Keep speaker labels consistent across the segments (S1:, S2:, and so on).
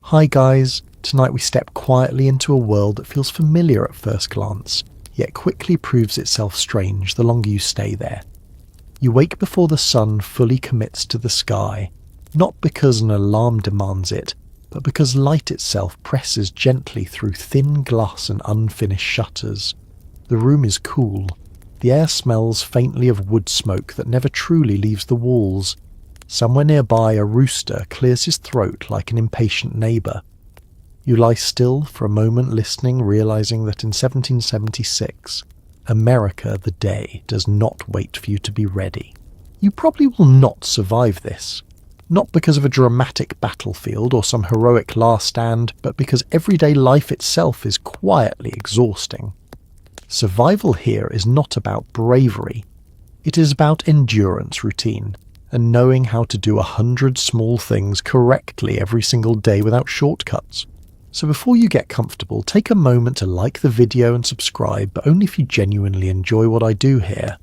S1: Hi guys, tonight we step quietly into a world that feels familiar at first glance, yet quickly proves itself strange the longer you stay there. You wake before the sun fully commits to the sky, not because an alarm demands it, but because light itself presses gently through thin glass and unfinished shutters. The room is cool. The air smells faintly of wood smoke that never truly leaves the walls. Somewhere nearby a rooster clears his throat like an impatient neighbour. You lie still for a moment listening, realising that in 1776, America the day does not wait for you to be ready. You probably will not survive this. Not because of a dramatic battlefield or some heroic last stand, but because everyday life itself is quietly exhausting. Survival here is not about bravery. It is about endurance routine, and knowing how to do 100 small things correctly every single day without shortcuts. So before you get comfortable, take a moment to like the video and subscribe, but only if you genuinely enjoy what I do here.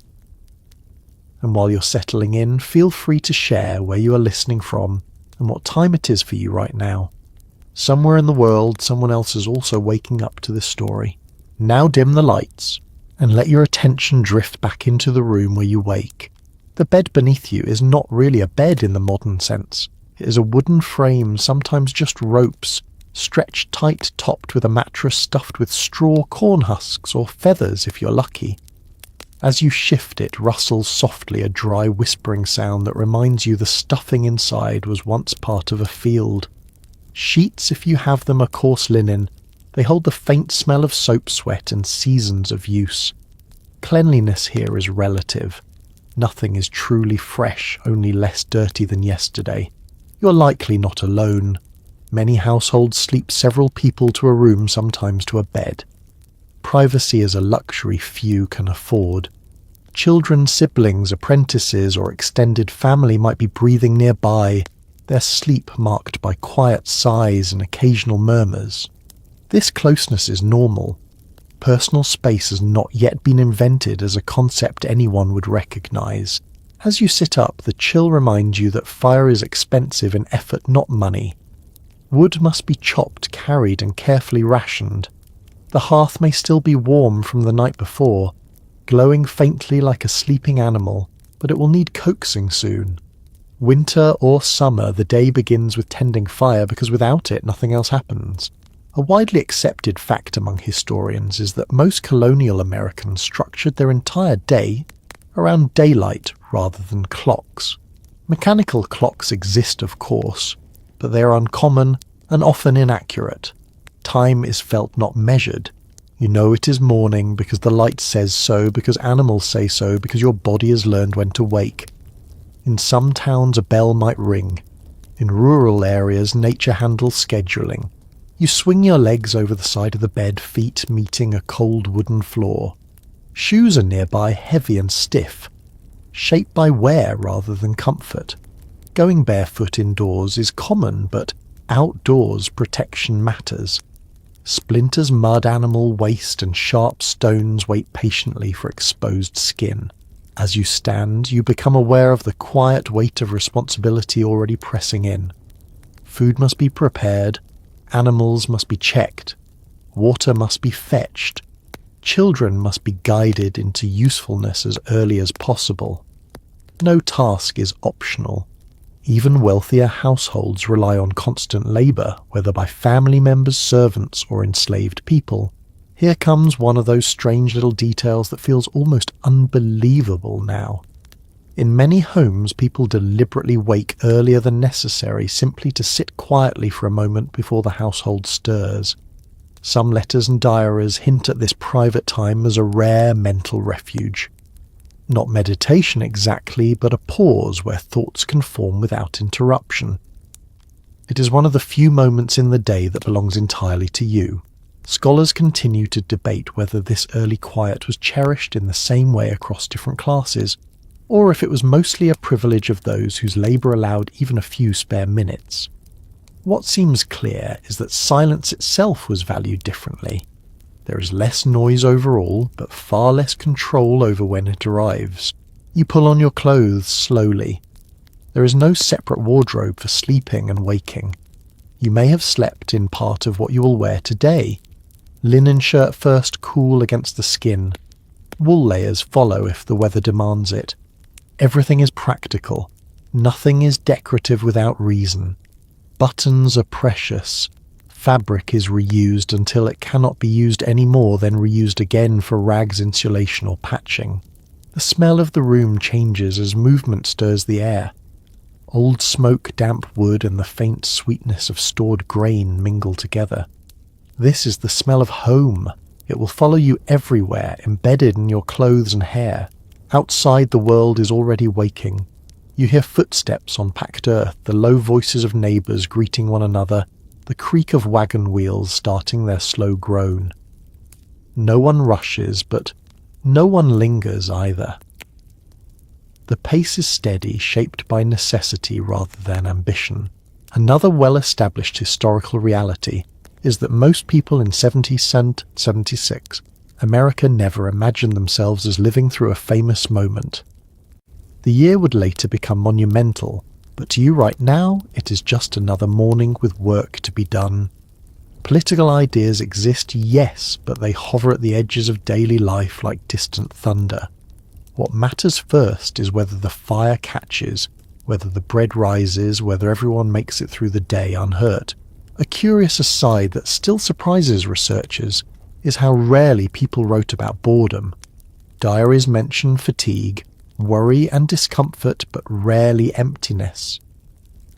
S1: And while you're settling in, feel free to share where you are listening from and what time it is for you right now. Somewhere in the world, someone else is also waking up to this story. Now dim the lights, and let your attention drift back into the room where you wake. The bed beneath you is not really a bed in the modern sense. It is a wooden frame, sometimes just ropes, stretched tight topped with a mattress stuffed with straw, corn husks, or feathers if you're lucky. As you shift it rustles softly a dry whispering sound that reminds you the stuffing inside was once part of a field. Sheets, if you have them, are coarse linen. They hold the faint smell of soap sweat and seasons of use. Cleanliness here is relative. Nothing is truly fresh, only less dirty than yesterday. You're likely not alone. Many households sleep several people to a room, sometimes to a bed. Privacy is a luxury few can afford. Children, siblings, apprentices, or extended family might be breathing nearby, their sleep marked by quiet sighs and occasional murmurs. This closeness is normal. Personal space has not yet been invented as a concept anyone would recognise. As you sit up, the chill reminds you that fire is expensive in effort, not money. Wood must be chopped, carried, and carefully rationed. The hearth may still be warm from the night before, glowing faintly like a sleeping animal, but it will need coaxing soon. Winter or summer, the day begins with tending fire because without it, nothing else happens. A widely accepted fact among historians is that most colonial Americans structured their entire day around daylight rather than clocks. Mechanical clocks exist, of course, but they are uncommon and often inaccurate. Time is felt, not measured. You know it is morning because the light says so, because animals say so, because your body has learned when to wake. In some towns a bell might ring. In rural areas nature handles scheduling. You swing your legs over the side of the bed, feet meeting a cold wooden floor. Shoes are nearby, heavy and stiff, shaped by wear rather than comfort. Going barefoot indoors is common, but outdoors protection matters. Splinters, mud, animal waste, and sharp stones wait patiently for exposed skin. As you stand, you become aware of the quiet weight of responsibility already pressing in. Food must be prepared. Animals must be checked. Water must be fetched. Children must be guided into usefulness as early as possible. No task is optional. Even wealthier households rely on constant labour, whether by family members, servants, or enslaved people. Here comes one of those strange little details that feels almost unbelievable now. In many homes, people deliberately wake earlier than necessary simply to sit quietly for a moment before the household stirs. Some letters and diaries hint at this private time as a rare mental refuge. Not meditation exactly, but a pause where thoughts can form without interruption. It is one of the few moments in the day that belongs entirely to you. Scholars continue to debate whether this early quiet was cherished in the same way across different classes, or if it was mostly a privilege of those whose labour allowed even a few spare minutes. What seems clear is that silence itself was valued differently. There is less noise overall, but far less control over when it arrives. You pull on your clothes slowly. There is no separate wardrobe for sleeping and waking. You may have slept in part of what you will wear today. Linen shirt first, cool against the skin. Wool layers follow if the weather demands it. Everything is practical. Nothing is decorative without reason. Buttons are precious. Fabric is reused until it cannot be used any more, then reused again for rags, insulation or patching. The smell of the room changes as movement stirs the air. Old smoke, damp wood and the faint sweetness of stored grain mingle together. This is the smell of home. It will follow you everywhere, embedded in your clothes and hair. Outside, the world is already waking. You hear footsteps on packed earth, the low voices of neighbours greeting one another, the creak of wagon wheels starting their slow groan. No one rushes, but no one lingers either. The pace is steady, shaped by necessity rather than ambition. Another well-established historical reality is that most people in 1776, America never imagined themselves as living through a famous moment. The year would later become monumental, but to you right now, it is just another morning with work to be done. Political ideas exist, yes, but they hover at the edges of daily life like distant thunder. What matters first is whether the fire catches, whether the bread rises, whether everyone makes it through the day unhurt. A curious aside that still surprises researchers is how rarely people wrote about boredom. Diaries mention fatigue, worry and discomfort, but rarely emptiness.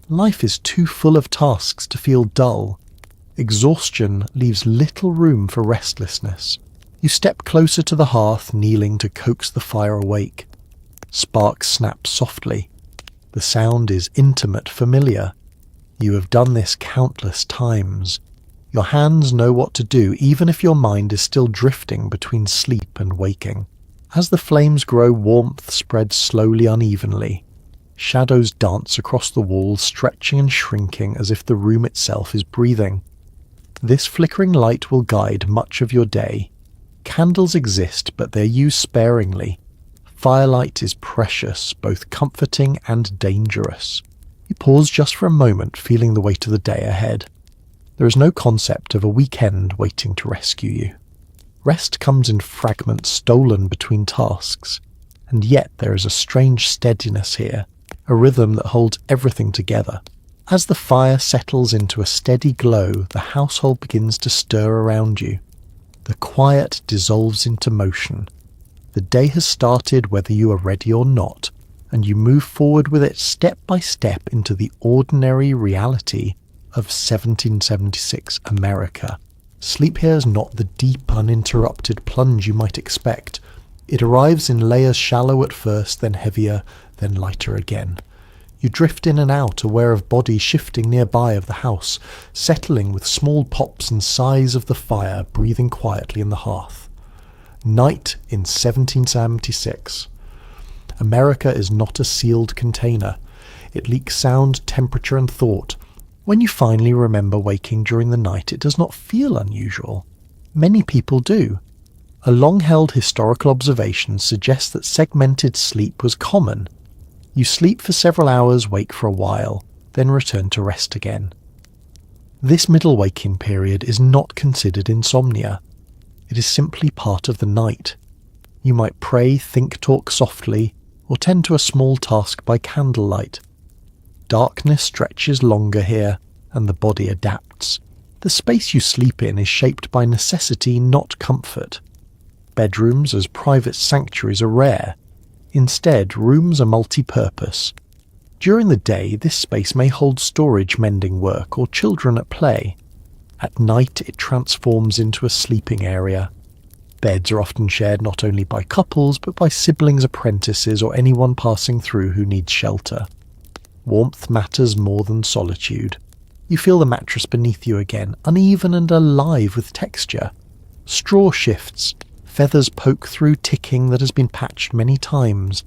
S1: Life is too full of tasks to feel dull. Exhaustion leaves little room for restlessness. You step closer to the hearth, kneeling to coax the fire awake. Sparks snap softly. The sound is intimate, familiar. You have done this countless times. Your hands know what to do, even if your mind is still drifting between sleep and waking. As the flames grow, warmth spreads slowly, unevenly. Shadows dance across the walls, stretching and shrinking as if the room itself is breathing. This flickering light will guide much of your day. Candles exist, but they're used sparingly. Firelight is precious, both comforting and dangerous. You pause just for a moment, feeling the weight of the day ahead. There is no concept of a weekend waiting to rescue you. Rest comes in fragments stolen between tasks, and yet there is a strange steadiness here, a rhythm that holds everything together. As the fire settles into a steady glow, the household begins to stir around you. The quiet dissolves into motion. The day has started whether you are ready or not, and you move forward with it step by step into the ordinary reality of 1776 America. Sleep here is not the deep, uninterrupted plunge you might expect. It arrives in layers shallow at first, then heavier, then lighter again. You drift in and out, aware of bodies shifting nearby of the house, settling with small pops and sighs of the fire, breathing quietly in the hearth. Night in 1776. America is not a sealed container. It leaks sound, temperature and thought. When you finally remember waking during the night, it does not feel unusual. Many people do. A long-held historical observation suggests that segmented sleep was common. You sleep for several hours, wake for a while, then return to rest again. This middle waking period is not considered insomnia. It is simply part of the night. You might pray, think, talk softly, or tend to a small task by candlelight. Darkness stretches longer here, and the body adapts. The space you sleep in is shaped by necessity, not comfort. Bedrooms as private sanctuaries are rare. Instead, rooms are multi-purpose. During the day, this space may hold storage, mending work, or children at play. At night, it transforms into a sleeping area. Beds are often shared not only by couples, but by siblings, apprentices, or anyone passing through who needs shelter. Warmth matters more than solitude. You feel the mattress beneath you again, uneven and alive with texture. Straw shifts. Feathers poke through ticking that has been patched many times.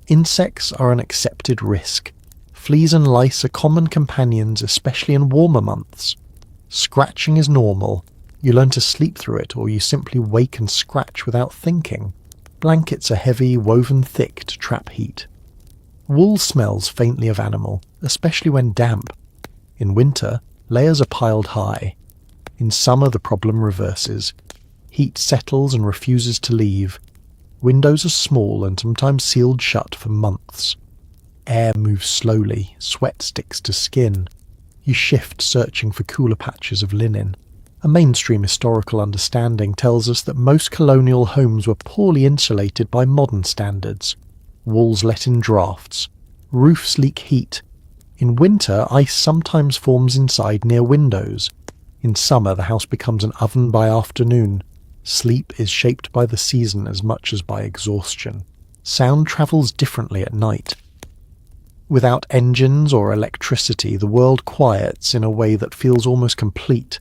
S1: Insects are an accepted risk. Fleas and lice are common companions, especially in warmer months. Scratching is normal. You learn to sleep through it, or you simply wake and scratch without thinking. Blankets are heavy, woven thick to trap heat. Wool smells faintly of animal, especially when damp. In winter, Layers are piled high. In summer, the problem reverses. Heat settles and refuses to leave. Windows are small and sometimes sealed shut for months. Air moves slowly, sweat sticks to skin. You shift, searching for cooler patches of linen. A mainstream historical understanding tells us that most colonial homes were poorly insulated by modern standards. Walls let in drafts. Roofs leak heat. In winter, ice sometimes forms inside near windows. In summer, the house becomes an oven by afternoon. Sleep is shaped by the season as much as by exhaustion. Sound travels differently at night. Without engines or electricity, the world quiets in a way that feels almost complete.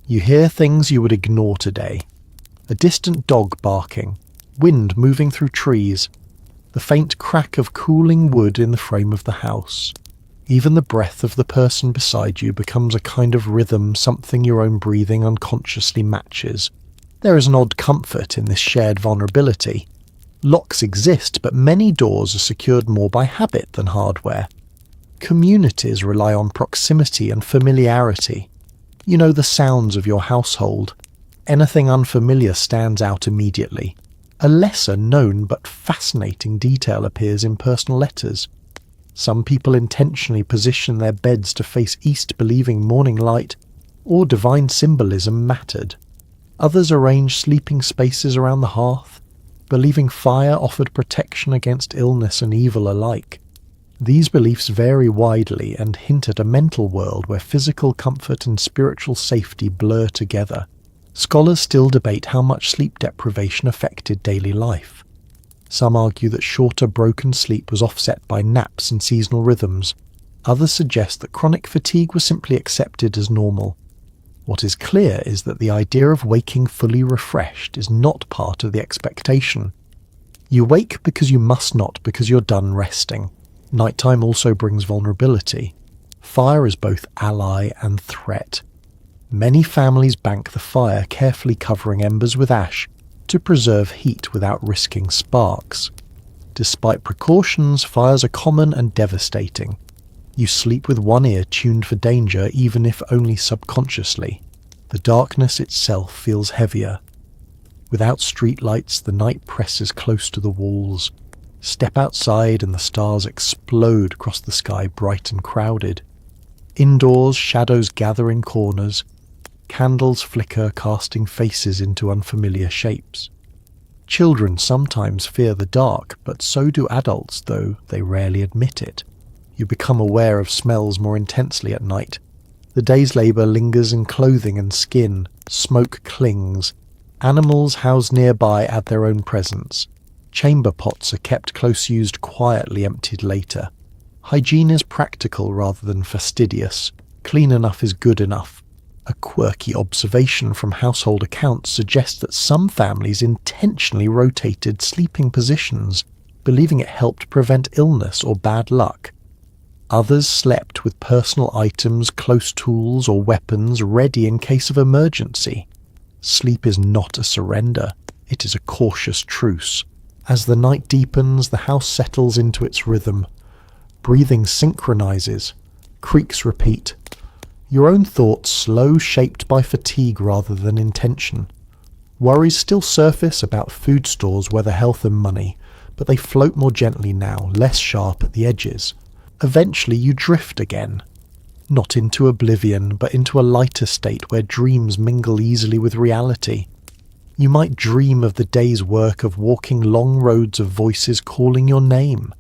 S1: You hear things you would ignore today. A distant dog barking, wind moving through trees, the faint crack of cooling wood in the frame of the house. Even the breath of the person beside you becomes a kind of rhythm, something your own breathing unconsciously matches. There is an odd comfort in this shared vulnerability. Locks exist, but many doors are secured more by habit than hardware. Communities rely on proximity and familiarity. You know the sounds of your household. Anything unfamiliar stands out immediately. A lesser known but fascinating detail appears in personal letters. Some people intentionally position their beds to face east, believing morning light or divine symbolism mattered. Others arrange sleeping spaces around the hearth, believing fire offered protection against illness and evil alike. These beliefs vary widely and hint at a mental world where physical comfort and spiritual safety blur together. Scholars still debate how much sleep deprivation affected daily life. Some argue that shorter broken sleep was offset by naps and seasonal rhythms. Others suggest that chronic fatigue was simply accepted as normal. What is clear is that the idea of waking fully refreshed is not part of the expectation. You wake because you must not, because you're done resting. Nighttime also brings vulnerability. Fire is both ally and threat. Many families bank the fire, carefully covering embers with ash to preserve heat without risking sparks. Despite precautions, fires are common and devastating. You sleep with one ear tuned for danger, even if only subconsciously. The darkness itself feels heavier. Without streetlights, the night presses close to the walls. Step outside and the stars explode across the sky, bright and crowded. Indoors, shadows gather in corners. Candles flicker, casting faces into unfamiliar shapes. Children sometimes fear the dark, but so do adults, though they rarely admit it. You become aware of smells more intensely at night. The day's labour lingers in clothing and skin. Smoke clings. Animals housed nearby add their own presence. Chamber pots are kept close, used quietly, emptied later. Hygiene is practical rather than fastidious. Clean enough is good enough. A quirky observation from household accounts suggests that some families intentionally rotated sleeping positions, believing it helped prevent illness or bad luck. Others slept with personal items, close tools or weapons ready in case of emergency. Sleep is not a surrender, it is a cautious truce. As the night deepens, the house settles into its rhythm. Breathing synchronizes, creaks repeat. Your own thoughts slow, shaped by fatigue rather than intention. Worries still surface about food stores, weather, health and money, but they float more gently now, less sharp at the edges. Eventually you drift again. Not into oblivion, but into a lighter state where dreams mingle easily with reality. You might dream of the day's work of walking long roads of voices calling your name.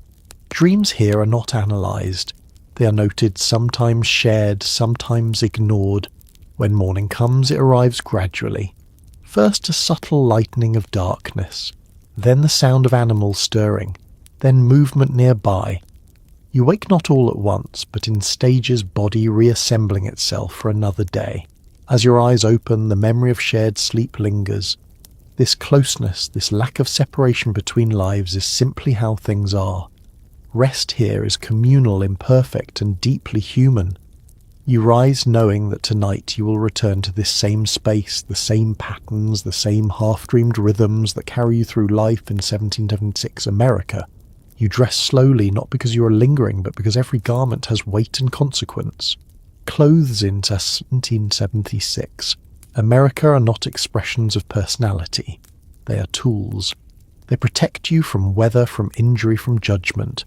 S1: Dreams here are not analysed. They are noted, sometimes shared, sometimes ignored. When morning comes, it arrives gradually. First a subtle lightening of darkness, then the sound of animals stirring, then movement nearby. You wake not all at once, but in stages, body reassembling itself for another day. As your eyes open, the memory of shared sleep lingers. This closeness, this lack of separation between lives is simply how things are. Rest here is communal, imperfect, and deeply human. You rise knowing that tonight you will return to this same space, the same patterns, the same half-dreamed rhythms that carry you through life in 1776 America. You dress slowly, not because you are lingering, but because every garment has weight and consequence. Clothes into 1776. America are not expressions of personality. They are tools. They protect you from weather, from injury, from judgment.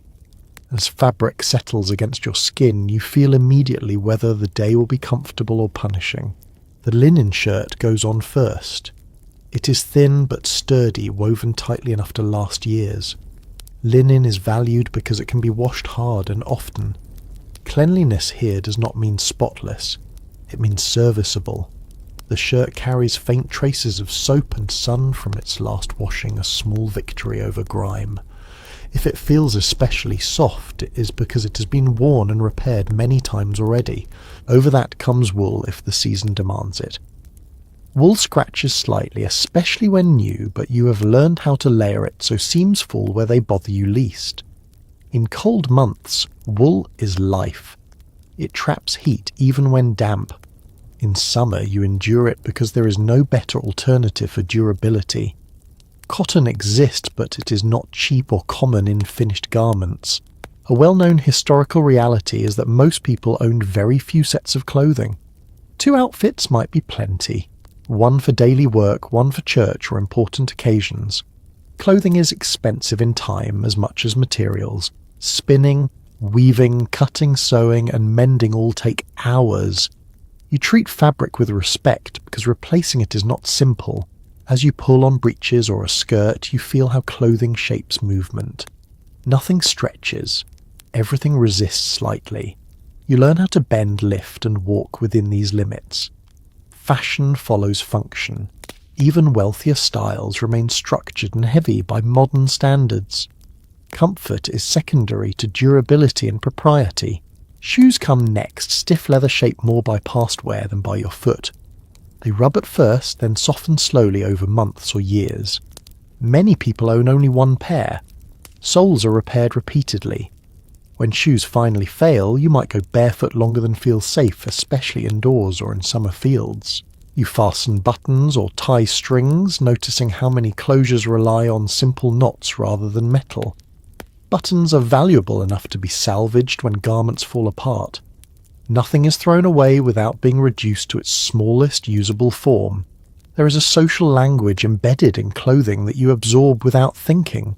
S1: As fabric settles against your skin, you feel immediately whether the day will be comfortable or punishing. The linen shirt goes on first. It is thin but sturdy, woven tightly enough to last years. Linen is valued because it can be washed hard and often. Cleanliness here does not mean spotless. It means serviceable. The shirt carries faint traces of soap and sun from its last washing, a small victory over grime. If it feels especially soft, it is because it has been worn and repaired many times already. Over that comes wool if the season demands it. Wool scratches slightly, especially when new, but you have learned how to layer it so seams fall where they bother you least. In cold months, wool is life. It traps heat even when damp. In summer, you endure it because there is no better alternative for durability. Cotton exists, but it is not cheap or common in finished garments. A well-known historical reality is that most people owned very few sets of clothing. 2 outfits might be plenty. One for daily work, one for church or important occasions. Clothing is expensive in time as much as materials. Spinning, weaving, cutting, sewing, and mending all take hours. You treat fabric with respect because replacing it is not simple. As you pull on breeches or a skirt, you feel how clothing shapes movement. Nothing stretches. Everything resists slightly. You learn how to bend, lift, and walk within these limits. Fashion follows function. Even wealthier styles remain structured and heavy by modern standards. Comfort is secondary to durability and propriety. Shoes come next, stiff leather shaped more by past wear than by your foot. They rub at first, then soften slowly over months or years. Many people own only one pair. Soles are repaired repeatedly. When shoes finally fail, you might go barefoot longer than feels safe, especially indoors or in summer fields. You fasten buttons or tie strings, noticing how many closures rely on simple knots rather than metal. Buttons are valuable enough to be salvaged when garments fall apart. Nothing is thrown away without being reduced to its smallest usable form. There is a social language embedded in clothing that you absorb without thinking.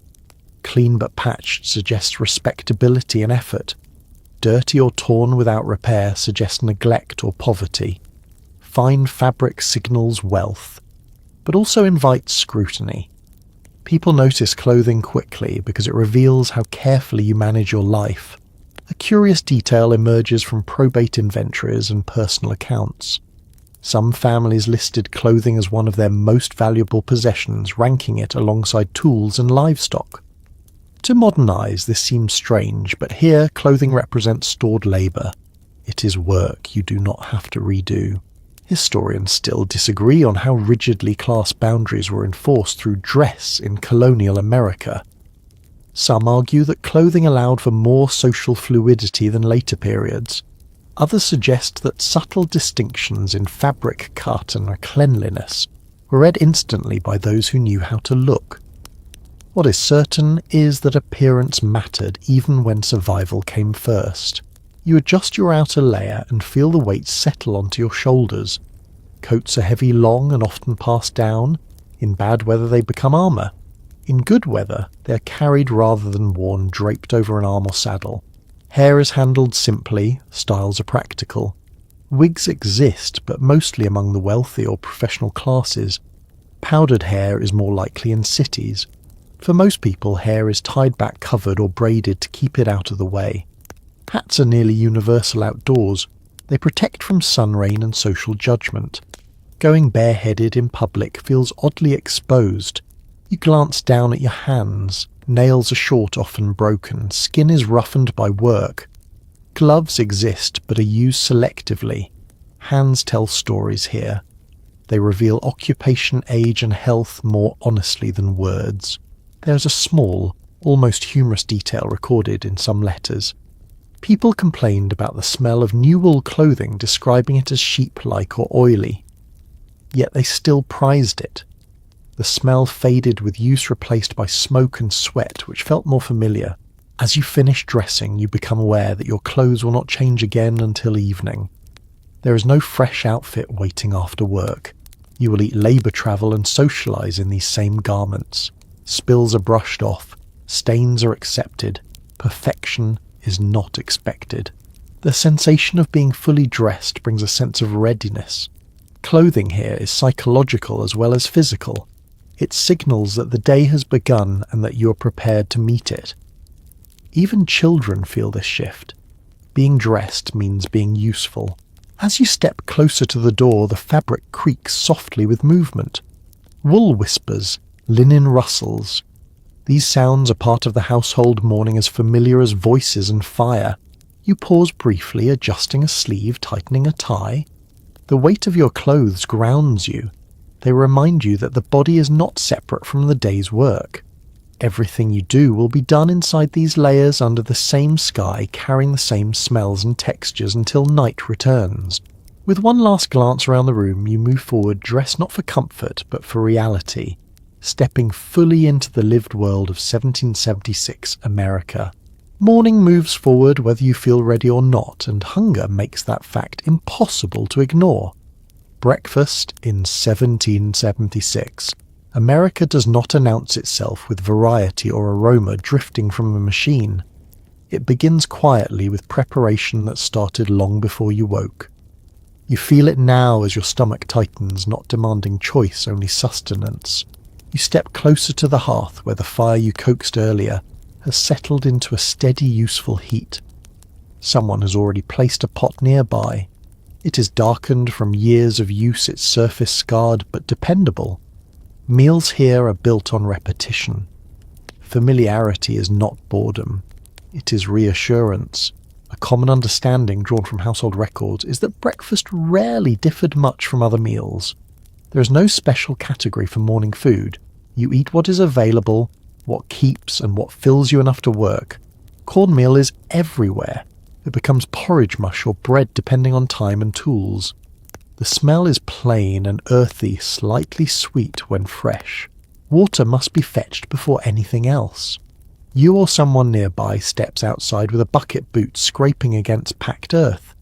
S1: Clean but patched suggests respectability and effort. Dirty or torn without repair suggests neglect or poverty. Fine fabric signals wealth, but also invites scrutiny. People notice clothing quickly because it reveals how carefully you manage your life. A curious detail emerges from probate inventories and personal accounts. Some families listed clothing as one of their most valuable possessions, ranking it alongside tools and livestock. To modern eyes, this seems strange, but here clothing represents stored labour. It is work you do not have to redo. Historians still disagree on how rigidly class boundaries were enforced through dress in colonial America. Some argue that clothing allowed for more social fluidity than later periods. Others suggest that subtle distinctions in fabric cut and cleanliness were read instantly by those who knew how to look. What is certain is that appearance mattered even when survival came first. You adjust your outer layer and feel the weight settle onto your shoulders. Coats are heavy, long, and often passed down. In bad weather they become armour. In good weather, they are carried rather than worn, draped over an arm or saddle. Hair is handled simply, styles are practical. Wigs exist, but mostly among the wealthy or professional classes. Powdered hair is more likely in cities. For most people, hair is tied back, covered, or braided to keep it out of the way. Hats are nearly universal outdoors. They protect from sun, rain, and social judgment. Going bareheaded in public feels oddly exposed. You glance down at your hands. Nails are short, often broken. Skin is roughened by work. Gloves exist, but are used selectively. Hands tell stories here. They reveal occupation, age, and health more honestly than words. There's a small, almost humorous detail recorded in some letters. People complained about the smell of new wool clothing, describing it as sheep-like or oily. Yet they still prized it. The smell faded with use, replaced by smoke and sweat, which felt more familiar. As you finish dressing, you become aware that your clothes will not change again until evening. There is no fresh outfit waiting after work. You will eat labour travel and socialise in these same garments. Spills are brushed off. Stains are accepted. Perfection is not expected. The sensation of being fully dressed brings a sense of readiness. Clothing here is psychological as well as physical. It signals that the day has begun and that you are prepared to meet it. Even children feel this shift. Being dressed means being useful. As you step closer to the door, the fabric creaks softly with movement. Wool whispers, linen rustles. These sounds are part of the household morning as familiar as voices and fire. You pause briefly, adjusting a sleeve, tightening a tie. The weight of your clothes grounds you. They remind you that the body is not separate from the day's work. Everything you do will be done inside these layers under the same sky, carrying the same smells and textures until night returns. With one last glance around the room, you move forward, dressed not for comfort, but for reality, stepping fully into the lived world of 1776 America. Morning moves forward whether you feel ready or not, and hunger makes that fact impossible to ignore. Breakfast in 1776. America does not announce itself with variety or aroma drifting from a machine. It begins quietly with preparation that started long before you woke. You feel it now as your stomach tightens, not demanding choice, only sustenance. You step closer to the hearth where the fire you coaxed earlier has settled into a steady, useful heat. Someone has already placed a pot nearby. It is darkened from years of use, its surface scarred but dependable. Meals here are built on repetition. Familiarity is not boredom. It is reassurance. A common understanding drawn from household records is that breakfast rarely differed much from other meals. There is no special category for morning food. You eat what is available, what keeps and what fills you enough to work. Cornmeal is everywhere. It becomes porridge mush or bread depending on time and tools. The smell is plain and earthy, slightly sweet when fresh. Water must be fetched before anything else. You or someone nearby steps outside with a bucket boot scraping against packed earth.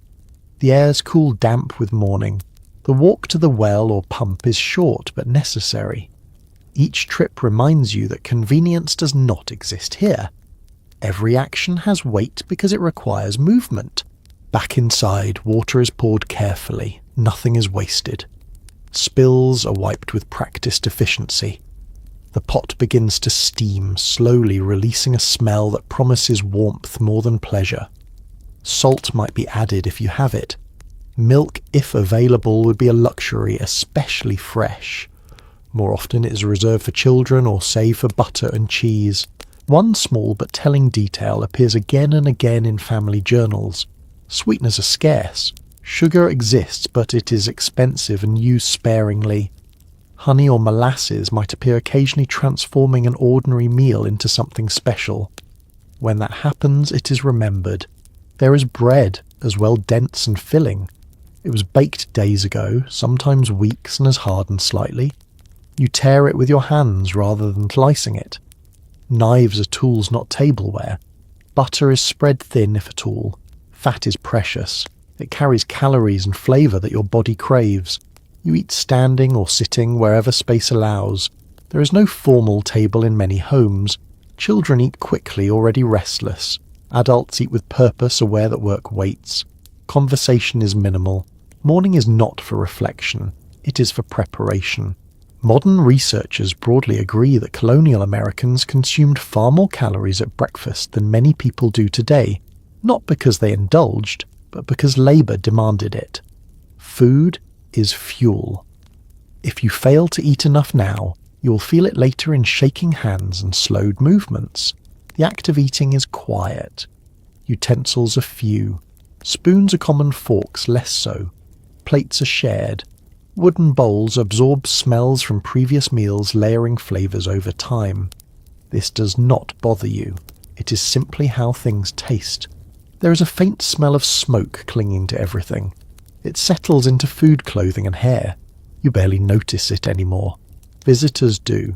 S1: The air's cool damp with morning. The walk to the well or pump is short but necessary. Each trip reminds you that convenience does not exist here. Every action has weight because it requires movement. Back inside, water is poured carefully. Nothing is wasted. Spills are wiped with practiced efficiency. The pot begins to steam, slowly releasing a smell that promises warmth more than pleasure. Salt might be added if you have it. Milk, if available, would be a luxury, especially fresh. More often it is reserved for children or saved for butter and cheese. One small but telling detail appears again and again in family journals. Sweeteners are scarce. Sugar exists, but it is expensive and used sparingly. Honey or molasses might appear occasionally, transforming an ordinary meal into something special. When that happens, it is remembered. There is bread, as well dense and filling. It was baked days ago, sometimes weeks, and has hardened slightly. You tear it with your hands rather than slicing it. Knives are tools, not tableware. Butter is spread thin, if at all. Fat is precious. It carries calories and flavour that your body craves. You eat standing or sitting wherever space allows. There is no formal table in many homes. Children eat quickly, already restless. Adults eat with purpose, aware that work waits. Conversation is minimal. Morning is not for reflection. It is for preparation. Modern researchers broadly agree that colonial Americans consumed far more calories at breakfast than many people do today, not because they indulged, but because labour demanded it. Food is fuel. If you fail to eat enough now, you will feel it later in shaking hands and slowed movements. The act of eating is quiet. Utensils are few. Spoons are common, forks less so. Plates are shared. Wooden bowls absorb smells from previous meals, layering flavours over time. This does not bother you. It is simply how things taste. There is a faint smell of smoke clinging to everything. It settles into food, clothing and hair. You barely notice it anymore. Visitors do.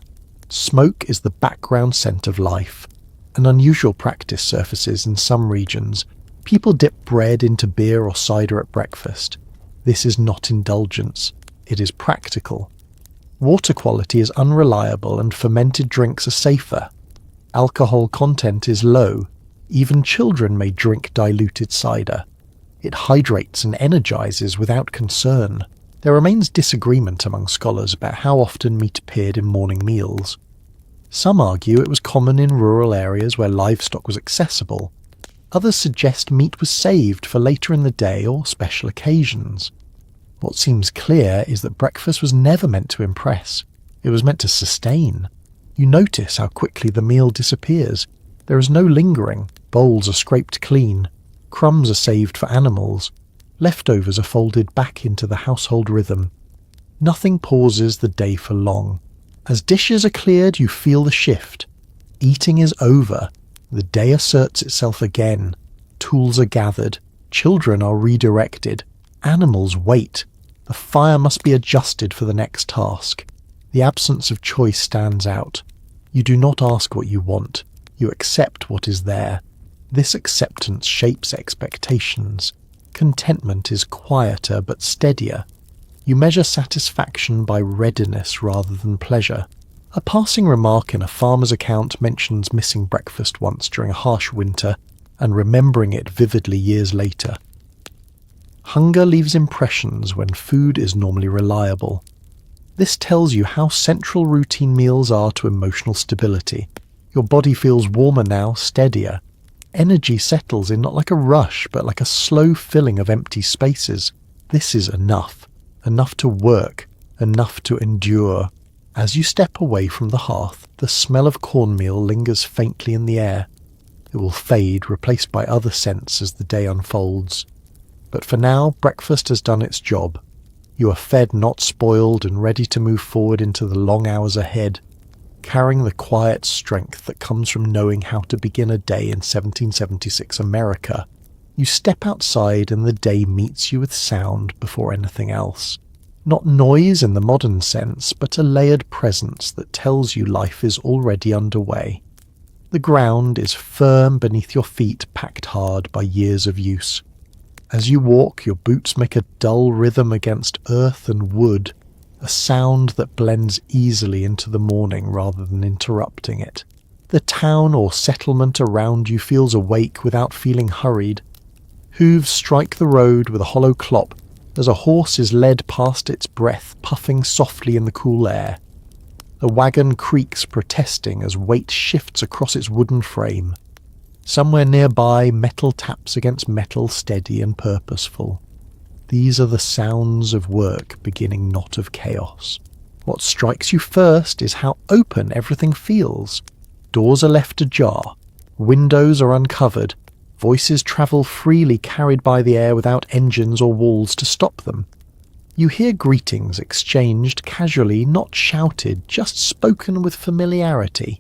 S1: Smoke is the background scent of life. An unusual practice surfaces in some regions. People dip bread into beer or cider at breakfast. This is not indulgence, it is practical. Water quality is unreliable and fermented drinks are safer. Alcohol content is low. Even children may drink diluted cider. It hydrates and energizes without concern. There remains disagreement among scholars about how often meat appeared in morning meals. Some argue it was common in rural areas where livestock was accessible. Others suggest meat was saved for later in the day or special occasions. What seems clear is that breakfast was never meant to impress. It was meant to sustain. You notice how quickly the meal disappears. There is no lingering. Bowls are scraped clean. Crumbs are saved for animals. Leftovers are folded back into the household rhythm. Nothing pauses the day for long. As dishes are cleared, you feel the shift. Eating is over. The day asserts itself again. Tools are gathered. Children are redirected. Animals wait. The fire must be adjusted for the next task. The absence of choice stands out. You do not ask what you want. You accept what is there. This acceptance shapes expectations. Contentment is quieter but steadier. You measure satisfaction by readiness rather than pleasure. A passing remark in a farmer's account mentions missing breakfast once during a harsh winter and remembering it vividly years later. Hunger leaves impressions when food is normally reliable. This tells you how central routine meals are to emotional stability. Your body feels warmer now, steadier. Energy settles in not like a rush, but like a slow filling of empty spaces. This is enough. Enough to work. Enough to endure. As you step away from the hearth, the smell of cornmeal lingers faintly in the air. It will fade, replaced by other scents as the day unfolds. But for now, breakfast has done its job. You are fed, not spoiled, and ready to move forward into the long hours ahead, carrying the quiet strength that comes from knowing how to begin a day in 1776 America. You step outside and the day meets you with sound before anything else. Not noise in the modern sense, but a layered presence that tells you life is already underway. The ground is firm beneath your feet, packed hard by years of use. As you walk, your boots make a dull rhythm against earth and wood, a sound that blends easily into the morning rather than interrupting it. The town or settlement around you feels awake without feeling hurried. Hooves strike the road with a hollow clop as a horse is led past its breath, puffing softly in the cool air. The wagon creaks, protesting as weight shifts across its wooden frame. Somewhere nearby, metal taps against metal, steady and purposeful. These are the sounds of work beginning, not of chaos. What strikes you first is how open everything feels. Doors are left ajar. Windows are uncovered. Voices travel freely, carried by the air without engines or walls to stop them. You hear greetings exchanged casually, not shouted, just spoken with familiarity.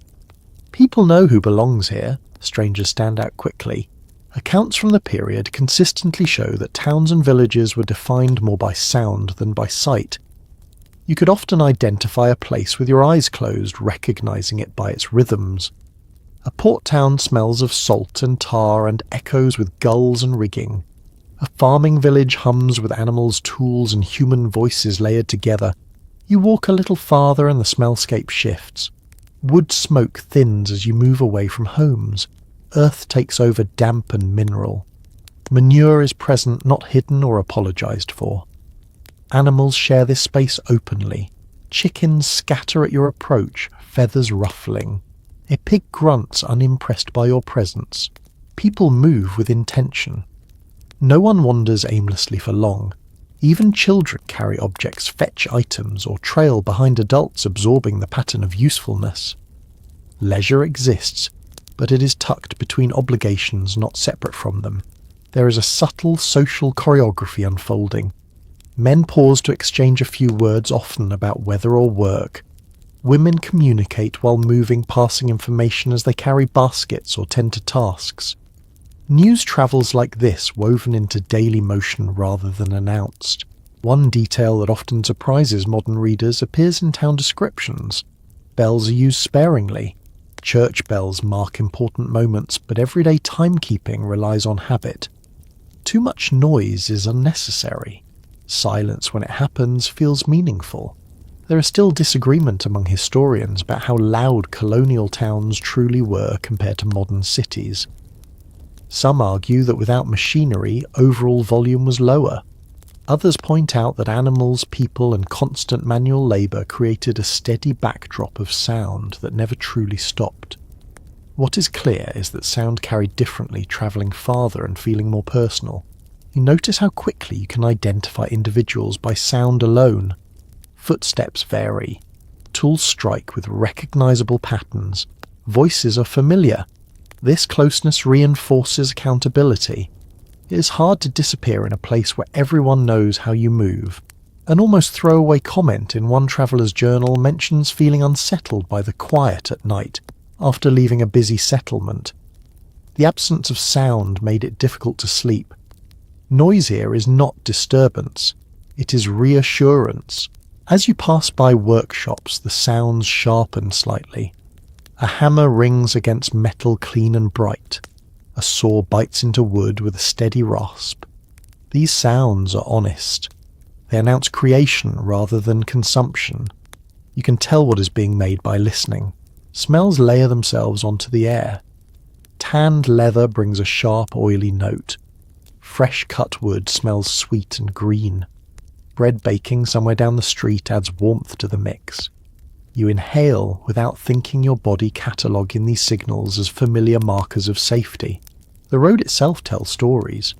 S1: People know who belongs here. Strangers stand out quickly. Accounts from the period consistently show that towns and villages were defined more by sound than by sight. You could often identify a place with your eyes closed, recognizing it by its rhythms. A port town smells of salt and tar and echoes with gulls and rigging. A farming village hums with animals, tools and human voices layered together. You walk a little farther and the smellscape shifts. Wood smoke thins as you move away from homes. Earth takes over, damp and mineral. Manure is present, not hidden or apologized for. Animals share this space openly. Chickens scatter at your approach, feathers ruffling. A pig grunts, unimpressed by your presence. People move with intention. No one wanders aimlessly for long. Even children carry objects, fetch items, or trail behind adults, absorbing the pattern of usefulness. Leisure exists, but it is tucked between obligations, not separate from them. There is a subtle social choreography unfolding. Men pause to exchange a few words, often about weather or work. Women communicate while moving, passing information as they carry baskets or tend to tasks. News travels like this, woven into daily motion rather than announced. One detail that often surprises modern readers appears in town descriptions. Bells are used sparingly. Church bells mark important moments, but everyday timekeeping relies on habit. Too much noise is unnecessary. Silence when it happens feels meaningful. There is still disagreement among historians about how loud colonial towns truly were compared to modern cities. Some argue that without machinery, overall volume was lower. Others point out that animals, people, and constant manual labour created a steady backdrop of sound that never truly stopped. What is clear is that sound carried differently, travelling farther and feeling more personal. You notice how quickly you can identify individuals by sound alone. Footsteps vary. Tools strike with recognisable patterns. Voices are familiar. This closeness reinforces accountability. It is hard to disappear in a place where everyone knows how you move. An almost throwaway comment in one traveller's journal mentions feeling unsettled by the quiet at night after leaving a busy settlement. The absence of sound made it difficult to sleep. Noise here is not disturbance, it is reassurance. As you pass by workshops, the sounds sharpen slightly. A hammer rings against metal clean and bright. A saw bites into wood with a steady rasp. These sounds are honest. They announce creation rather than consumption. You can tell what is being made by listening. Smells layer themselves onto the air. Tanned leather brings a sharp, oily note. Fresh cut wood smells sweet and green. Bread baking somewhere down the street adds warmth to the mix. You inhale without thinking, your body cataloguing these signals as familiar markers of safety. The road itself tells stories.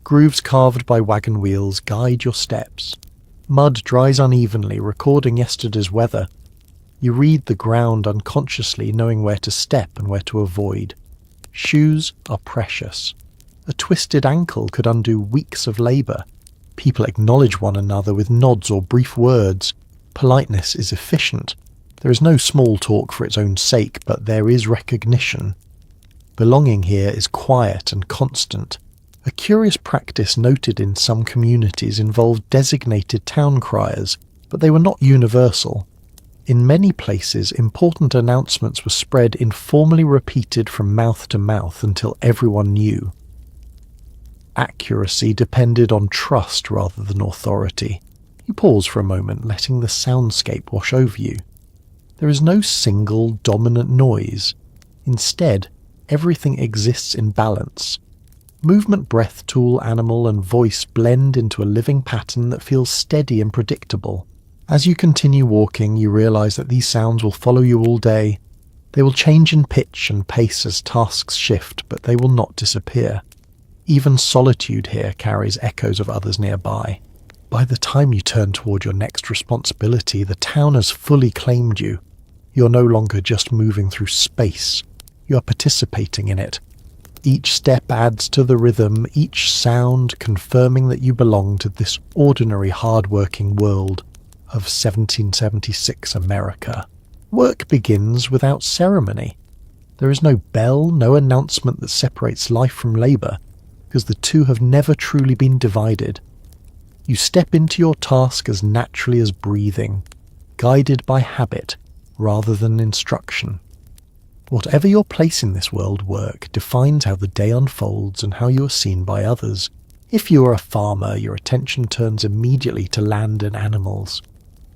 S1: Grooves carved by wagon wheels guide your steps. Mud dries unevenly, recording yesterday's weather. You read the ground unconsciously, knowing where to step and where to avoid. Shoes are precious. A twisted ankle could undo weeks of labour. People acknowledge one another with nods or brief words. Politeness is efficient. There is no small talk for its own sake, but there is recognition. Belonging here is quiet and constant. A curious practice noted in some communities involved designated town criers, but they were not universal. In many places, important announcements were spread informally repeated from mouth to mouth until everyone knew. Accuracy depended on trust rather than authority. You pause for a moment, letting the soundscape wash over you. There is no single dominant noise. Instead, everything exists in balance. Movement, breath, tool, animal, and voice blend into a living pattern that feels steady and predictable. As you continue walking, you realize that these sounds will follow you all day. They will change in pitch and pace as tasks shift, but they will not disappear. Even solitude here carries echoes of others nearby. By the time you turn toward your next responsibility, the town has fully claimed you. You're no longer just moving through space. You are participating in it. Each step adds to the rhythm, each sound confirming that you belong to this ordinary, hard-working world of 1776 America. Work begins without ceremony. There is no bell, no announcement that separates life from labour, because the two have never truly been divided. You step into your task as naturally as breathing, guided by habit rather than instruction. Whatever your place in this world, work defines how the day unfolds and how you are seen by others. If you are a farmer, your attention turns immediately to land and animals.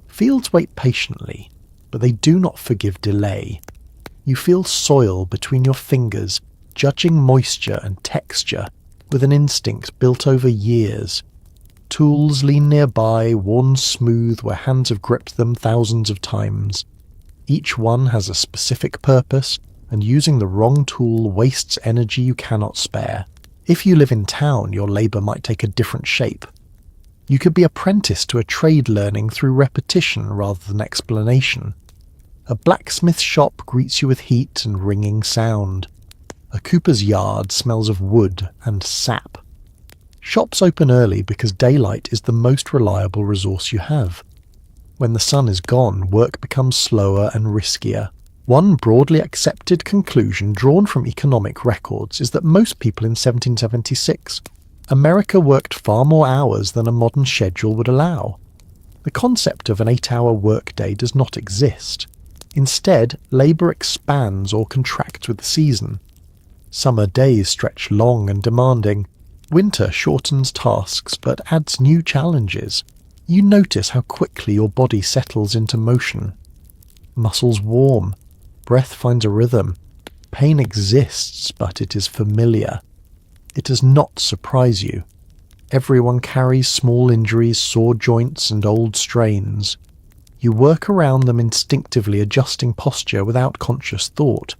S1: Fields wait patiently, but they do not forgive delay. You feel soil between your fingers, judging moisture and texture with an instinct built over years. Tools lean nearby, worn smooth where hands have gripped them thousands of times. Each one has a specific purpose, and using the wrong tool wastes energy you cannot spare. If you live in town, your labour might take a different shape. You could be apprenticed to a trade, learning through repetition rather than explanation. A blacksmith shop greets you with heat and ringing sound. A cooper's yard smells of wood and sap. Shops open early because daylight is the most reliable resource you have. When the sun is gone, work becomes slower and riskier. One broadly accepted conclusion drawn from economic records is that most people in 1776, America worked far more hours than a modern schedule would allow. The concept of an 8-hour workday does not exist. Instead, labour expands or contracts with the season. Summer days stretch long and demanding. Winter shortens tasks but adds new challenges. You notice how quickly your body settles into motion. Muscles warm, breath finds a rhythm. Pain exists, but it is familiar. It does not surprise you. Everyone carries small injuries, sore joints, and old strains. You work around them instinctively, adjusting posture without conscious thought.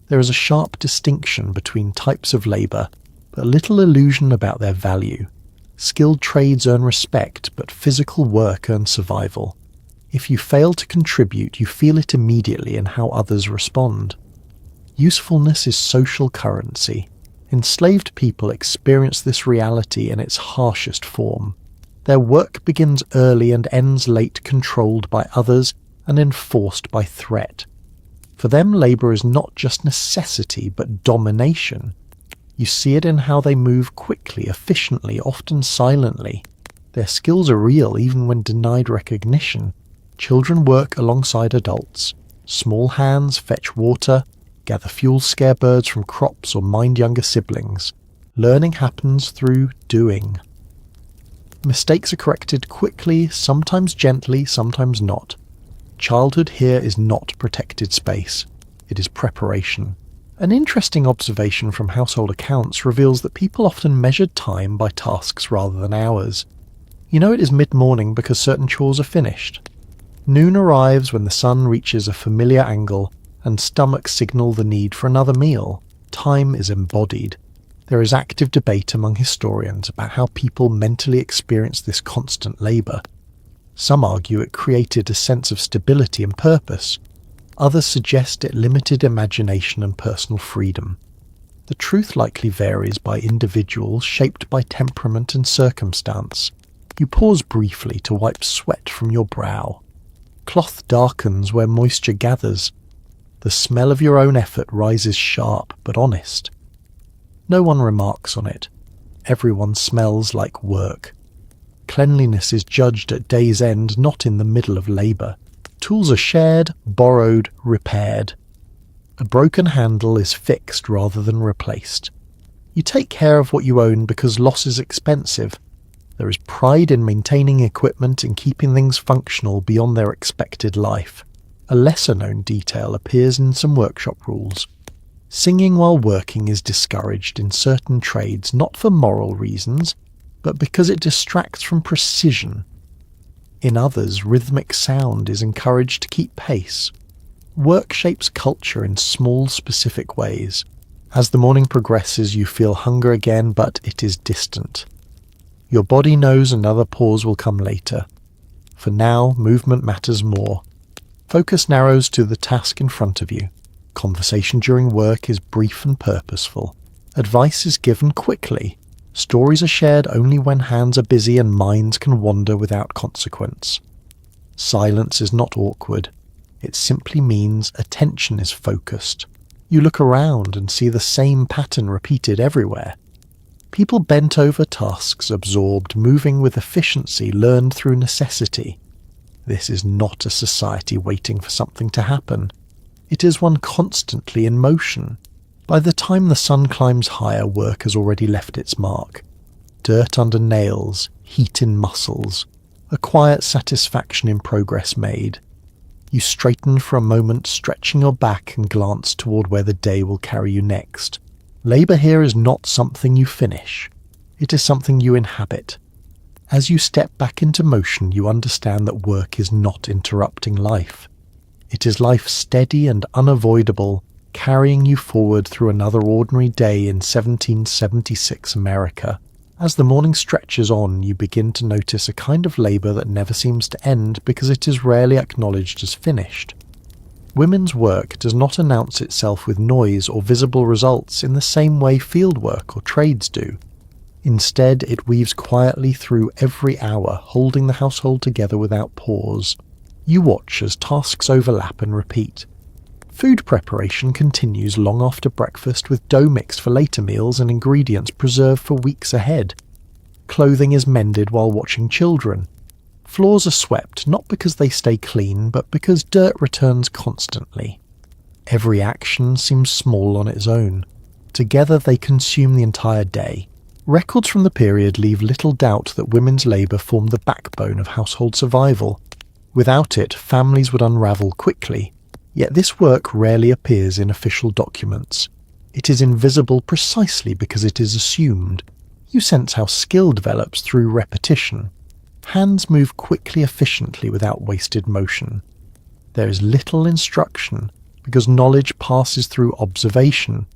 S1: There is a sharp distinction between types of labour, but little illusion about their value. Skilled trades earn respect, but physical work earns survival. If you fail to contribute, you feel it immediately in how others respond. Usefulness is social currency. Enslaved people experience this reality in its harshest form. Their work begins early and ends late, controlled by others and enforced by threat. For them, labour is not just necessity, but domination. You see it in how they move quickly, efficiently, often silently. Their skills are real even when denied recognition. Children work alongside adults. Small hands fetch water, gather fuel, scare birds from crops, or mind younger siblings. Learning happens through doing. Mistakes are corrected quickly, sometimes gently, sometimes not. Childhood here is not protected space. It is preparation. An interesting observation from household accounts reveals that people often measured time by tasks rather than hours. You know it is mid-morning because certain chores are finished. Noon arrives when the sun reaches a familiar angle, and stomachs signal the need for another meal. Time is embodied. There is active debate among historians about how people mentally experience this constant labour. Some argue it created a sense of stability and purpose. Others suggest it limited imagination and personal freedom. The truth likely varies by individuals, shaped by temperament and circumstance. You pause briefly to wipe sweat from your brow. Cloth darkens where moisture gathers. The smell of your own effort rises sharp but honest. No one remarks on it. Everyone smells like work. Cleanliness is judged at day's end, not in the middle of labour. Tools are shared, borrowed, repaired. A broken handle is fixed rather than replaced. You take care of what you own because loss is expensive. There is pride in maintaining equipment and keeping things functional beyond their expected life. A lesser-known detail appears in some workshop rules. Singing while working is discouraged in certain trades, not for moral reasons, but because it distracts from precision. In others, rhythmic sound is encouraged to keep pace. Work shapes culture in small, specific ways. As the morning progresses, you feel hunger again, but it is distant. Your body knows another pause will come later. For now, movement matters more. Focus narrows to the task in front of you. Conversation during work is brief and purposeful. Advice is given quickly. Stories are shared only when hands are busy and minds can wander without consequence. Silence is not awkward. It simply means attention is focused. You look around and see the same pattern repeated everywhere. People bent over tasks, absorbed, moving with efficiency learned through necessity. This is not a society waiting for something to happen. It is one constantly in motion. By the time the sun climbs higher, work has already left its mark. Dirt under nails, heat in muscles, a quiet satisfaction in progress made. You straighten for a moment, stretching your back, and glance toward where the day will carry you next. Labour here is not something you finish. It is something you inhabit. As you step back into motion, you understand that work is not interrupting life. It is life steady and unavoidable, carrying you forward through another ordinary day in 1776 America. As the morning stretches on, you begin to notice a kind of labour that never seems to end because it is rarely acknowledged as finished. Women's work does not announce itself with noise or visible results in the same way fieldwork or trades do. Instead, it weaves quietly through every hour, holding the household together without pause. You watch as tasks overlap and repeat. Food preparation continues long after breakfast, with dough mixed for later meals and ingredients preserved for weeks ahead. Clothing is mended while watching children. Floors are swept not because they stay clean, but because dirt returns constantly. Every action seems small on its own. Together they consume the entire day. Records from the period leave little doubt that women's labour formed the backbone of household survival. Without it, families would unravel quickly. Yet this work rarely appears in official documents. It is invisible precisely because it is assumed. You sense how skill develops through repetition. Hands move quickly, efficiently, without wasted motion. There is little instruction because knowledge passes through observation.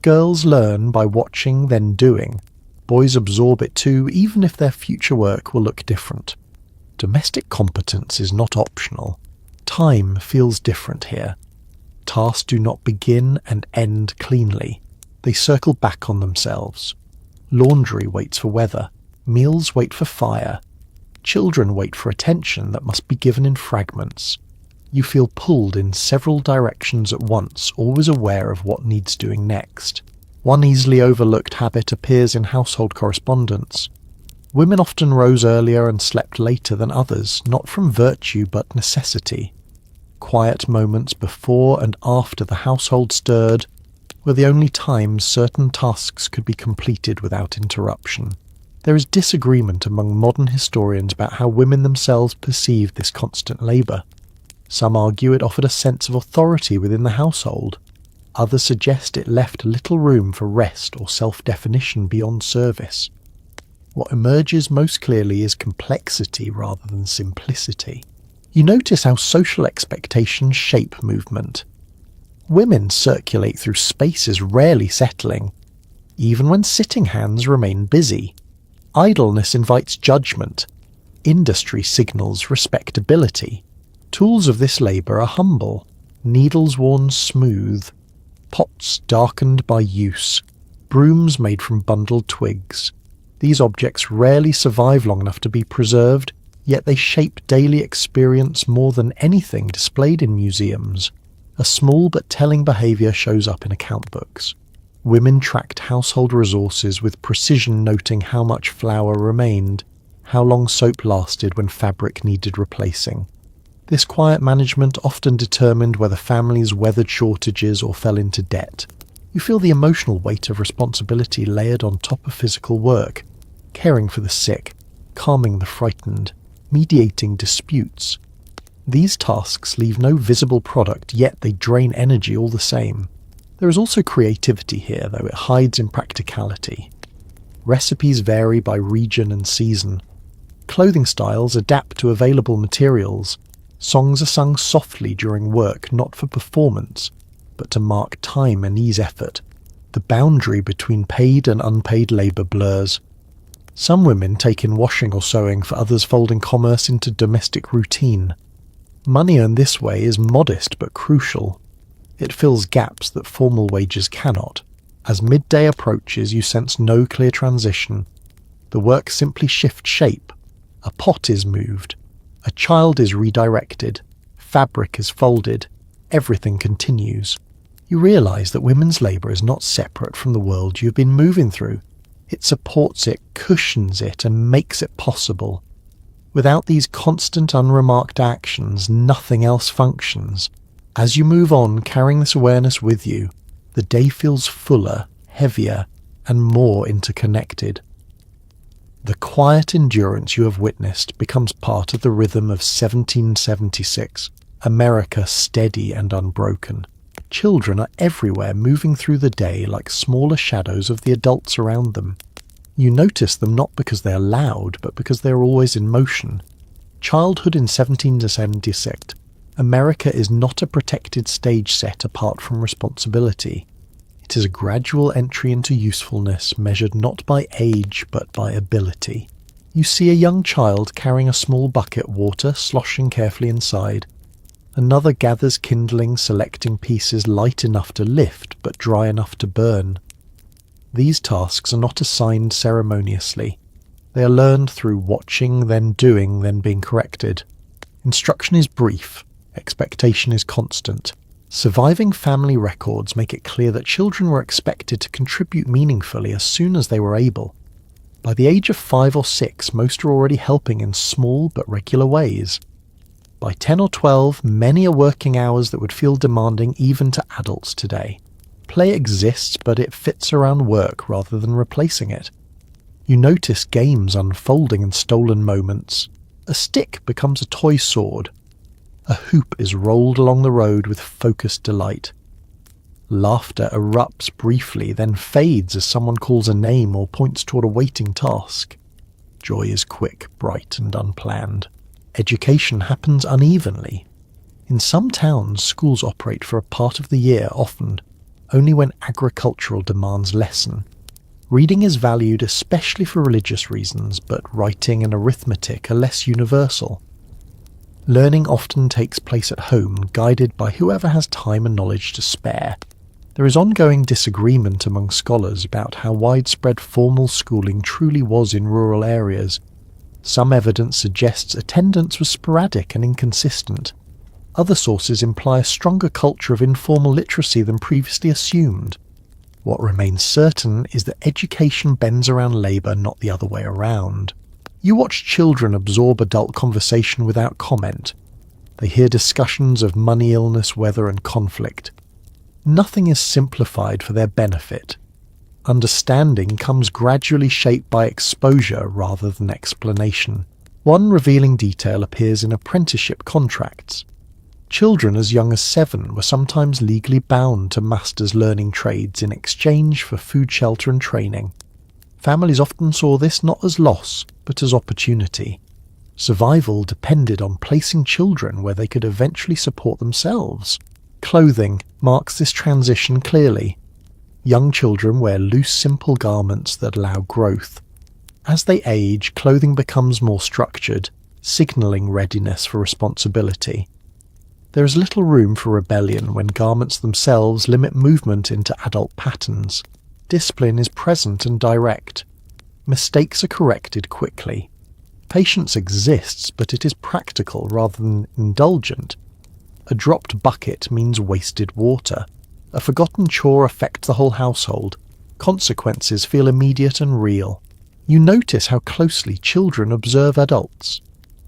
S1: Girls learn by watching, then doing. Boys absorb it too, even if their future work will look different. Domestic competence is not optional. Time feels different here. Tasks do not begin and end cleanly. They circle back on themselves. Laundry waits for weather. Meals wait for fire. Children wait for attention that must be given in fragments. You feel pulled in several directions at once, always aware of what needs doing next. One easily overlooked habit appears in household correspondence. Women often rose earlier and slept later than others, not from virtue but necessity. Quiet moments before and after the household stirred were the only times certain tasks could be completed without interruption. There is disagreement among modern historians about how women themselves perceived this constant labour. Some argue it offered a sense of authority within the household. Others suggest it left little room for rest or self-definition beyond service. What emerges most clearly is complexity rather than simplicity. You notice how social expectations shape movement. Women circulate through spaces rarely settling. Even when sitting hands remain busy. Idleness invites judgment. Industry signals respectability. Tools of this labour are humble, needles worn smooth, pots darkened by use, brooms made from bundled twigs. These objects rarely survive long enough to be preserved, yet they shape daily experience more than anything displayed in museums. A small but telling behaviour shows up in account books. Women tracked household resources with precision, noting how much flour remained, how long soap lasted when fabric needed replacing. This quiet management often determined whether families weathered shortages or fell into debt. You feel the emotional weight of responsibility layered on top of physical work, caring for the sick, calming the frightened, mediating disputes. These tasks leave no visible product, yet they drain energy all the same. There is also creativity here, though it hides in practicality. Recipes vary by region and season. Clothing styles adapt to available materials. Songs are sung softly during work, not for performance, but to mark time and ease effort. The boundary between paid and unpaid labour blurs. Some women take in washing or sewing, for others folding commerce into domestic routine. Money earned this way is modest but crucial. It fills gaps that formal wages cannot. As midday approaches, you sense no clear transition. The work simply shifts shape. A pot is moved. A child is redirected. Fabric is folded. Everything continues. You realise that women's labour is not separate from the world you've been moving through. It supports it, cushions it, and makes it possible. Without these constant, unremarked actions, nothing else functions. As you move on, carrying this awareness with you, the day feels fuller, heavier, and more interconnected. The quiet endurance you have witnessed becomes part of the rhythm of 1776, America steady and unbroken. Children are everywhere, moving through the day like smaller shadows of the adults around them. You notice them not because they are loud, but because they are always in motion. Childhood in 1776. America is not a protected stage set apart from responsibility. It is a gradual entry into usefulness, measured not by age but by ability. You see a young child carrying a small bucket, water sloshing carefully inside. Another gathers kindling, selecting pieces light enough to lift but dry enough to burn. These tasks are not assigned ceremoniously. They are learned through watching, then doing, then being corrected. Instruction is brief. Expectation is constant. Surviving family records make it clear that children were expected to contribute meaningfully as soon as they were able. By the age of 5 or 6, most are already helping in small but regular ways. By 10 or 12, many are working hours that would feel demanding even to adults today. Play exists, but it fits around work rather than replacing it. You notice games unfolding in stolen moments. A stick becomes a toy sword. A hoop is rolled along the road with focused delight. Laughter erupts briefly, then fades as someone calls a name or points toward a waiting task. Joy is quick, bright, and unplanned. Education happens unevenly. In some towns, schools operate for a part of the year, often only when agricultural demands lessen. Reading is valued especially for religious reasons, but writing and arithmetic are less universal. Learning often takes place at home, guided by whoever has time and knowledge to spare. There is ongoing disagreement among scholars about how widespread formal schooling truly was in rural areas. Some evidence suggests attendance was sporadic and inconsistent. Other sources imply a stronger culture of informal literacy than previously assumed. What remains certain is that education bends around labour, not the other way around. You watch children absorb adult conversation without comment. They hear discussions of money, illness, weather, and conflict. Nothing is simplified for their benefit. Understanding comes gradually shaped by exposure rather than explanation. One revealing detail appears in apprenticeship contracts. Children as young as 7 were sometimes legally bound to masters learning trades in exchange for food, shelter, and training. Families often saw this not as loss, but as opportunity. Survival depended on placing children where they could eventually support themselves. Clothing marks this transition clearly. Young children wear loose, simple garments that allow growth. As they age, clothing becomes more structured, signalling readiness for responsibility. There is little room for rebellion when garments themselves limit movement into adult patterns. Discipline is present and direct. Mistakes are corrected quickly. Patience exists, but it is practical rather than indulgent. A dropped bucket means wasted water. A forgotten chore affects the whole household. Consequences feel immediate and real. You notice how closely children observe adults.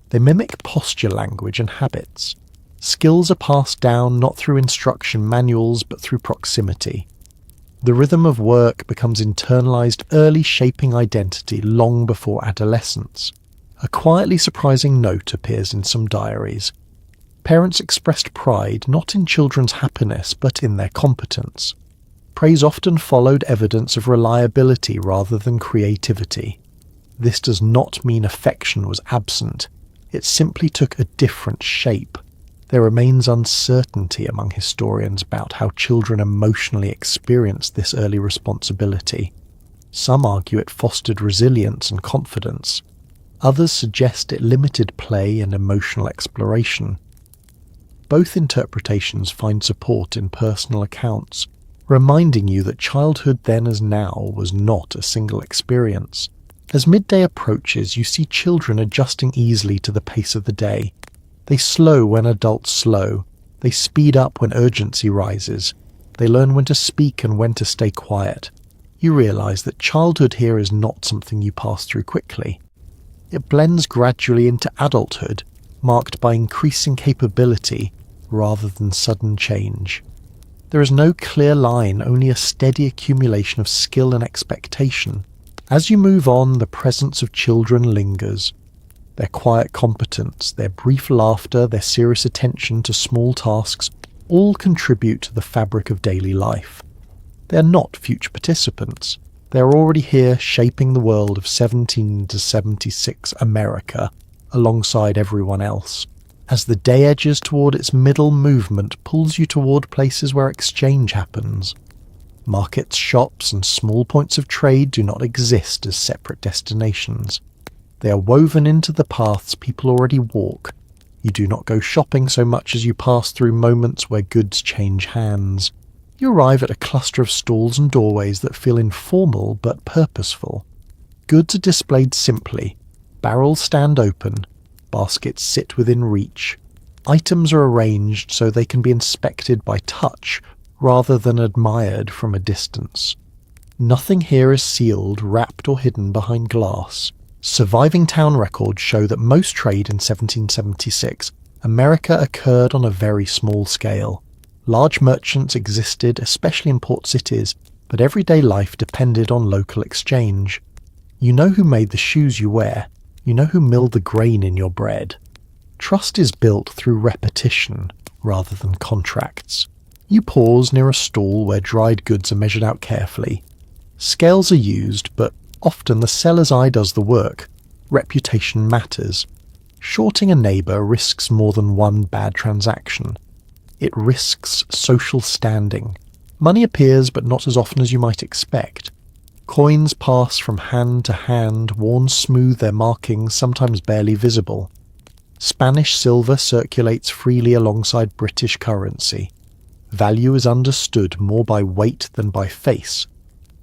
S1: They mimic posture language and habits. Skills are passed down not through instruction manuals but through proximity. The rhythm of work becomes internalized early, shaping identity long before adolescence. A quietly surprising note appears in some diaries. Parents expressed pride not in children's happiness but in their competence. Praise often followed evidence of reliability rather than creativity. This does not mean affection was absent. It simply took a different shape. There remains uncertainty among historians about how children emotionally experienced this early responsibility. Some argue it fostered resilience and confidence. Others suggest it limited play and emotional exploration. Both interpretations find support in personal accounts, reminding you that childhood then as now was not a single experience. As midday approaches, you see children adjusting easily to the pace of the day. They slow when adults slow. They speed up when urgency rises. They learn when to speak and when to stay quiet. You realize that childhood here is not something you pass through quickly. It blends gradually into adulthood, marked by increasing capability rather than sudden change. There is no clear line, only a steady accumulation of skill and expectation. As you move on, the presence of children lingers. Their quiet competence, their brief laughter, their serious attention to small tasks all contribute to the fabric of daily life. They are not future participants. They are already here shaping the world of 17 to 76 America alongside everyone else. As the day edges toward its middle, movement pulls you toward places where exchange happens. Markets, shops, and small points of trade do not exist as separate destinations. They are woven into the paths people already walk. You do not go shopping so much as you pass through moments where goods change hands. You arrive at a cluster of stalls and doorways that feel informal but purposeful. Goods are displayed simply. Barrels stand open. Baskets sit within reach. Items are arranged so they can be inspected by touch rather than admired from a distance. Nothing here is sealed, wrapped, or hidden behind glass. Surviving town records show that most trade in 1776, America occurred on a very small scale. Large merchants existed, especially in port cities, but everyday life depended on local exchange. You know who made the shoes you wear. You know who milled the grain in your bread. Trust is built through repetition rather than contracts. You pause near a stall where dried goods are measured out carefully. Scales are used, but often the seller's eye does the work. Reputation matters. Shorting a neighbour risks more than one bad transaction. It risks social standing. Money appears, but not as often as you might expect. Coins pass from hand to hand, worn smooth, their markings sometimes barely visible. Spanish silver circulates freely alongside British currency. Value is understood more by weight than by face.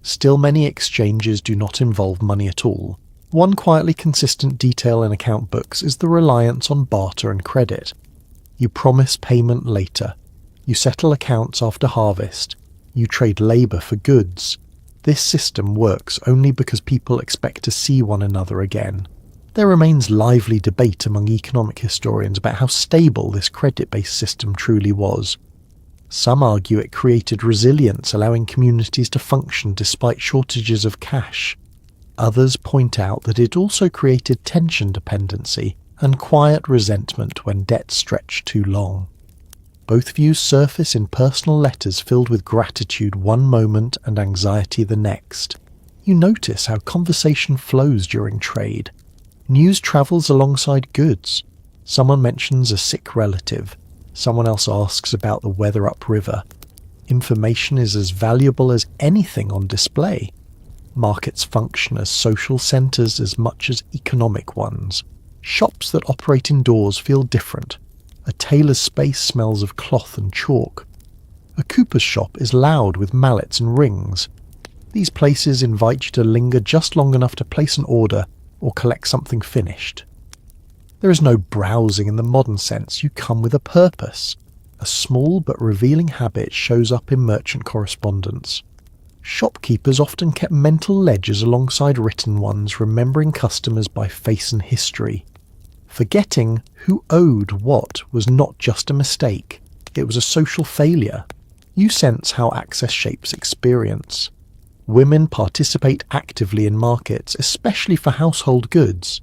S1: Still, many exchanges do not involve money at all. One quietly consistent detail in account books is the reliance on barter and credit. You promise payment later. You settle accounts after harvest. You trade labour for goods. This system works only because people expect to see one another again. There remains lively debate among economic historians about how stable this credit-based system truly was. Some argue it created resilience, allowing communities to function despite shortages of cash. Others point out that it also created tension dependency and quiet resentment when debt stretched too long. Both views surface in personal letters filled with gratitude one moment and anxiety the next. You notice how conversation flows during trade. News travels alongside goods. Someone mentions a sick relative. Someone else asks about the weather upriver. Information is as valuable as anything on display. Markets function as social centres as much as economic ones. Shops that operate indoors feel different. A tailor's space smells of cloth and chalk. A cooper's shop is loud with mallets and rings. These places invite you to linger just long enough to place an order or collect something finished. There is no browsing in the modern sense. You come with a purpose. A small but revealing habit shows up in merchant correspondence. Shopkeepers often kept mental ledgers alongside written ones, remembering customers by face and history. Forgetting who owed what was not just a mistake, it was a social failure. You sense how access shapes experience. Women participate actively in markets, especially for household goods.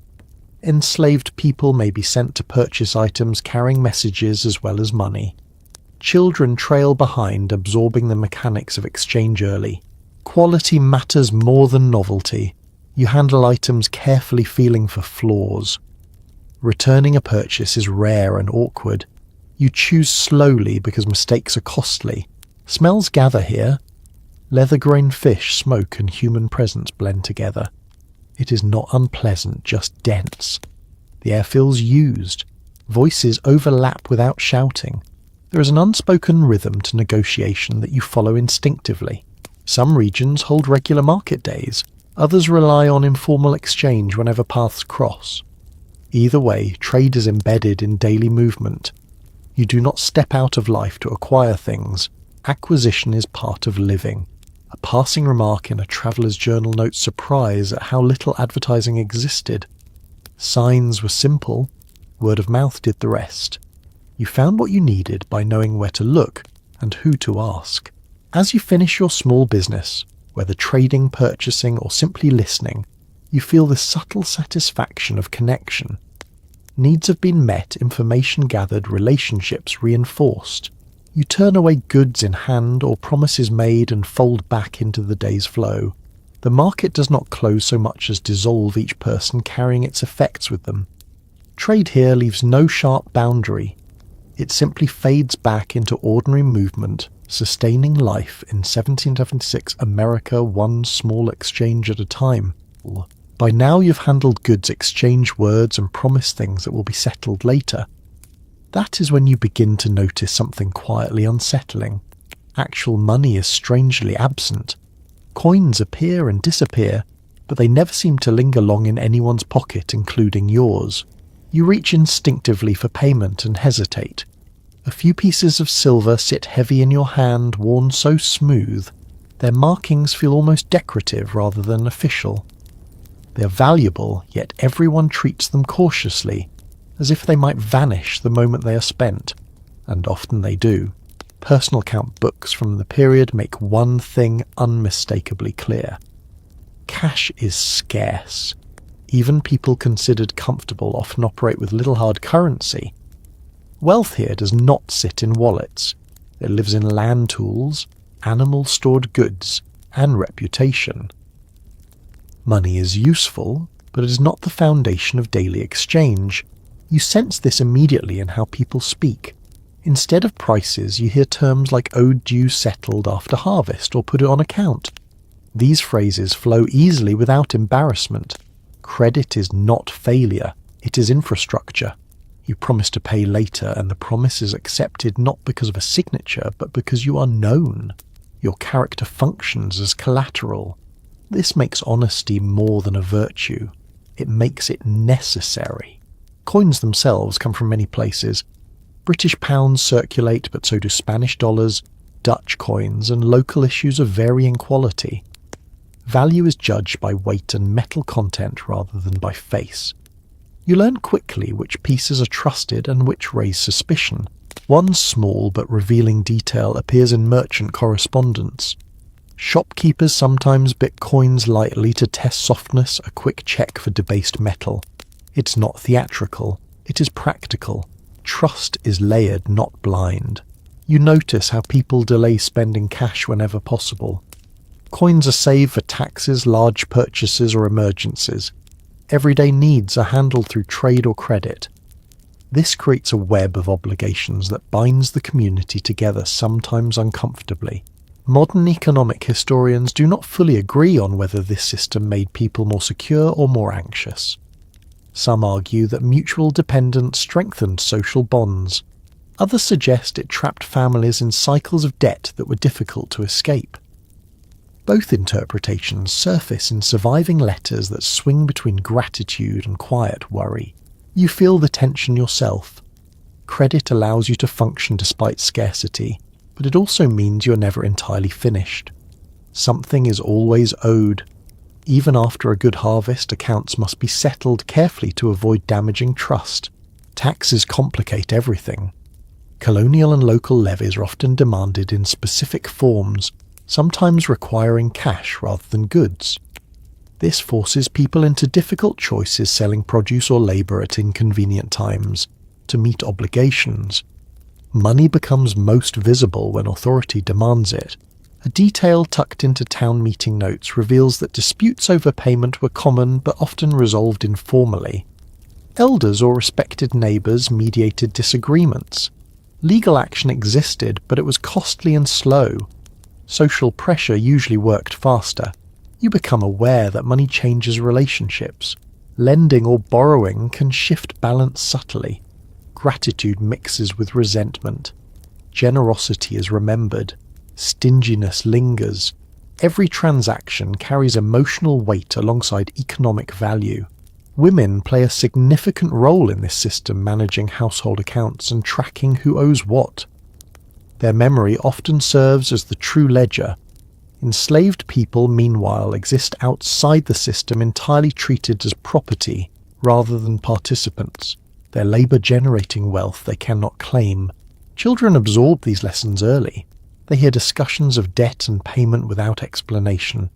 S1: Enslaved people may be sent to purchase items carrying messages as well as money. Children trail behind, absorbing the mechanics of exchange early. Quality matters more than novelty. You handle items carefully, feeling for flaws. Returning a purchase is rare and awkward. You choose slowly because mistakes are costly. Smells gather here. Leather-grained fish, smoke and human presence blend together. It is not unpleasant, just dense. The air feels used. Voices overlap without shouting. There is an unspoken rhythm to negotiation that you follow instinctively. Some regions hold regular market days. Others rely on informal exchange whenever paths cross. Either way, trade is embedded in daily movement. You do not step out of life to acquire things. Acquisition is part of living. A passing remark in a traveller's journal notes surprise at how little advertising existed. Signs were simple. Word of mouth did the rest. You found what you needed by knowing where to look and who to ask. As you finish your small business, whether trading, purchasing, or simply listening, you feel the subtle satisfaction of connection. Needs have been met, information gathered, relationships reinforced. You turn away goods in hand or promises made and fold back into the day's flow. The market does not close so much as dissolve, each person carrying its effects with them. Trade here leaves no sharp boundary. It simply fades back into ordinary movement, sustaining life in 1776 America, one small exchange at a time. By now you've handled goods, exchanged words and promised things that will be settled later. That is when you begin to notice something quietly unsettling. Actual money is strangely absent. Coins appear and disappear, but they never seem to linger long in anyone's pocket, including yours. You reach instinctively for payment and hesitate. A few pieces of silver sit heavy in your hand, worn so smooth. Their markings feel almost decorative rather than official. They are valuable, yet everyone treats them cautiously, as if they might vanish the moment they are spent, and often they do. Personal account books from the period make one thing unmistakably clear. Cash is scarce. Even people considered comfortable often operate with little hard currency. Wealth here does not sit in wallets. It lives in land tools, animal-stored goods, and reputation. Money is useful, but it is not the foundation of daily exchange. You sense this immediately in how people speak. Instead of prices, you hear terms like "owed due settled after harvest" or "put it on account." These phrases flow easily without embarrassment. Credit is not failure, it is infrastructure. You promise to pay later, and the promise is accepted not because of a signature, but because you are known. Your character functions as collateral. This makes honesty more than a virtue. It makes it necessary. Coins themselves come from many places. British pounds circulate, but so do Spanish dollars, Dutch coins, and local issues of varying quality. Value is judged by weight and metal content rather than by face. You learn quickly which pieces are trusted and which raise suspicion. One small but revealing detail appears in merchant correspondence. Shopkeepers sometimes bit coins lightly to test softness, a quick check for debased metal. It's not theatrical, it is practical. Trust is layered, not blind. You notice how people delay spending cash whenever possible. Coins are saved for taxes, large purchases, or emergencies. Everyday needs are handled through trade or credit. This creates a web of obligations that binds the community together, sometimes uncomfortably. Modern economic historians do not fully agree on whether this system made people more secure or more anxious. Some argue that mutual dependence strengthened social bonds. Others suggest it trapped families in cycles of debt that were difficult to escape. Both interpretations surface in surviving letters that swing between gratitude and quiet worry. You feel the tension yourself. Credit allows you to function despite scarcity, but it also means you're never entirely finished. Something is always owed. Even after a good harvest, accounts must be settled carefully to avoid damaging trust. Taxes complicate everything. Colonial and local levies are often demanded in specific forms, sometimes requiring cash rather than goods. This forces people into difficult choices, selling produce or labour at inconvenient times to meet obligations. Money becomes most visible when authority demands it. A detail tucked into town meeting notes reveals that disputes over payment were common but often resolved informally. Elders or respected neighbours mediated disagreements. Legal action existed, but it was costly and slow. Social pressure usually worked faster. You become aware that money changes relationships. Lending or borrowing can shift balance subtly. Gratitude mixes with resentment. Generosity is remembered. Stinginess lingers. Every transaction carries emotional weight alongside economic value. Women play a significant role in this system, managing household accounts and tracking who owes what. Their memory often serves as the true ledger. Enslaved people, meanwhile, exist outside the system, entirely treated as property rather than participants, their labour generating wealth they cannot claim. Children absorb these lessons early. They hear discussions of debt and payment without explanation.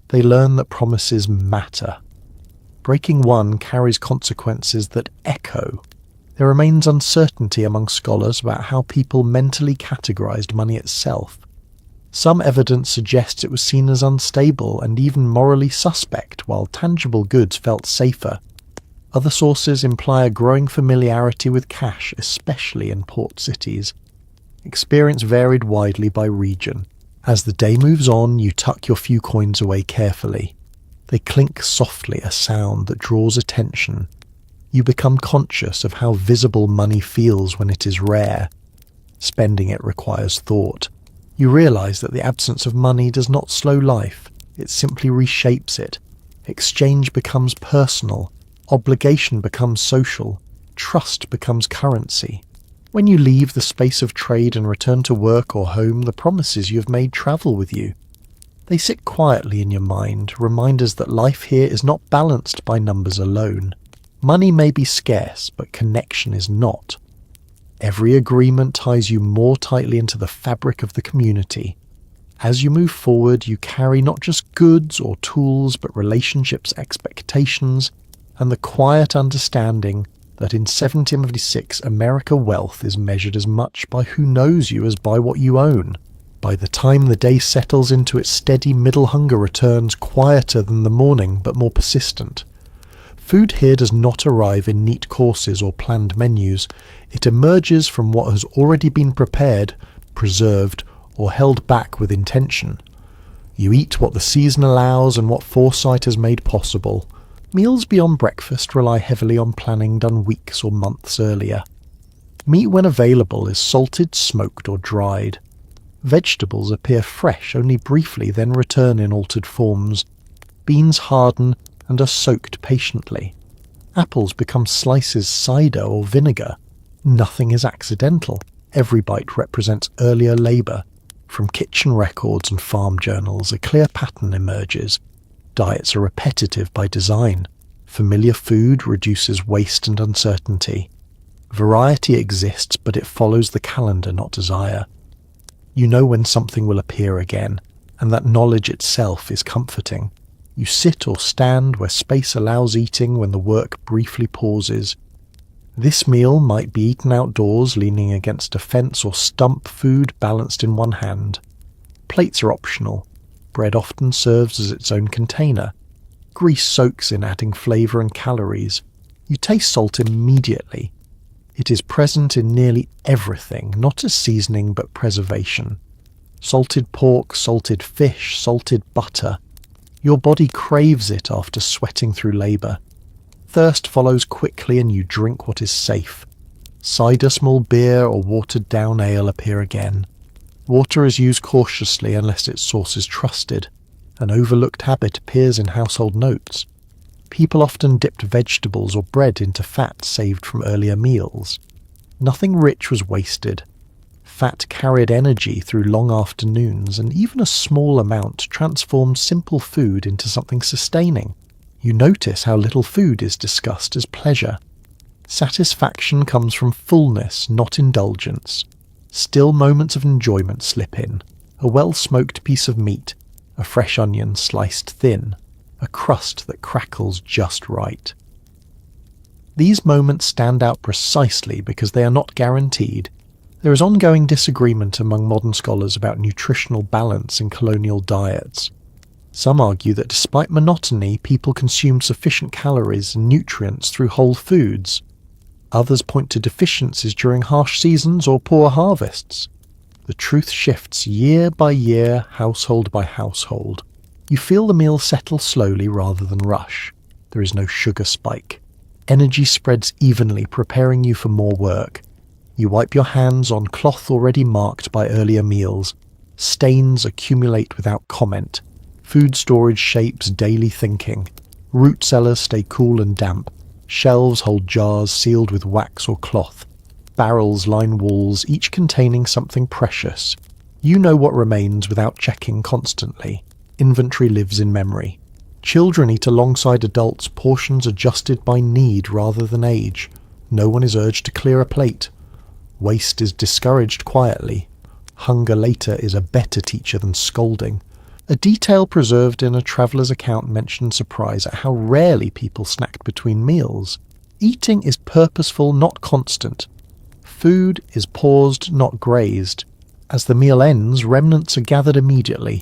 S1: They learn that promises matter. Breaking one carries consequences that echo. There remains uncertainty among scholars about how people mentally categorized money itself. Some evidence suggests it was seen as unstable and even morally suspect, while tangible goods felt safer. Other sources imply a growing familiarity with cash, especially in port cities. Experience varied widely by region. As the day moves on, you tuck your few coins away carefully. They clink softly, a sound that draws attention. You become conscious of how visible money feels when it is rare. Spending it requires thought. You realize that the absence of money does not slow life, it simply reshapes it. Exchange becomes personal, obligation becomes social, trust becomes currency. When you leave the space of trade and return to work or home, the promises you have made travel with you. They sit quietly in your mind, reminders that life here is not balanced by numbers alone. Money may be scarce, but connection is not. Every agreement ties you more tightly into the fabric of the community. As you move forward, you carry not just goods or tools, but relationships, expectations, and the quiet understanding that in 1776 America wealth is measured as much by who knows you as by what you own. By the time the day settles into its steady middle, hunger returns quieter than the morning, but more persistent. Food here does not arrive in neat courses or planned menus. It emerges from what has already been prepared, preserved, or held back with intention. You eat what the season allows and what foresight has made possible. Meals beyond breakfast rely heavily on planning done weeks or months earlier. Meat, when available, is salted, smoked, or dried. Vegetables appear fresh only briefly, then return in altered forms. Beans harden and are soaked patiently. Apples become slices, cider, or vinegar. Nothing is accidental. Every bite represents earlier labour. From kitchen records and farm journals, a clear pattern emerges. Diets are repetitive by design. Familiar food reduces waste and uncertainty. Variety exists, but it follows the calendar, not desire. You know when something will appear again, and that knowledge itself is comforting. You sit or stand where space allows eating when the work briefly pauses. This meal might be eaten outdoors, leaning against a fence, or stump food balanced in one hand. Plates are optional. Bread often serves as its own container. Grease soaks in, adding flavour and calories. You taste salt immediately. It is present in nearly everything, not as seasoning but preservation. Salted pork, salted fish, salted butter. Your body craves it after sweating through labour. Thirst follows quickly and you drink what is safe. Cider, small beer, or watered-down ale appear again. Water is used cautiously unless its source is trusted. An overlooked habit appears in household notes. People often dipped vegetables or bread into fat saved from earlier meals. Nothing rich was wasted. Fat carried energy through long afternoons, and even a small amount transformed simple food into something sustaining. You notice how little food is discussed as pleasure. Satisfaction comes from fullness, not indulgence. Still moments of enjoyment slip in. A well-smoked piece of meat, a fresh onion sliced thin, a crust that crackles just right. These moments stand out precisely because they are not guaranteed. There is ongoing disagreement among modern scholars about nutritional balance in colonial diets. Some argue that despite monotony, people consumed sufficient calories and nutrients through whole foods. Others point to deficiencies during harsh seasons or poor harvests. The truth shifts year by year, household by household. You feel the meal settle slowly rather than rush. There is no sugar spike. Energy spreads evenly, preparing you for more work. You wipe your hands on cloth already marked by earlier meals. Stains accumulate without comment. Food storage shapes daily thinking. Root cellars stay cool and damp. Shelves hold jars sealed with wax or cloth. Barrels line walls, each containing something precious. You know what remains without checking constantly. Inventory lives in memory. Children eat alongside adults, portions adjusted by need rather than age. No one is urged to clear a plate. Waste is discouraged quietly. Hunger later is a better teacher than scolding. A detail preserved in a traveller's account mentions surprise at how rarely people snacked between meals. Eating is purposeful, not constant. Food is paused, not grazed. As the meal ends, remnants are gathered immediately.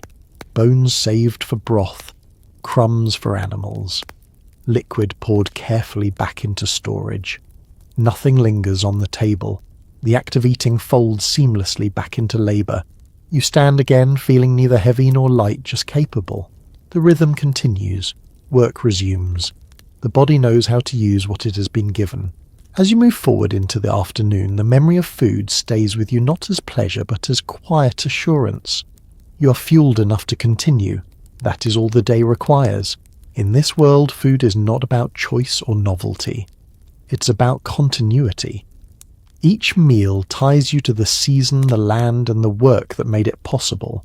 S1: Bones saved for broth. Crumbs for animals. Liquid poured carefully back into storage. Nothing lingers on the table. The act of eating folds seamlessly back into labour. You stand again, feeling neither heavy nor light, just capable. The rhythm continues. Work resumes. The body knows how to use what it has been given. As you move forward into the afternoon, the memory of food stays with you not as pleasure but as quiet assurance. You are fueled enough to continue. That is all the day requires. In this world, food is not about choice or novelty. It's about continuity. Each meal ties you to the season, the land, and the work that made it possible.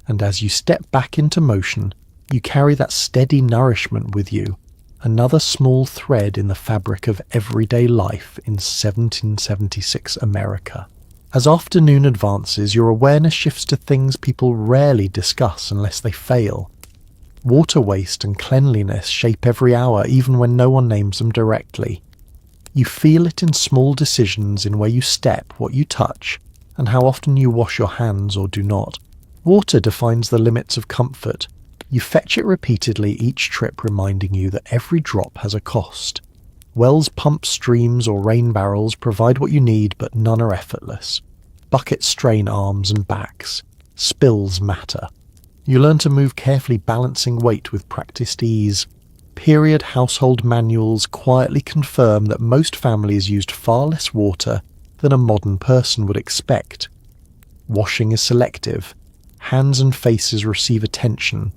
S1: And as you step back into motion, you carry that steady nourishment with you, another small thread in the fabric of everyday life in 1776 America. As afternoon advances, your awareness shifts to things people rarely discuss unless they fail. Water waste and cleanliness shape every hour, even when no one names them directly. You feel it in small decisions in where you step, what you touch, and how often you wash your hands or do not. Water defines the limits of comfort. You fetch it repeatedly each trip, reminding you that every drop has a cost. Wells, pumps, streams, or rain barrels provide what you need, but none are effortless. Buckets strain arms and backs. Spills matter. You learn to move carefully, balancing weight with practiced ease. Period household manuals quietly confirm that most families used far less water than a modern person would expect. Washing is selective. Hands and faces receive attention.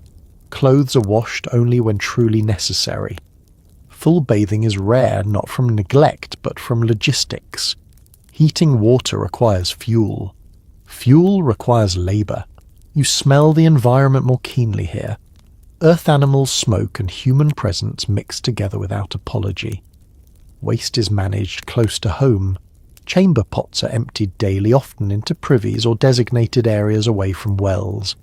S1: Clothes are washed only when truly necessary. Full bathing is rare, not from neglect, but from logistics. Heating water requires fuel. Fuel requires labour. You smell the environment more keenly here. Earth animals, smoke, and human presence mix together without apology. Waste is managed close to home. Chamber pots are emptied daily, often into privies or designated areas away from wells.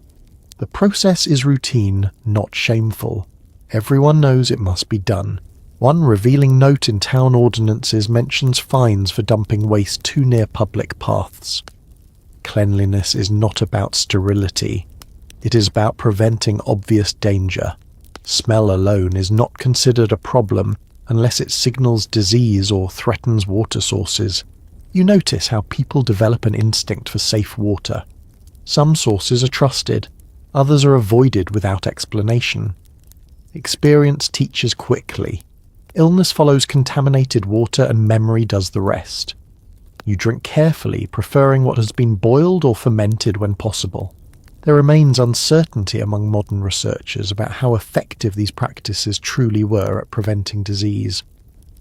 S1: The process is routine, not shameful. Everyone knows it must be done. One revealing note in town ordinances mentions fines for dumping waste too near public paths. Cleanliness is not about sterility. It is about preventing obvious danger. Smell alone is not considered a problem unless it signals disease or threatens water sources. You notice how people develop an instinct for safe water. Some sources are trusted, others are avoided without explanation. Experience teaches quickly. Illness follows contaminated water and memory does the rest. You drink carefully, preferring what has been boiled or fermented when possible. There remains uncertainty among modern researchers about how effective these practices truly were at preventing disease.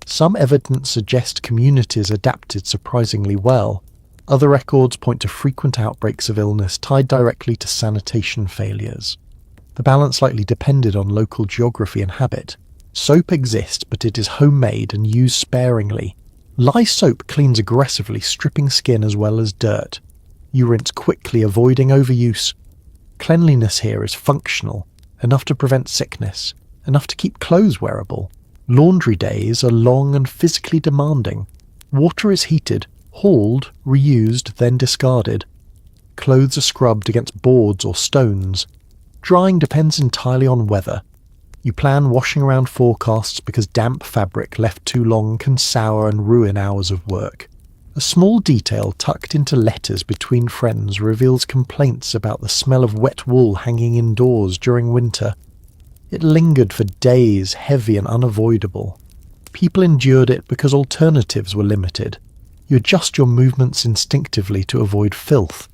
S1: Some evidence suggests communities adapted surprisingly well. Other records point to frequent outbreaks of illness tied directly to sanitation failures. The balance likely depended on local geography and habit. Soap exists, but it is homemade and used sparingly. Lye soap cleans aggressively, stripping skin as well as dirt. You rinse quickly, avoiding overuse. Cleanliness here is functional, enough to prevent sickness, enough to keep clothes wearable. Laundry days are long and physically demanding. Water is heated, hauled, reused, then discarded. Clothes are scrubbed against boards or stones. Drying depends entirely on weather. You plan washing around forecasts because damp fabric left too long can sour and ruin hours of work. A small detail tucked into letters between friends reveals complaints about the smell of wet wool hanging indoors during winter. It lingered for days, heavy and unavoidable. People endured it because alternatives were limited. You adjust your movements instinctively to avoid filth.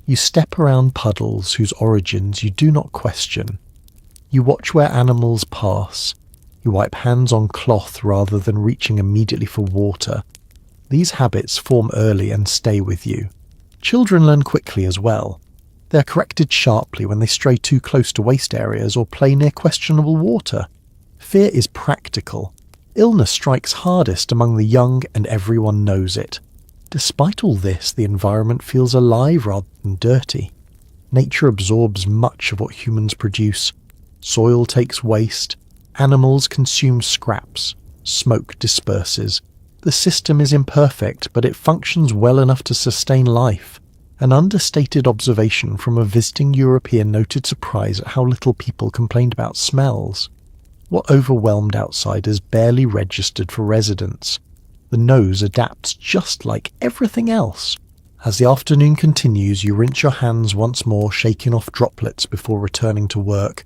S1: You step around puddles whose origins you do not question. You watch where animals pass. You wipe hands on cloth rather than reaching immediately for water. These habits form early and stay with you. Children learn quickly as well. They are corrected sharply when they stray too close to waste areas or play near questionable water. Fear is practical. Illness strikes hardest among the young and everyone knows it. Despite all this, the environment feels alive rather than dirty. Nature absorbs much of what humans produce. Soil takes waste. Animals consume scraps. Smoke disperses. The system is imperfect, but it functions well enough to sustain life. An understated observation from a visiting European noted surprise at how little people complained about smells. What overwhelmed outsiders barely registered for residents. The nose adapts just like everything else. As the afternoon continues, you rinse your hands once more, shaking off droplets before returning to work.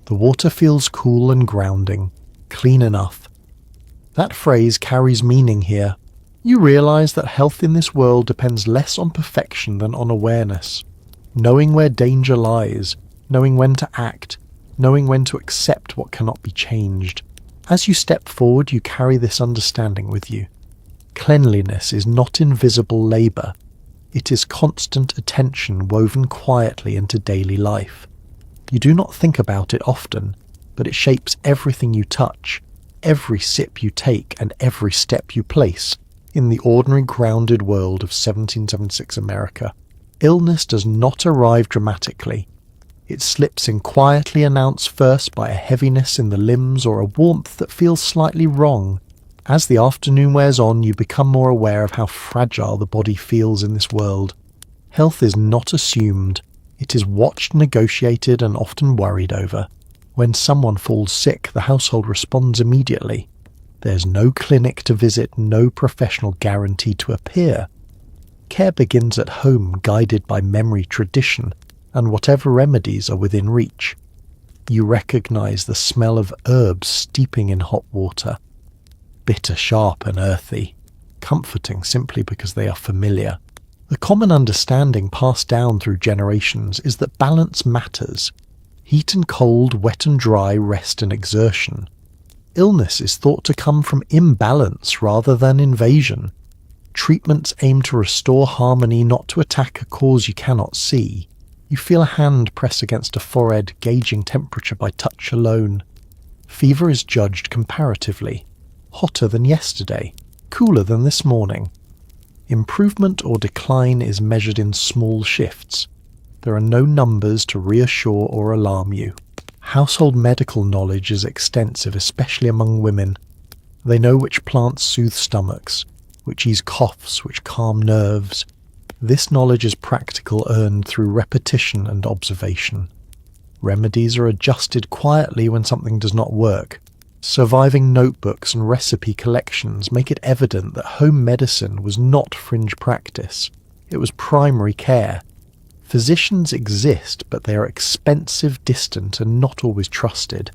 S1: The water feels cool and grounding, clean enough. That phrase carries meaning here. You realize that health in this world depends less on perfection than on awareness. Knowing where danger lies, knowing when to act, knowing when to accept what cannot be changed. As you step forward, you carry this understanding with you. Cleanliness is not invisible labour. It is constant attention woven quietly into daily life. You do not think about it often, but it shapes everything you touch, every sip you take, and every step you place. In the ordinary grounded world of 1776 America, illness does not arrive dramatically. It slips in quietly, announced first by a heaviness in the limbs or a warmth that feels slightly wrong. As the afternoon wears on, you become more aware of how fragile the body feels in this world. Health is not assumed. It is watched, negotiated, and often worried over. When someone falls sick, the household responds immediately. There's no clinic to visit, no professional guarantee to appear. Care begins at home, guided by memory, tradition, and whatever remedies are within reach. You recognize the smell of herbs steeping in hot water. Bitter, sharp, and earthy. Comforting simply because they are familiar. The common understanding passed down through generations is that balance matters. Heat and cold, wet and dry, rest and exertion. Illness is thought to come from imbalance rather than invasion. Treatments aim to restore harmony, not to attack a cause you cannot see. You feel a hand press against a forehead, gauging temperature by touch alone. Fever is judged comparatively. Hotter than yesterday, cooler than this morning. Improvement or decline is measured in small shifts. There are no numbers to reassure or alarm you. Household medical knowledge is extensive, especially among women. They know which plants soothe stomachs, which ease coughs, which calm nerves. This knowledge is practical, earned through repetition and observation. Remedies are adjusted quietly when something does not work. Surviving notebooks and recipe collections make it evident that home medicine was not fringe practice. It was primary care. Physicians exist, but they are expensive, distant, and not always trusted.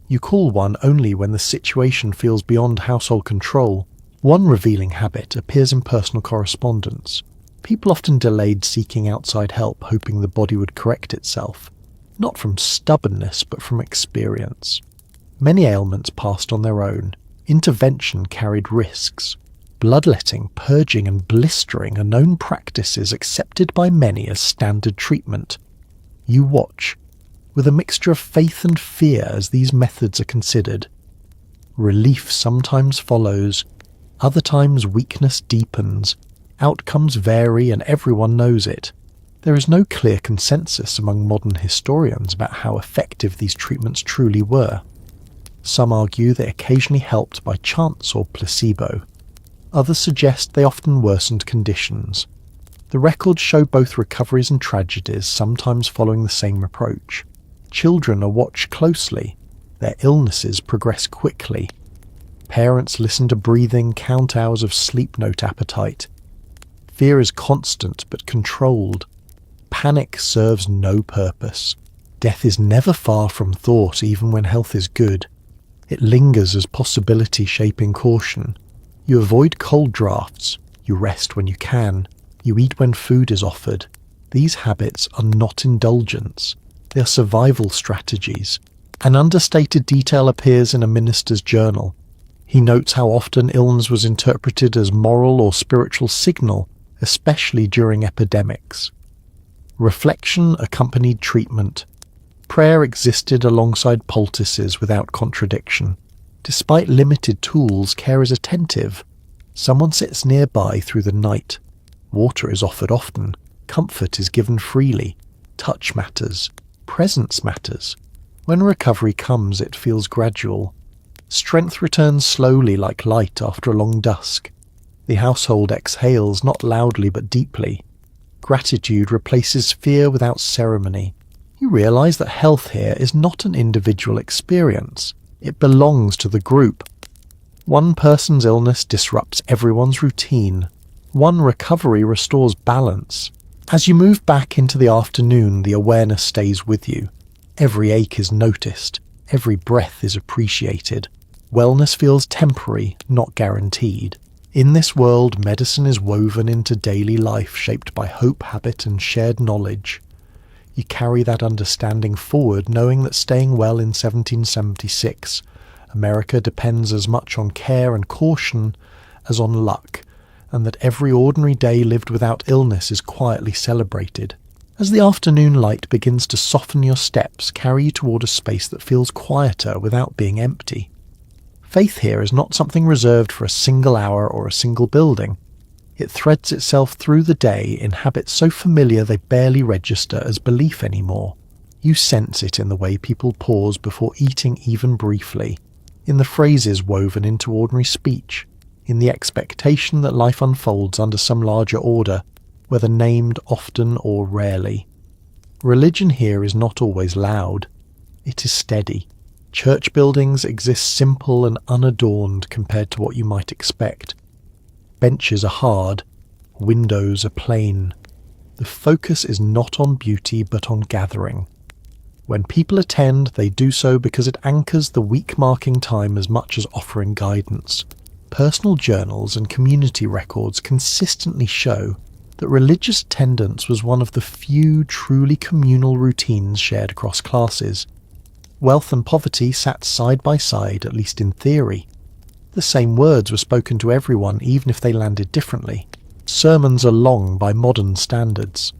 S1: You call one only when the situation feels beyond household control. One revealing habit appears in personal correspondence. People often delayed seeking outside help, hoping the body would correct itself. Not from stubbornness, but from experience. Many ailments passed on their own. Intervention carried risks. Bloodletting, purging and blistering are known practices accepted by many as standard treatment. You watch, with a mixture of faith and fear as these methods are considered. Relief sometimes follows, other times weakness deepens. Outcomes vary and everyone knows it. There is no clear consensus among modern historians about how effective these treatments truly were. Some argue they occasionally helped by chance or placebo. Others suggest they often worsened conditions. The records show both recoveries and tragedies, sometimes following the same approach. Children are watched closely. Their illnesses progress quickly. Parents listen to breathing, count hours of sleep, note appetite. Fear is constant but controlled. Panic serves no purpose. Death is never far from thought, even when health is good. It lingers as possibility shaping caution. You avoid cold drafts. You rest when you can. You eat when food is offered. These habits are not indulgence. They are survival strategies. An understated detail appears in a minister's journal. He notes how often illness was interpreted as moral or spiritual signal, especially during epidemics. Reflection accompanied treatment. Prayer existed alongside poultices without contradiction. Despite limited tools, care is attentive. Someone sits nearby through the night. Water is offered often. Comfort is given freely. Touch matters. Presence matters. When recovery comes, it feels gradual. Strength returns slowly like light after a long dusk. The household exhales not loudly but deeply. Gratitude replaces fear without ceremony. You realize that health here is not an individual experience. It belongs to the group. One person's illness disrupts everyone's routine. One recovery restores balance. As you move back into the afternoon, the awareness stays with you. Every ache is noticed. Every breath is appreciated. Wellness feels temporary, not guaranteed. In this world, medicine is woven into daily life, shaped by hope, habit, and shared knowledge. You carry that understanding forward, knowing that staying well in 1776, America depends as much on care and caution as on luck, and that every ordinary day lived without illness is quietly celebrated. As the afternoon light begins to soften your steps, carry you toward a space that feels quieter without being empty. Faith here is not something reserved for a single hour or a single building. It threads itself through the day in habits so familiar they barely register as belief anymore. You sense it in the way people pause before eating even briefly, in the phrases woven into ordinary speech, in the expectation that life unfolds under some larger order, whether named often or rarely. Religion here is not always loud. It is steady. Church buildings exist simple and unadorned compared to what you might expect. Benches are hard, windows are plain. The focus is not on beauty but on gathering. When people attend, they do so because it anchors the week marking time as much as offering guidance. Personal journals and community records consistently show that religious attendance was one of the few truly communal routines shared across classes. Wealth and poverty sat side by side, at least in theory. The same words were spoken to everyone, even if they landed differently. Sermons are long by modern standards.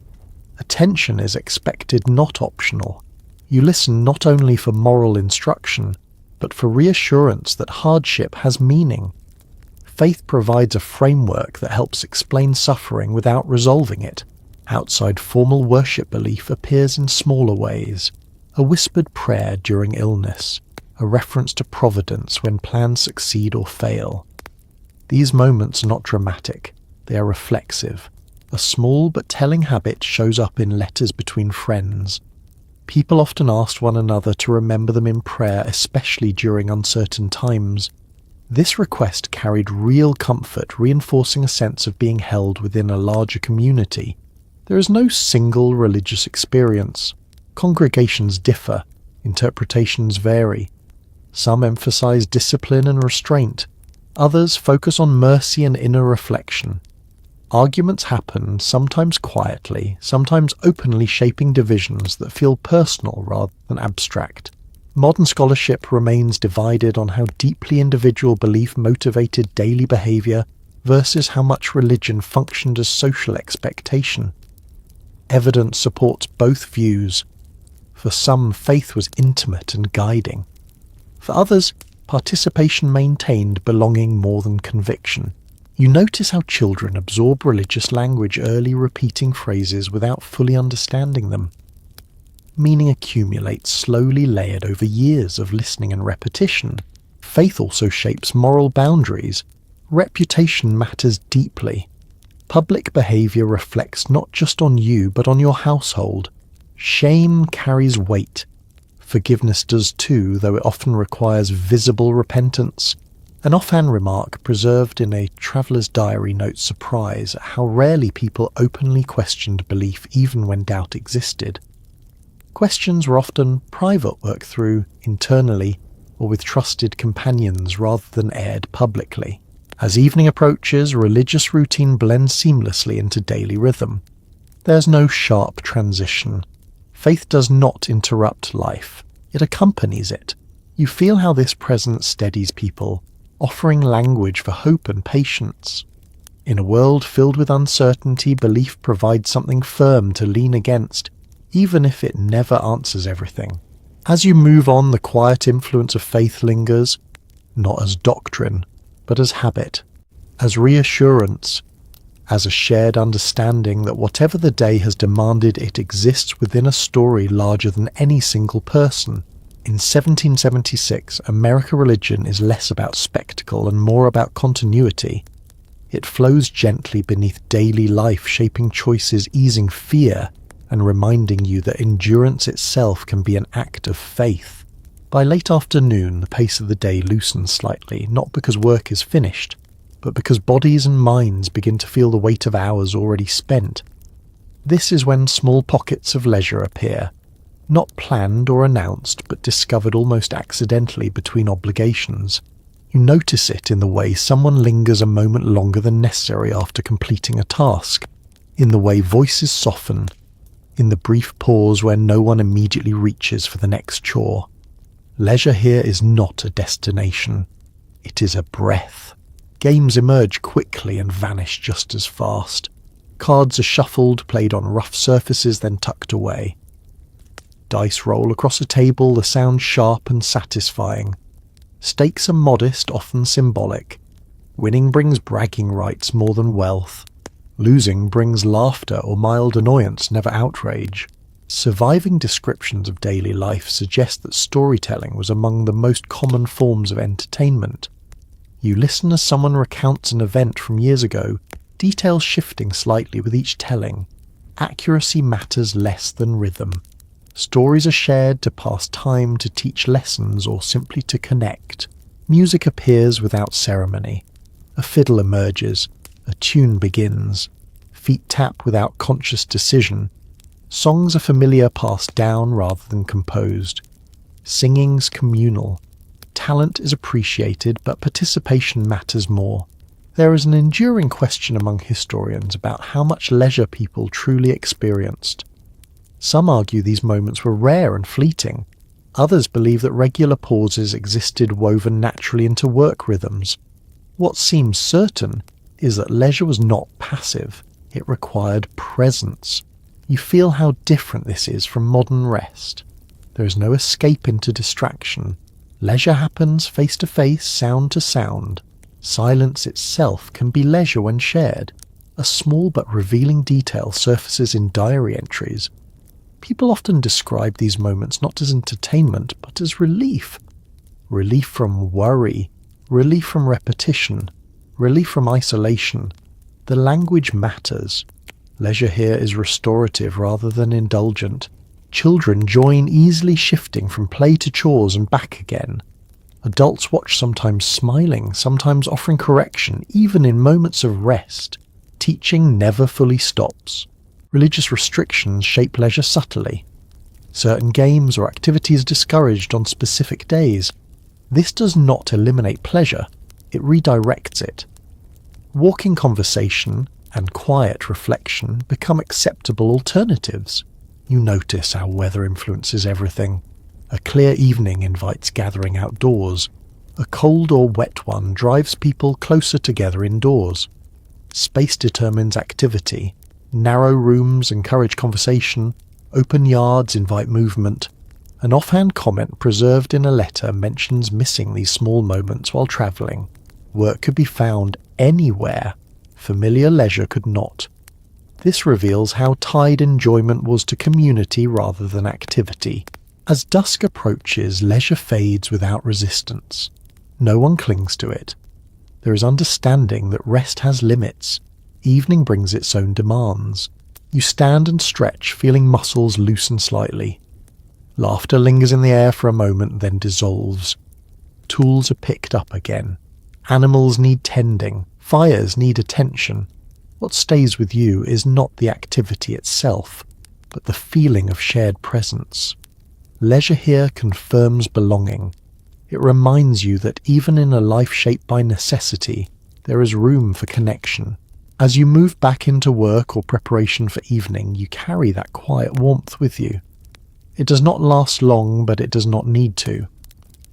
S1: Attention is expected, not optional. You listen not only for moral instruction, but for reassurance that hardship has meaning. Faith provides a framework that helps explain suffering without resolving it. Outside formal worship, belief appears in smaller ways. A whispered prayer during illness, a reference to providence when plans succeed or fail. These moments are not dramatic, they are reflexive. A small but telling habit shows up in letters between friends. People often asked one another to remember them in prayer, especially during uncertain times. This request carried real comfort, reinforcing a sense of being held within a larger community. There is no single religious experience. Congregations differ, interpretations vary. Some emphasize discipline and restraint, others focus on mercy and inner reflection. Arguments happen, sometimes quietly, sometimes openly, shaping divisions that feel personal rather than abstract. Modern scholarship remains divided on how deeply individual belief motivated daily behavior versus how much religion functioned as social expectation. Evidence supports both views. For some, faith was intimate and guiding. For others, participation maintained belonging more than conviction. You notice how children absorb religious language early, repeating phrases without fully understanding them. Meaning accumulates, slowly layered over years of listening and repetition. Faith also shapes moral boundaries. Reputation matters deeply. Public behavior reflects not just on you, but on your household. Shame carries weight. Forgiveness does too, though it often requires visible repentance. An offhand remark preserved in a traveller's diary notes surprise at how rarely people openly questioned belief even when doubt existed. Questions were often private, worked through internally or with trusted companions rather than aired publicly. As evening approaches, religious routine blends seamlessly into daily rhythm. There's no sharp transition. Faith does not interrupt life. It accompanies it. You feel how this presence steadies people, offering language for hope and patience. In a world filled with uncertainty, belief provides something firm to lean against, even if it never answers everything. As you move on, the quiet influence of faith lingers, not as doctrine, but as habit, as reassurance, as a shared understanding that whatever the day has demanded, it exists within a story larger than any single person. In 1776, American religion is less about spectacle and more about continuity. It flows gently beneath daily life, shaping choices, easing fear, and reminding you that endurance itself can be an act of faith. By late afternoon, the pace of the day loosens slightly, not because work is finished, but because bodies and minds begin to feel the weight of hours already spent. This is when small pockets of leisure appear, not planned or announced, but discovered almost accidentally between obligations. You notice it in the way someone lingers a moment longer than necessary after completing a task, in the way voices soften, in the brief pause where no one immediately reaches for the next chore. Leisure here is not a destination. It is a breath. Games emerge quickly and vanish just as fast. Cards are shuffled, played on rough surfaces, then tucked away. Dice roll across a table, the sound sharp and satisfying. Stakes are modest, often symbolic. Winning brings bragging rights more than wealth. Losing brings laughter or mild annoyance, never outrage. Surviving descriptions of daily life suggest that storytelling was among the most common forms of entertainment. You listen as someone recounts an event from years ago, details shifting slightly with each telling. Accuracy matters less than rhythm. Stories are shared to pass time, to teach lessons, or simply to connect. Music appears without ceremony. A fiddle emerges. A tune begins. Feet tap without conscious decision. Songs are familiar, passed down rather than composed. Singing's communal. Talent is appreciated, but participation matters more. There is an enduring question among historians about how much leisure people truly experienced. Some argue these moments were rare and fleeting. Others believe that regular pauses existed woven naturally into work rhythms. What seems certain is that leisure was not passive. It required presence. You feel how different this is from modern rest. There is no escape into distraction. Leisure happens face to face, sound to sound. Silence itself can be leisure when shared. A small but revealing detail surfaces in diary entries. People often describe these moments not as entertainment, but as relief. Relief from worry, relief from repetition, relief from isolation. The language matters. Leisure here is restorative rather than indulgent. Children join, easily shifting from play to chores and back again. Adults watch, sometimes smiling, sometimes offering correction, even in moments of rest. Teaching never fully stops. Religious restrictions shape leisure subtly. Certain games or activities are discouraged on specific days. This does not eliminate pleasure, it redirects it. Walking conversation and quiet reflection become acceptable alternatives. You notice how weather influences everything. A clear evening invites gathering outdoors. A cold or wet one drives people closer together indoors. Space determines activity. Narrow rooms encourage conversation. Open yards invite movement. An offhand comment preserved in a letter mentions missing these small moments while travelling. Work could be found anywhere. Familiar leisure could not. This reveals how tied enjoyment was to community rather than activity. As dusk approaches, leisure fades without resistance. No one clings to it. There is understanding that rest has limits. Evening brings its own demands. You stand and stretch, feeling muscles loosen slightly. Laughter lingers in the air for a moment, then dissolves. Tools are picked up again. Animals need tending. Fires need attention. What stays with you is not the activity itself, but the feeling of shared presence. Leisure here confirms belonging. It reminds you that even in a life shaped by necessity, there is room for connection. As you move back into work or preparation for evening, you carry that quiet warmth with you. It does not last long, but it does not need to.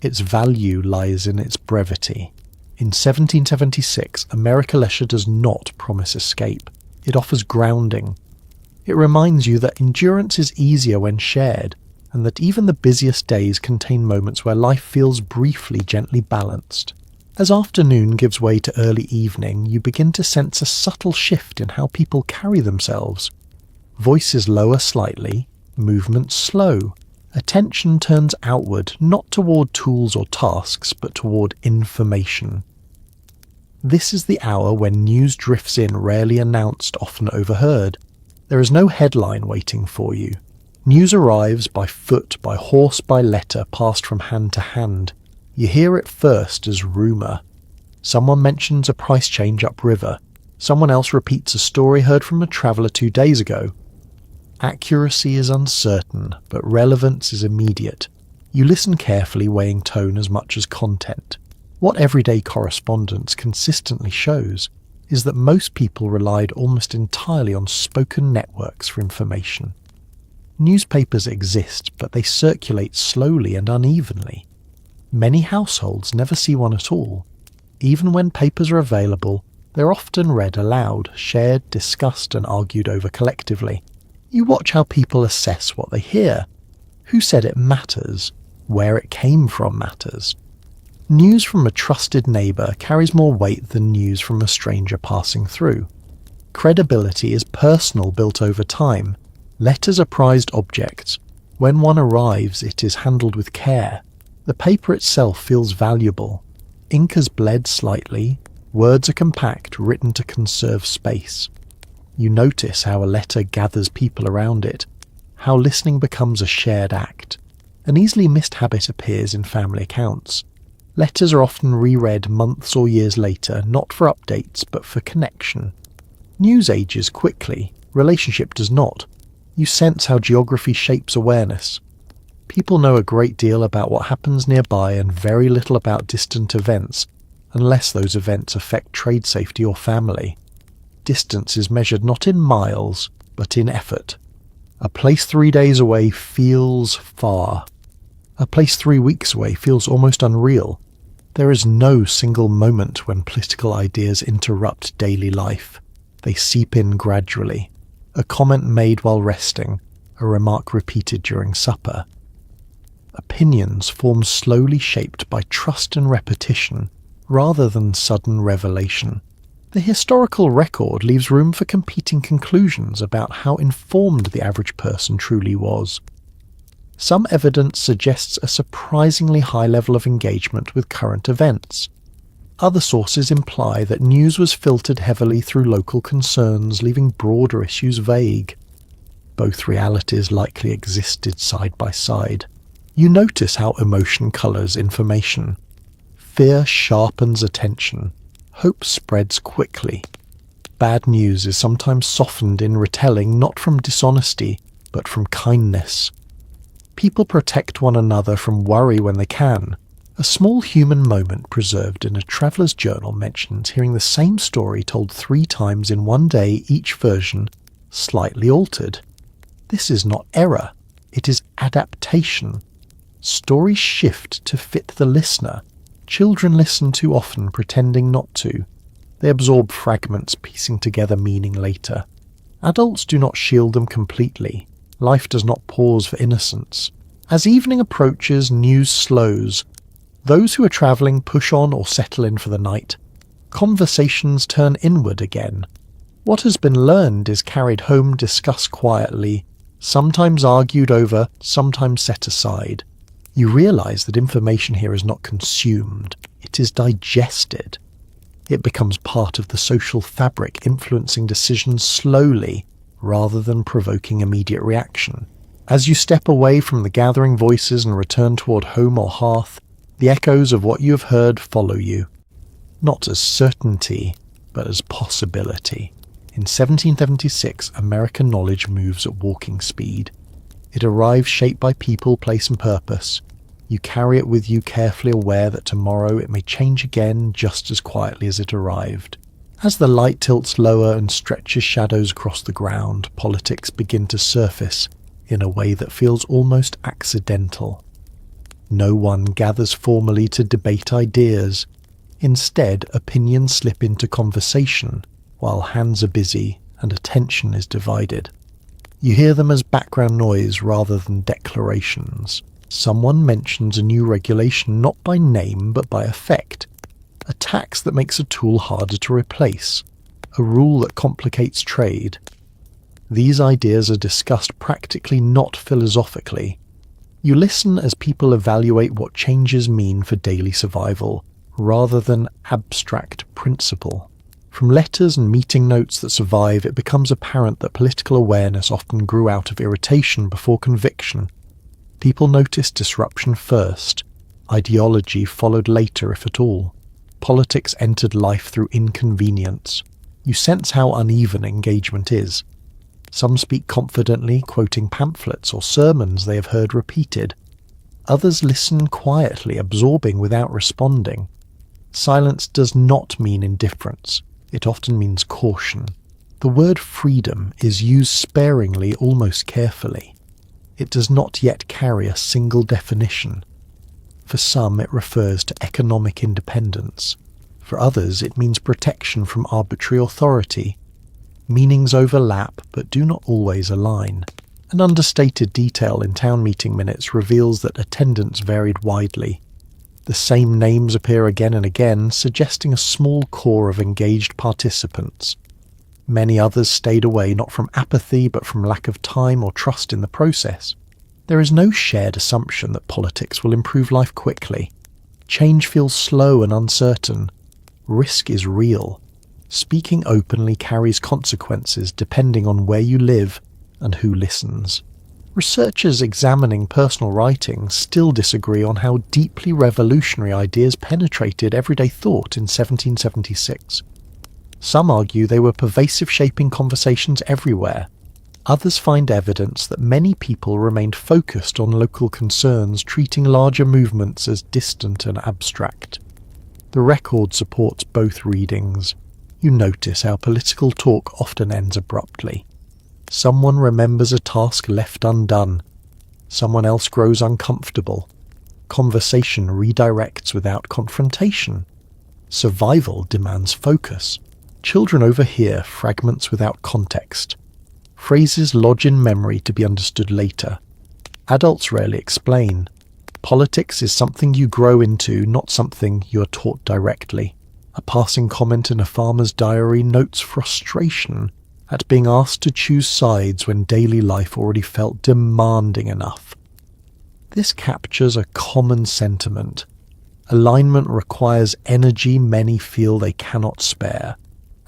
S1: Its value lies in its brevity. In 1776, American leisure does not promise escape. It offers grounding. It reminds you that endurance is easier when shared, and that even the busiest days contain moments where life feels briefly gently balanced. As afternoon gives way to early evening, you begin to sense a subtle shift in how people carry themselves. Voices lower slightly, movements slow. Attention turns outward, not toward tools or tasks, but toward information. This is the hour when news drifts in, rarely announced, often overheard. There is no headline waiting for you. News arrives by foot, by horse, by letter, passed from hand to hand. You hear it first as rumour. Someone mentions a price change upriver. Someone else repeats a story heard from a traveller 2 days ago. Accuracy is uncertain, but relevance is immediate. You listen carefully, weighing tone as much as content. What everyday correspondence consistently shows is that most people relied almost entirely on spoken networks for information. Newspapers exist, but they circulate slowly and unevenly. Many households never see one at all. Even when papers are available, they're often read aloud, shared, discussed and argued over collectively. You watch how people assess what they hear. Who said it matters? Where it came from matters. News from a trusted neighbour carries more weight than news from a stranger passing through. Credibility is personal, built over time. Letters are prized objects. When one arrives, it is handled with care. The paper itself feels valuable. Ink has bled slightly. Words are compact, written to conserve space. You notice how a letter gathers people around it, how listening becomes a shared act. An easily missed habit appears in family accounts. Letters are often reread months or years later, not for updates, but for connection. News ages quickly. Relationship does not. You sense how geography shapes awareness. People know a great deal about what happens nearby and very little about distant events, unless those events affect trade safety or family. Distance is measured not in miles, but in effort. A place 3 days away feels far. A place 3 weeks away feels almost unreal. There is no single moment when political ideas interrupt daily life. They seep in gradually. A comment made while resting, a remark repeated during supper. Opinions form slowly, shaped by trust and repetition, rather than sudden revelation. The historical record leaves room for competing conclusions about how informed the average person truly was. Some evidence suggests a surprisingly high level of engagement with current events. Other sources imply that news was filtered heavily through local concerns, leaving broader issues vague. Both realities likely existed side by side. You notice how emotion colours information. Fear sharpens attention. Hope spreads quickly. Bad news is sometimes softened in retelling, not from dishonesty, but from kindness. People protect one another from worry when they can. A small human moment preserved in a traveller's journal mentions hearing the same story told 3 times in one day, each version slightly altered. This is not error, it is adaptation. Stories shift to fit the listener. Children listen too often, pretending not to. They absorb fragments, piecing together meaning later. Adults do not shield them completely. Life does not pause for innocence. As evening approaches, news slows. Those who are travelling push on or settle in for the night. Conversations turn inward again. What has been learned is carried home, discussed quietly, sometimes argued over, sometimes set aside. You realise that information here is not consumed, it is digested. It becomes part of the social fabric, influencing decisions slowly, rather than provoking immediate reaction. As you step away from the gathering voices and return toward home or hearth, the echoes of what you have heard follow you, not as certainty, but as possibility. In 1776, American knowledge moves at walking speed. It arrives shaped by people, place and purpose. You carry it with you, carefully aware that tomorrow it may change again just as quietly as it arrived. As the light tilts lower and stretches shadows across the ground, politics begin to surface in a way that feels almost accidental. No one gathers formally to debate ideas. Instead, opinions slip into conversation, while hands are busy and attention is divided. You hear them as background noise rather than declarations. Someone mentions a new regulation not by name but by effect. A tax that makes a tool harder to replace. A rule that complicates trade. These ideas are discussed practically, not philosophically. You listen as people evaluate what changes mean for daily survival, rather than abstract principle. From letters and meeting notes that survive, it becomes apparent that political awareness often grew out of irritation before conviction. People noticed disruption first. Ideology followed later, if at all. Politics entered life through inconvenience. You sense how uneven engagement is. Some speak confidently, quoting pamphlets or sermons they have heard repeated. Others listen quietly, absorbing without responding. Silence does not mean indifference. It often means caution. The word freedom is used sparingly, almost carefully. It does not yet carry a single definition. For some, it refers to economic independence. For others, it means protection from arbitrary authority. Meanings overlap, but do not always align. An understated detail in town meeting minutes reveals that attendance varied widely. The same names appear again and again, suggesting a small core of engaged participants. Many others stayed away not from apathy but from lack of time or trust in the process. There is no shared assumption that politics will improve life quickly. Change feels slow and uncertain. Risk is real. Speaking openly carries consequences depending on where you live and who listens. Researchers examining personal writings still disagree on how deeply revolutionary ideas penetrated everyday thought in 1776. Some argue they were pervasive, shaping conversations everywhere. Others find evidence that many people remained focused on local concerns, treating larger movements as distant and abstract. The record supports both readings. You notice how political talk often ends abruptly. Someone remembers a task left undone. Someone else grows uncomfortable. Conversation redirects without confrontation. Survival demands focus. Children overhear fragments without context. Phrases lodge in memory to be understood later. Adults rarely explain. Politics is something you grow into, not something you are taught directly. A passing comment in a farmer's diary notes frustration at being asked to choose sides when daily life already felt demanding enough. This captures a common sentiment. Alignment requires energy many feel they cannot spare.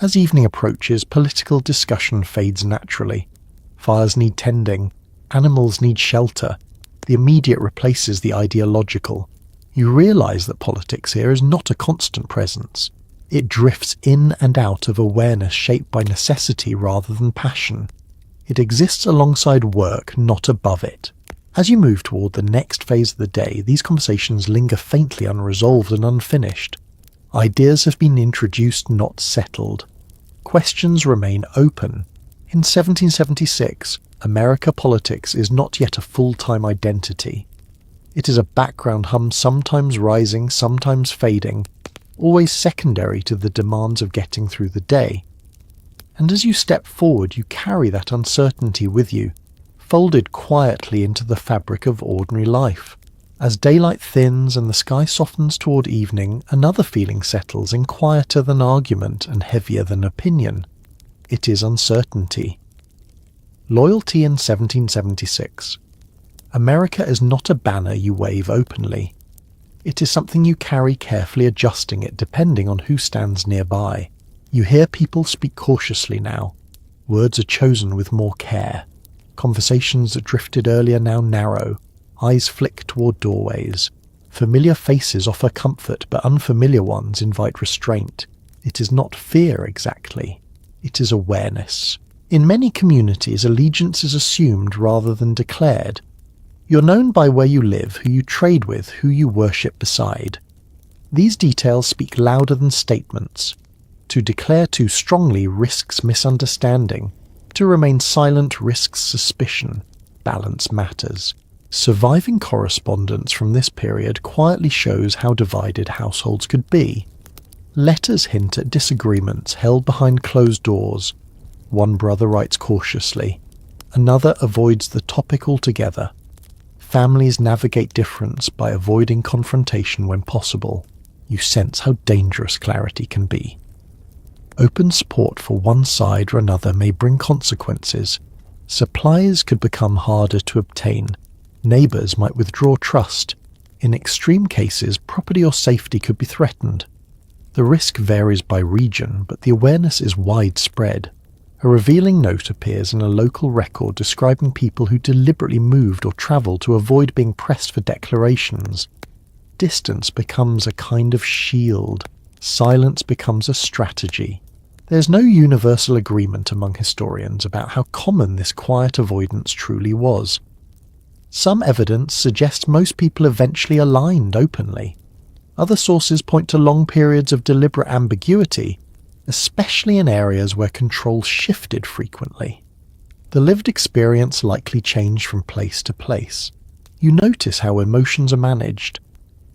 S1: As evening approaches, political discussion fades naturally. Fires need tending. Animals need shelter. The immediate replaces the ideological. You realize that politics here is not a constant presence. It drifts in and out of awareness shaped by necessity rather than passion. It exists alongside work, not above it. As you move toward the next phase of the day, these conversations linger faintly unresolved and unfinished. Ideas have been introduced, not settled. Questions remain open. In 1776, America politics is not yet a full-time identity. It is a background hum, sometimes rising, sometimes fading, always secondary to the demands of getting through the day. And as you step forward, you carry that uncertainty with you, folded quietly into the fabric of ordinary life. As daylight thins and the sky softens toward evening, another feeling settles in, quieter than argument and heavier than opinion. It is uncertainty. Loyalty in 1776. America is not a banner you wave openly. It is something you carry carefully, adjusting it depending on who stands nearby. You hear people speak cautiously now. Words are chosen with more care. Conversations that drifted earlier now narrow. Eyes flick toward doorways. Familiar faces offer comfort, but unfamiliar ones invite restraint. It is not fear exactly. It is awareness. In many communities, allegiance is assumed rather than declared. You're known by where you live, who you trade with, who you worship beside. These details speak louder than statements. To declare too strongly risks misunderstanding. To remain silent risks suspicion. Balance matters. Surviving correspondence from this period quietly shows how divided households could be. Letters hint at disagreements held behind closed doors. One brother writes cautiously. Another avoids the topic altogether. Families navigate difference by avoiding confrontation when possible. You sense how dangerous clarity can be. Open support for one side or another may bring consequences. Supplies could become harder to obtain. Neighbours might withdraw trust. In extreme cases, property or safety could be threatened. The risk varies by region, but the awareness is widespread. A revealing note appears in a local record describing people who deliberately moved or travelled to avoid being pressed for declarations. Distance becomes a kind of shield. Silence becomes a strategy. There's no universal agreement among historians about how common this quiet avoidance truly was. Some evidence suggests most people eventually aligned openly. Other sources point to long periods of deliberate ambiguity, especially in areas where control shifted frequently. The lived experience likely changed from place to place. You notice how emotions are managed.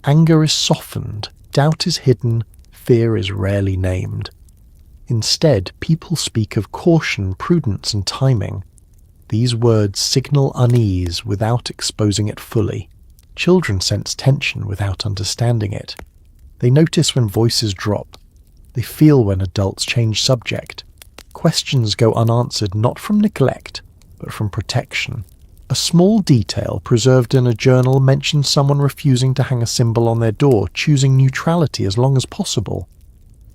S1: Anger is softened, doubt is hidden, fear is rarely named. Instead, people speak of caution, prudence, and timing. These words signal unease without exposing it fully. Children sense tension without understanding it. They notice when voices drop. They feel when adults change subject. Questions go unanswered not from neglect, but from protection. A small detail preserved in a journal mentions someone refusing to hang a symbol on their door, choosing neutrality as long as possible.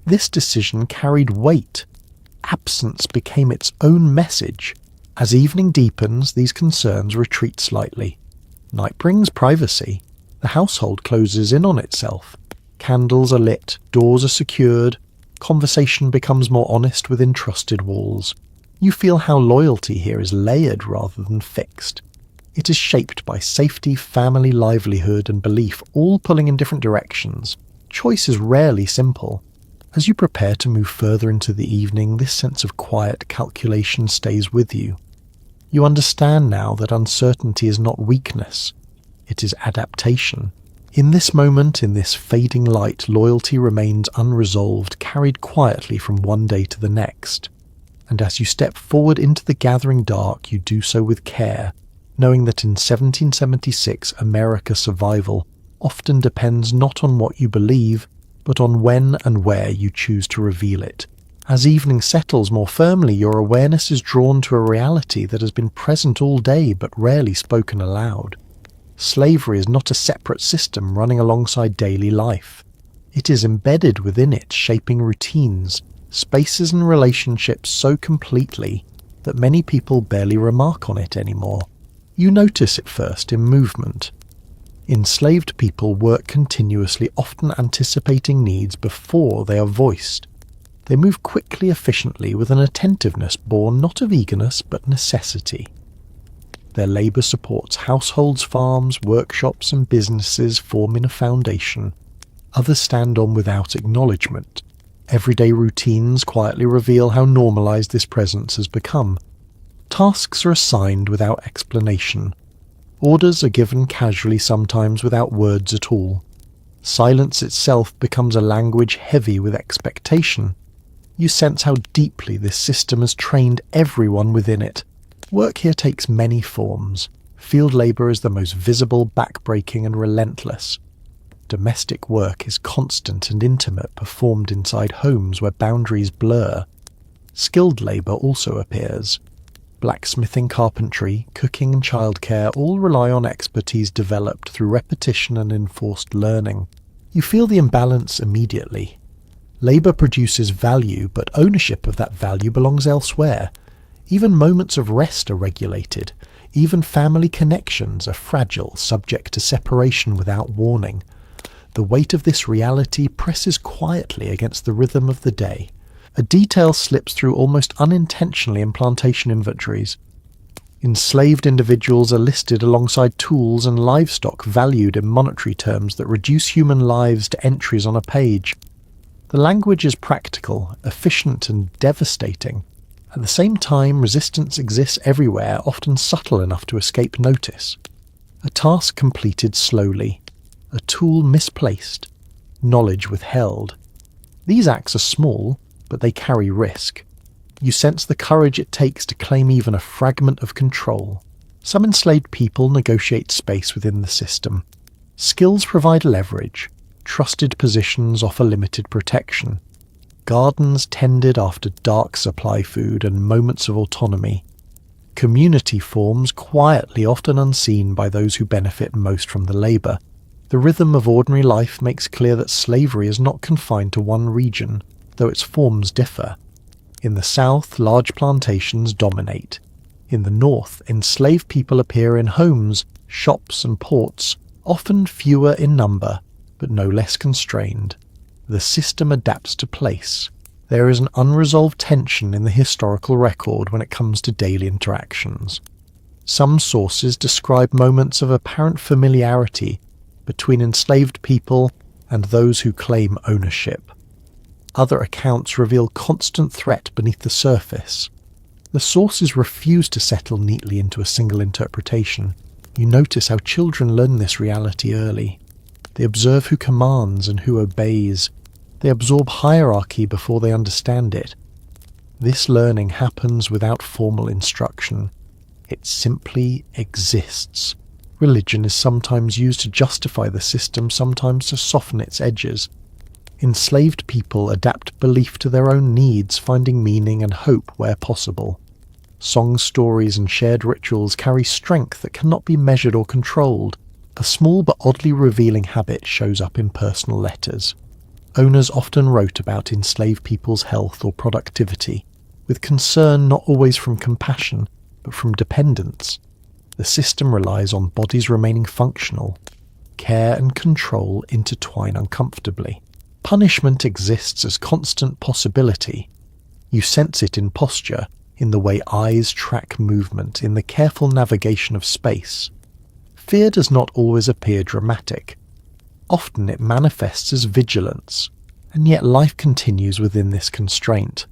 S1: This decision carried weight. Absence became its own message. As evening deepens, these concerns retreat slightly. Night brings privacy. The household closes in on itself. Candles are lit, doors are secured, conversation becomes more honest within trusted walls. You feel how loyalty here is layered rather than fixed. It is shaped by safety, family, livelihood, and belief, all pulling in different directions. Choice is rarely simple. As you prepare to move further into the evening, this sense of quiet calculation stays with you. You understand now that uncertainty is not weakness, it is adaptation. In this moment, in this fading light, loyalty remains unresolved, carried quietly from one day to the next. And as you step forward into the gathering dark, you do so with care, knowing that in 1776 America's survival often depends not on what you believe, but on when and where you choose to reveal it. As evening settles more firmly, your awareness is drawn to a reality that has been present all day but rarely spoken aloud. Slavery is not a separate system running alongside daily life. It is embedded within it, shaping routines, spaces and relationships so completely that many people barely remark on it anymore. You notice it first in movement. Enslaved people work continuously, often anticipating needs before they are voiced. They move quickly, efficiently, with an attentiveness born not of eagerness but necessity. Their labour supports households, farms, workshops and businesses, forming a foundation. Others stand on without acknowledgement. Everyday routines quietly reveal how normalised this presence has become. Tasks are assigned without explanation. Orders are given casually, sometimes without words at all. Silence itself becomes a language heavy with expectation. You sense how deeply this system has trained everyone within it. Work here takes many forms. Field labour is the most visible, backbreaking and relentless. Domestic work is constant and intimate, performed inside homes where boundaries blur. Skilled labour also appears. Blacksmithing, carpentry, cooking and childcare all rely on expertise developed through repetition and enforced learning. You feel the imbalance immediately. Labour produces value, but ownership of that value belongs elsewhere. Even moments of rest are regulated. Even family connections are fragile, subject to separation without warning. The weight of this reality presses quietly against the rhythm of the day. A detail slips through almost unintentionally in plantation inventories. Enslaved individuals are listed alongside tools and livestock valued in monetary terms that reduce human lives to entries on a page. The language is practical, efficient and devastating. At the same time, resistance exists everywhere, often subtle enough to escape notice. A task completed slowly, a tool misplaced, knowledge withheld. These acts are small, but they carry risk. You sense the courage it takes to claim even a fragment of control. Some enslaved people negotiate space within the system. Skills provide leverage. Trusted positions offer limited protection. Gardens tended after dark supply food and moments of autonomy. Community forms quietly, often unseen by those who benefit most from the labour. The rhythm of ordinary life makes clear that slavery is not confined to one region, though its forms differ. In the south, large plantations dominate. In the north, enslaved people appear in homes, shops and ports, often fewer in number, but no less constrained. The system adapts to place. There is an unresolved tension in the historical record when it comes to daily interactions. Some sources describe moments of apparent familiarity between enslaved people and those who claim ownership. Other accounts reveal constant threat beneath the surface. The sources refuse to settle neatly into a single interpretation. You notice how children learn this reality early. They observe who commands and who obeys. They absorb hierarchy before they understand it. This learning happens without formal instruction. It simply exists. Religion is sometimes used to justify the system, sometimes to soften its edges. Enslaved people adapt belief to their own needs, finding meaning and hope where possible. Song stories and shared rituals carry strength that cannot be measured or controlled. A small but oddly revealing habit shows up in personal letters. Owners often wrote about enslaved people's health or productivity, with concern not always from compassion, but from dependence. The system relies on bodies remaining functional. Care and control intertwine uncomfortably. Punishment exists as constant possibility. You sense it in posture, in the way eyes track movement, in the careful navigation of space. Fear does not always appear dramatic. Often it manifests as vigilance, and yet life continues within this constraint.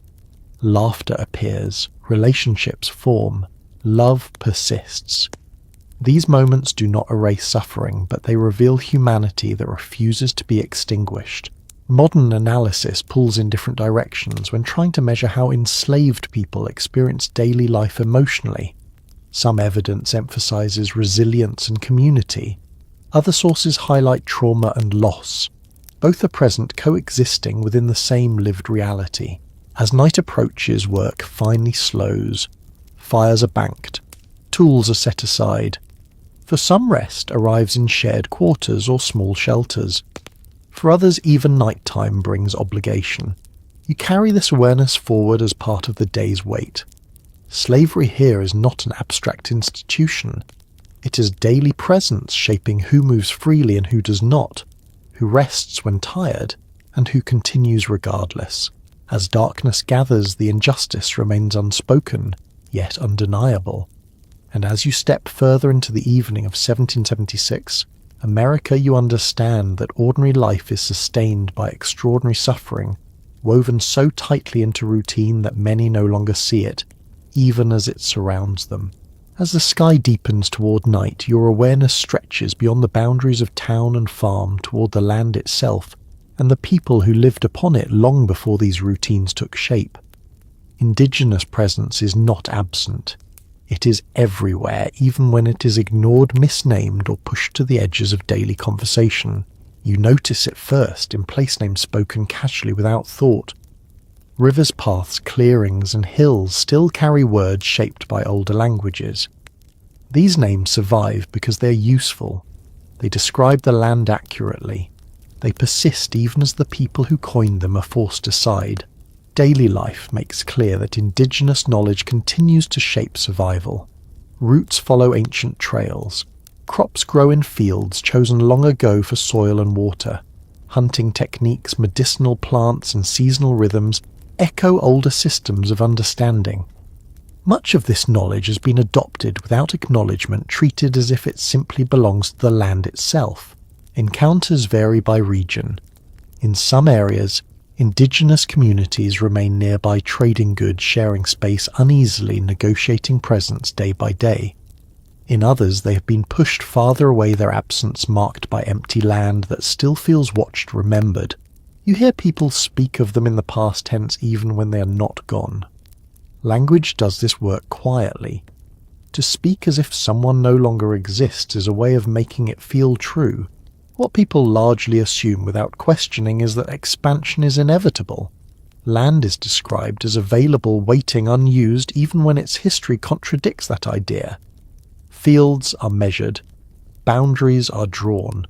S1: Laughter appears, relationships form, love persists. These moments do not erase suffering, but they reveal humanity that refuses to be extinguished. Modern analysis pulls in different directions when trying to measure how enslaved people experience daily life emotionally. Some evidence emphasizes resilience and community. Other sources highlight trauma and loss. Both are present, coexisting within the same lived reality. As night approaches, work finally slows. Fires are banked. Tools are set aside. For some, rest arrives in shared quarters or small shelters. For others, even nighttime brings obligation. You carry this awareness forward as part of the day's weight. Slavery here is not an abstract institution. It is daily presence shaping who moves freely and who does not, who rests when tired, and who continues regardless. As darkness gathers, the injustice remains unspoken, yet undeniable. And as you step further into the evening of 1776, America, you understand that ordinary life is sustained by extraordinary suffering, woven so tightly into routine that many no longer see it, even as it surrounds them. As the sky deepens toward night, your awareness stretches beyond the boundaries of town and farm toward the land itself, and the people who lived upon it long before these routines took shape. Indigenous presence is not absent. It is everywhere, even when it is ignored, misnamed, or pushed to the edges of daily conversation. You notice it first in place names spoken casually without thought. Rivers, paths, clearings, and hills still carry words shaped by older languages. These names survive because they are useful. They describe the land accurately. They persist even as the people who coined them are forced aside. Daily life makes clear that indigenous knowledge continues to shape survival. Roots follow ancient trails. Crops grow in fields chosen long ago for soil and water. Hunting techniques, medicinal plants, and seasonal rhythms echo older systems of understanding. Much of this knowledge has been adopted without acknowledgement, treated as if it simply belongs to the land itself. Encounters vary by region. In some areas, indigenous communities remain nearby, trading goods, sharing space uneasily, negotiating presence day by day. In others, they have been pushed farther away, their absence marked by empty land that still feels watched, remembered. You hear people speak of them in the past tense even when they are not gone. Language does this work quietly. To speak as if someone no longer exists is a way of making it feel true. What people largely assume without questioning is that expansion is inevitable. Land is described as available, waiting, unused, even when its history contradicts that idea. Fields are measured. Boundaries are drawn.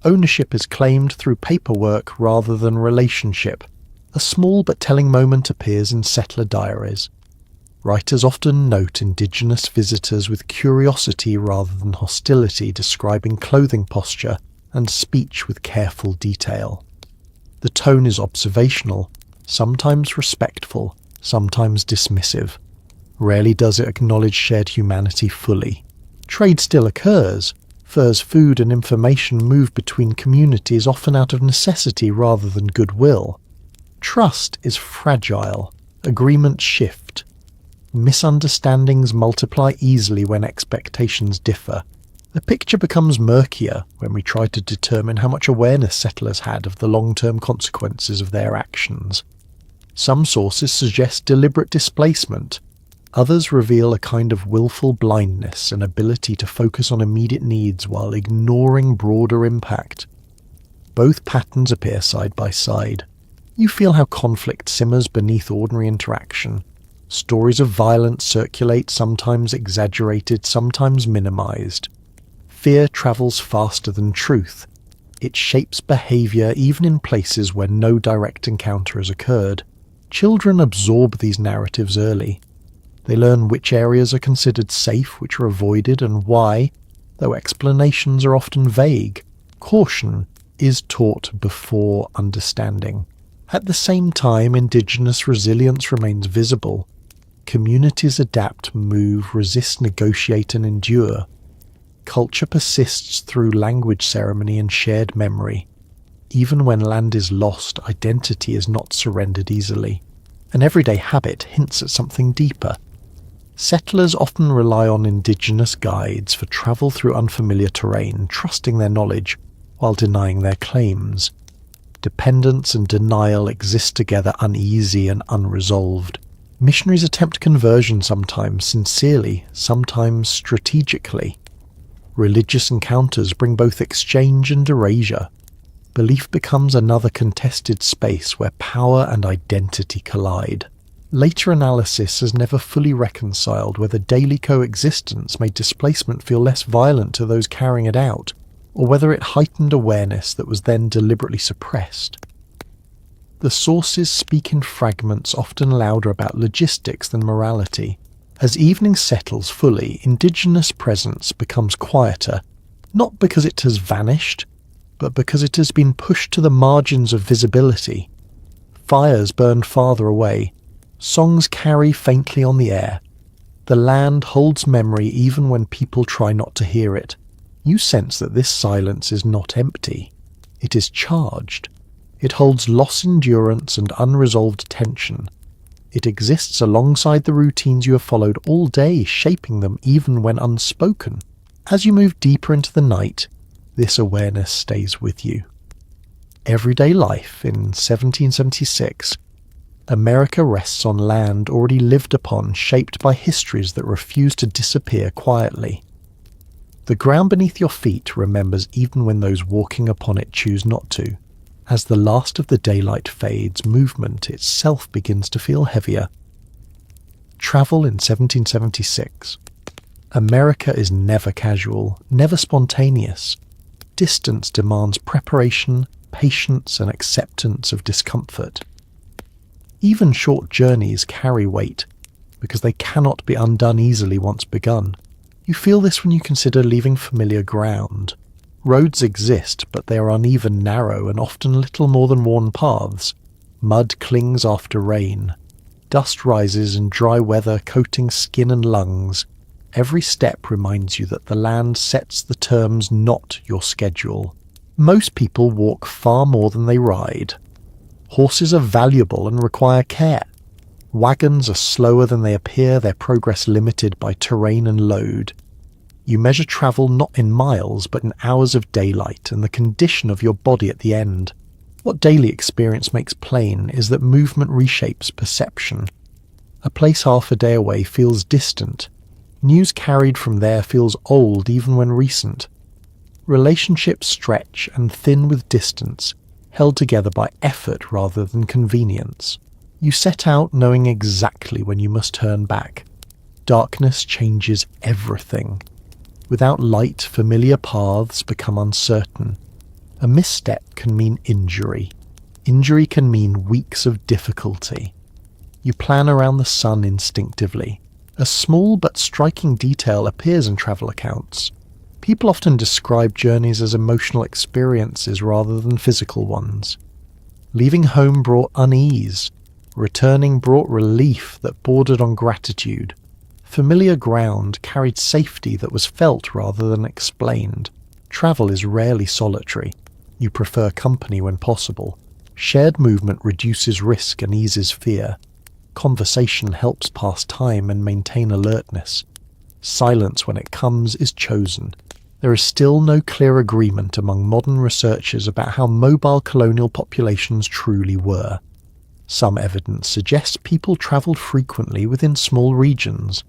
S1: Ownership is claimed through paperwork rather than relationship. A small but telling moment appears in settler diaries. Writers often note indigenous visitors with curiosity rather than hostility, describing clothing posture and speech with careful detail. The tone is observational, sometimes respectful, sometimes dismissive. Rarely does it acknowledge shared humanity fully. Trade still occurs. Furs, food, and information move between communities, often out of necessity rather than goodwill. Trust is fragile. Agreements shift. Misunderstandings multiply easily when expectations differ. The picture becomes murkier when we try to determine how much awareness settlers had of the long-term consequences of their actions. Some sources suggest deliberate displacement. Others reveal a kind of willful blindness and ability to focus on immediate needs while ignoring broader impact. Both patterns appear side by side. You feel how conflict simmers beneath ordinary interaction. Stories of violence circulate, sometimes exaggerated, sometimes minimized. Fear travels faster than truth. It shapes behavior even in places where no direct encounter has occurred. Children absorb these narratives early. They learn which areas are considered safe, which are avoided, and why, though explanations are often vague. Caution is taught before understanding. At the same time, indigenous resilience remains visible. Communities adapt, move, resist, negotiate, and endure. Culture persists through language ceremony and shared memory. Even when land is lost, identity is not surrendered easily. An everyday habit hints at something deeper. Settlers often rely on indigenous guides for travel through unfamiliar terrain, trusting their knowledge while denying their claims. Dependence and denial exist together, uneasy and unresolved. Missionaries attempt conversion, sometimes sincerely, sometimes strategically. Religious encounters bring both exchange and erasure. Belief becomes another contested space where power and identity collide. Later analysis has never fully reconciled whether daily coexistence made displacement feel less violent to those carrying it out, or whether it heightened awareness that was then deliberately suppressed. The sources speak in fragments often louder about logistics than morality. As evening settles fully, indigenous presence becomes quieter, not because it has vanished, but because it has been pushed to the margins of visibility. Fires burn farther away. Songs carry faintly on the air. The land holds memory even when people try not to hear it. You sense that this silence is not empty. It is charged. It holds lost endurance and unresolved tension. It exists alongside the routines you have followed all day, shaping them even when unspoken. As you move deeper into the night, this awareness stays with you. Everyday life in 1776. America rests on land already lived upon, shaped by histories that refuse to disappear quietly. The ground beneath your feet remembers even when those walking upon it choose not to. As the last of the daylight fades, movement itself begins to feel heavier. Travel in 1776. America is never casual, never spontaneous. Distance demands preparation, patience, and acceptance of discomfort. Even short journeys carry weight, because they cannot be undone easily once begun. You feel this when you consider leaving familiar ground. Roads exist, but they are uneven, narrow, and often little more than worn paths. Mud clings after rain. Dust rises in dry weather, coating skin and lungs. Every step reminds you that the land sets the terms, not your schedule. Most people walk far more than they ride. Horses are valuable and require care. Wagons are slower than they appear, their progress limited by terrain and load. You measure travel not in miles, but in hours of daylight and the condition of your body at the end. What daily experience makes plain is that movement reshapes perception. A place half a day away feels distant. News carried from there feels old even when recent. Relationships stretch and thin with distance, held together by effort rather than convenience. You set out knowing exactly when you must turn back. Darkness changes everything. Without light, familiar paths become uncertain. A misstep can mean injury. Injury can mean weeks of difficulty. You plan around the sun instinctively. A small but striking detail appears in travel accounts. People often describe journeys as emotional experiences rather than physical ones. Leaving home brought unease. Returning brought relief that bordered on gratitude. Familiar ground carried safety that was felt rather than explained. Travel is rarely solitary. You prefer company when possible. Shared movement reduces risk and eases fear. Conversation helps pass time and maintain alertness. Silence, when it comes, is chosen. There is still no clear agreement among modern researchers about how mobile colonial populations truly were. Some evidence suggests people travelled frequently within small regions.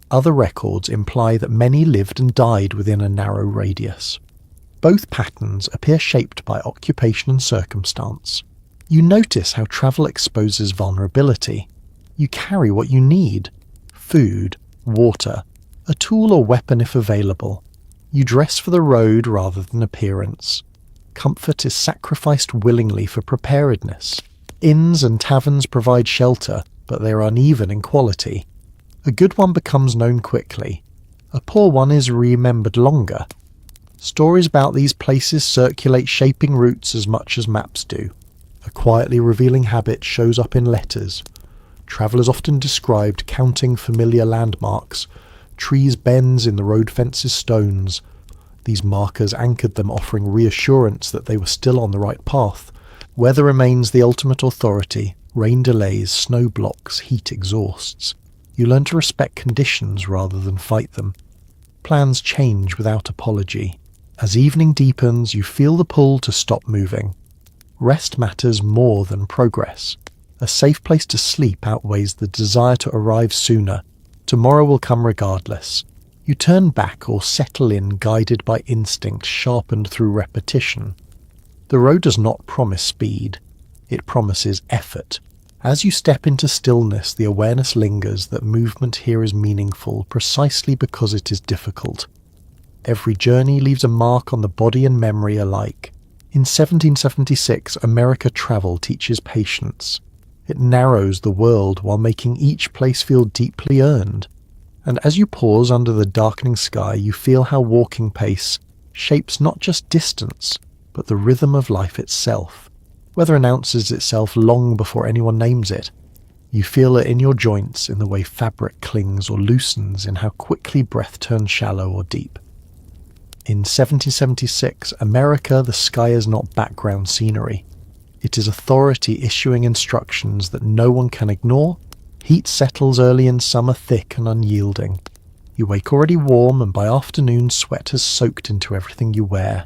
S1: Other records imply that many lived and died within a narrow radius. Both patterns appear shaped by occupation and circumstance. You notice how travel exposes vulnerability. You carry what you need: food, water, a tool or weapon if available. You dress for the road rather than appearance. Comfort is sacrificed willingly for preparedness. Inns and taverns provide shelter, but they are uneven in quality. A good one becomes known quickly. A poor one is remembered longer. Stories about these places circulate, shaping routes as much as maps do. A quietly revealing habit shows up in letters. Travellers often described counting familiar landmarks. Trees bends in the road fence's stones. These markers anchored them, offering reassurance that they were still on the right path. Weather remains the ultimate authority. Rain delays, snow blocks, heat exhausts. You learn to respect conditions rather than fight them. Plans change without apology. As evening deepens, you feel the pull to stop moving. Rest matters more than progress. A safe place to sleep outweighs the desire to arrive sooner. Tomorrow will come regardless. You turn back or settle in, guided by instinct sharpened through repetition. The road does not promise speed. It promises effort. As you step into stillness, the awareness lingers that movement here is meaningful precisely because it is difficult. Every journey leaves a mark on the body and memory alike. In 1776, America travel teaches patience. It narrows the world while making each place feel deeply earned. And as you pause under the darkening sky, you feel how walking pace shapes not just distance, but the rhythm of life itself. Weather announces itself long before anyone names it. You feel it in your joints, in the way fabric clings or loosens, in how quickly breath turns shallow or deep. In 1776, America, the sky is not background scenery. It is authority issuing instructions that no one can ignore. Heat settles early in summer, thick and unyielding. You wake already warm, and by afternoon sweat has soaked into everything you wear.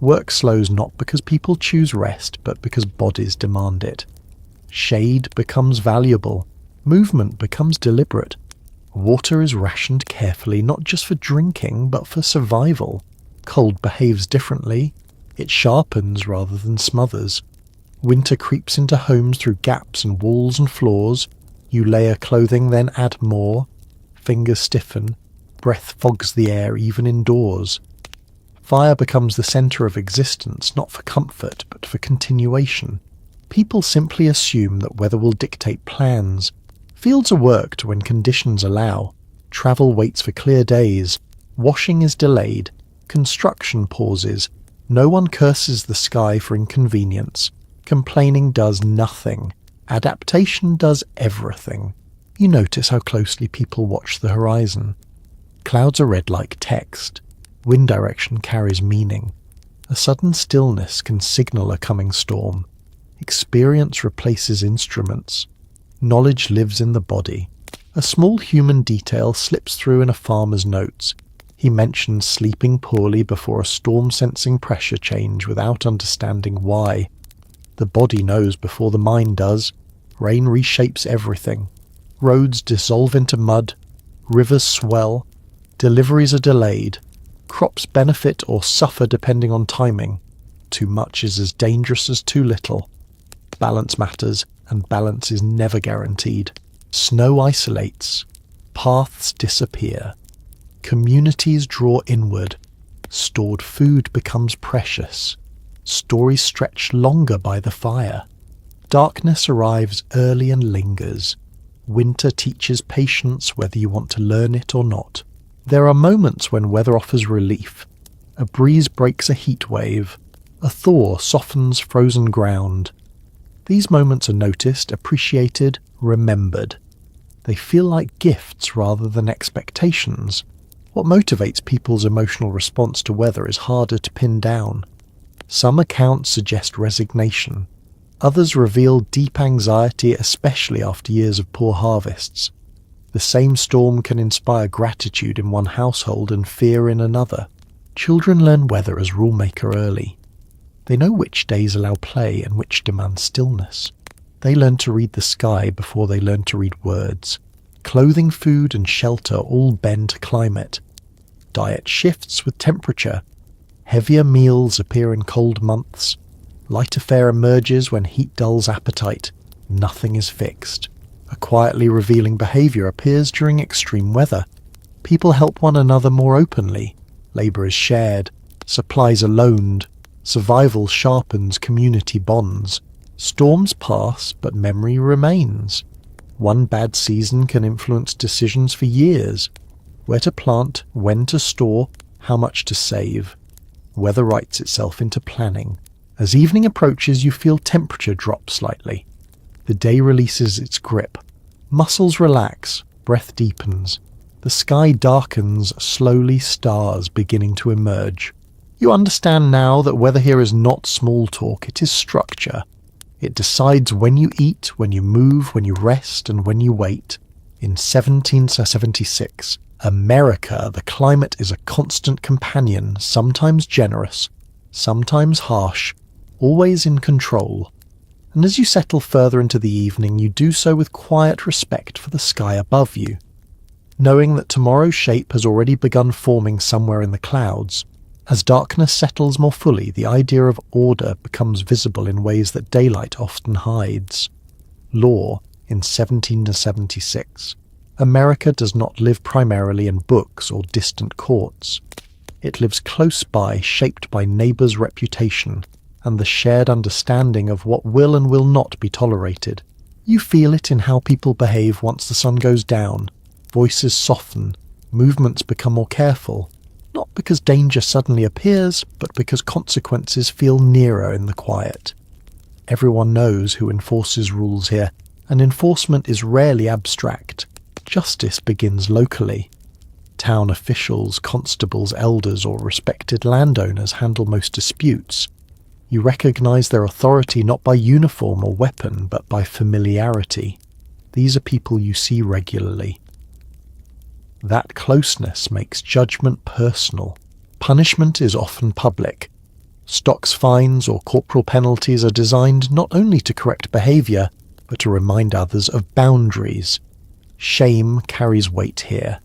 S1: Work slows not because people choose rest, but because bodies demand it. Shade becomes valuable. Movement becomes deliberate. Water is rationed carefully, not just for drinking, but for survival. Cold behaves differently. It sharpens rather than smothers. Winter creeps into homes through gaps in walls and floors. You layer clothing, then add more. Fingers stiffen. Breath fogs the air even indoors. Fire becomes the centre of existence, not for comfort, but for continuation. People simply assume that weather will dictate plans. Fields are worked when conditions allow. Travel waits for clear days. Washing is delayed. Construction pauses. No one curses the sky for inconvenience. Complaining does nothing. Adaptation does everything. You notice how closely people watch the horizon. Clouds are read like text. Wind direction carries meaning. A sudden stillness can signal a coming storm. Experience replaces instruments. Knowledge lives in the body. A small human detail slips through in a farmer's notes. He mentions sleeping poorly before a storm-sensing pressure change without understanding why. The body knows before the mind does. Rain reshapes everything. Roads dissolve into mud. Rivers swell. Deliveries are delayed. Crops benefit or suffer depending on timing. Too much is as dangerous as too little. Balance matters, and balance is never guaranteed. Snow isolates. Paths disappear. Communities draw inward. Stored food becomes precious. Stories stretch longer by the fire. Darkness arrives early and lingers. Winter teaches patience whether you want to learn it or not. There are moments when weather offers relief. A breeze breaks a heat wave. A thaw softens frozen ground. These moments are noticed, appreciated, remembered. They feel like gifts rather than expectations. What motivates people's emotional response to weather is harder to pin down. Some accounts suggest resignation. Others reveal deep anxiety, especially after years of poor harvests. The same storm can inspire gratitude in one household and fear in another. Children learn weather as rule-maker early. They know which days allow play and which demand stillness. They learn to read the sky before they learn to read words. Clothing, food, and shelter all bend to climate. Diet shifts with temperature. Heavier meals appear in cold months. Lighter fare emerges when heat dulls appetite. Nothing is fixed. A quietly revealing behaviour appears during extreme weather. People help one another more openly. Labour is shared. Supplies are loaned. Survival sharpens community bonds. Storms pass, but memory remains. One bad season can influence decisions for years. Where to plant, when to store, how much to save. Weather writes itself into planning. As evening approaches, you feel temperature drop slightly. The day releases its grip. Muscles relax, breath deepens. The sky darkens, slowly stars beginning to emerge. You understand now that weather here is not small talk, it is structure. It decides when you eat, when you move, when you rest, and when you wait. In 1776, America, the climate is a constant companion, sometimes generous, sometimes harsh, always in control. And as you settle further into the evening, you do so with quiet respect for the sky above you, knowing that tomorrow's shape has already begun forming somewhere in the clouds. As darkness settles more fully, the idea of order becomes visible in ways that daylight often hides. Law, in 1776. America does not live primarily in books or distant courts. It lives close by, shaped by neighbours' reputation, and the shared understanding of what will and will not be tolerated. You feel it in how people behave once the sun goes down. Voices soften, movements become more careful, not because danger suddenly appears, but because consequences feel nearer in the quiet. Everyone knows who enforces rules here, and enforcement is rarely abstract. Justice begins locally. Town officials, constables, elders, or respected landowners handle most disputes. You recognize their authority not by uniform or weapon, but by familiarity. These are people you see regularly. That closeness makes judgment personal. Punishment is often public. Stocks fines or corporal penalties are designed not only to correct behaviour, but to remind others of boundaries. Shame carries weight here.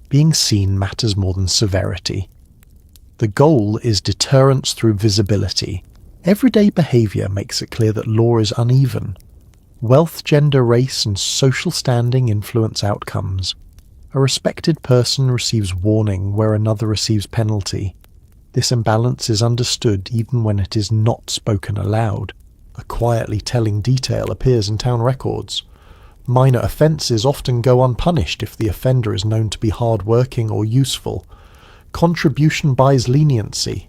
S1: Being seen matters more than severity. The goal is deterrence through visibility. Everyday behaviour makes it clear that law is uneven. Wealth, gender, race, and social standing influence outcomes. A respected person receives warning where another receives penalty. This imbalance is understood even when it is not spoken aloud. A quietly telling detail appears in town records. Minor offences often go unpunished if the offender is known to be hard-working or useful. Contribution buys leniency.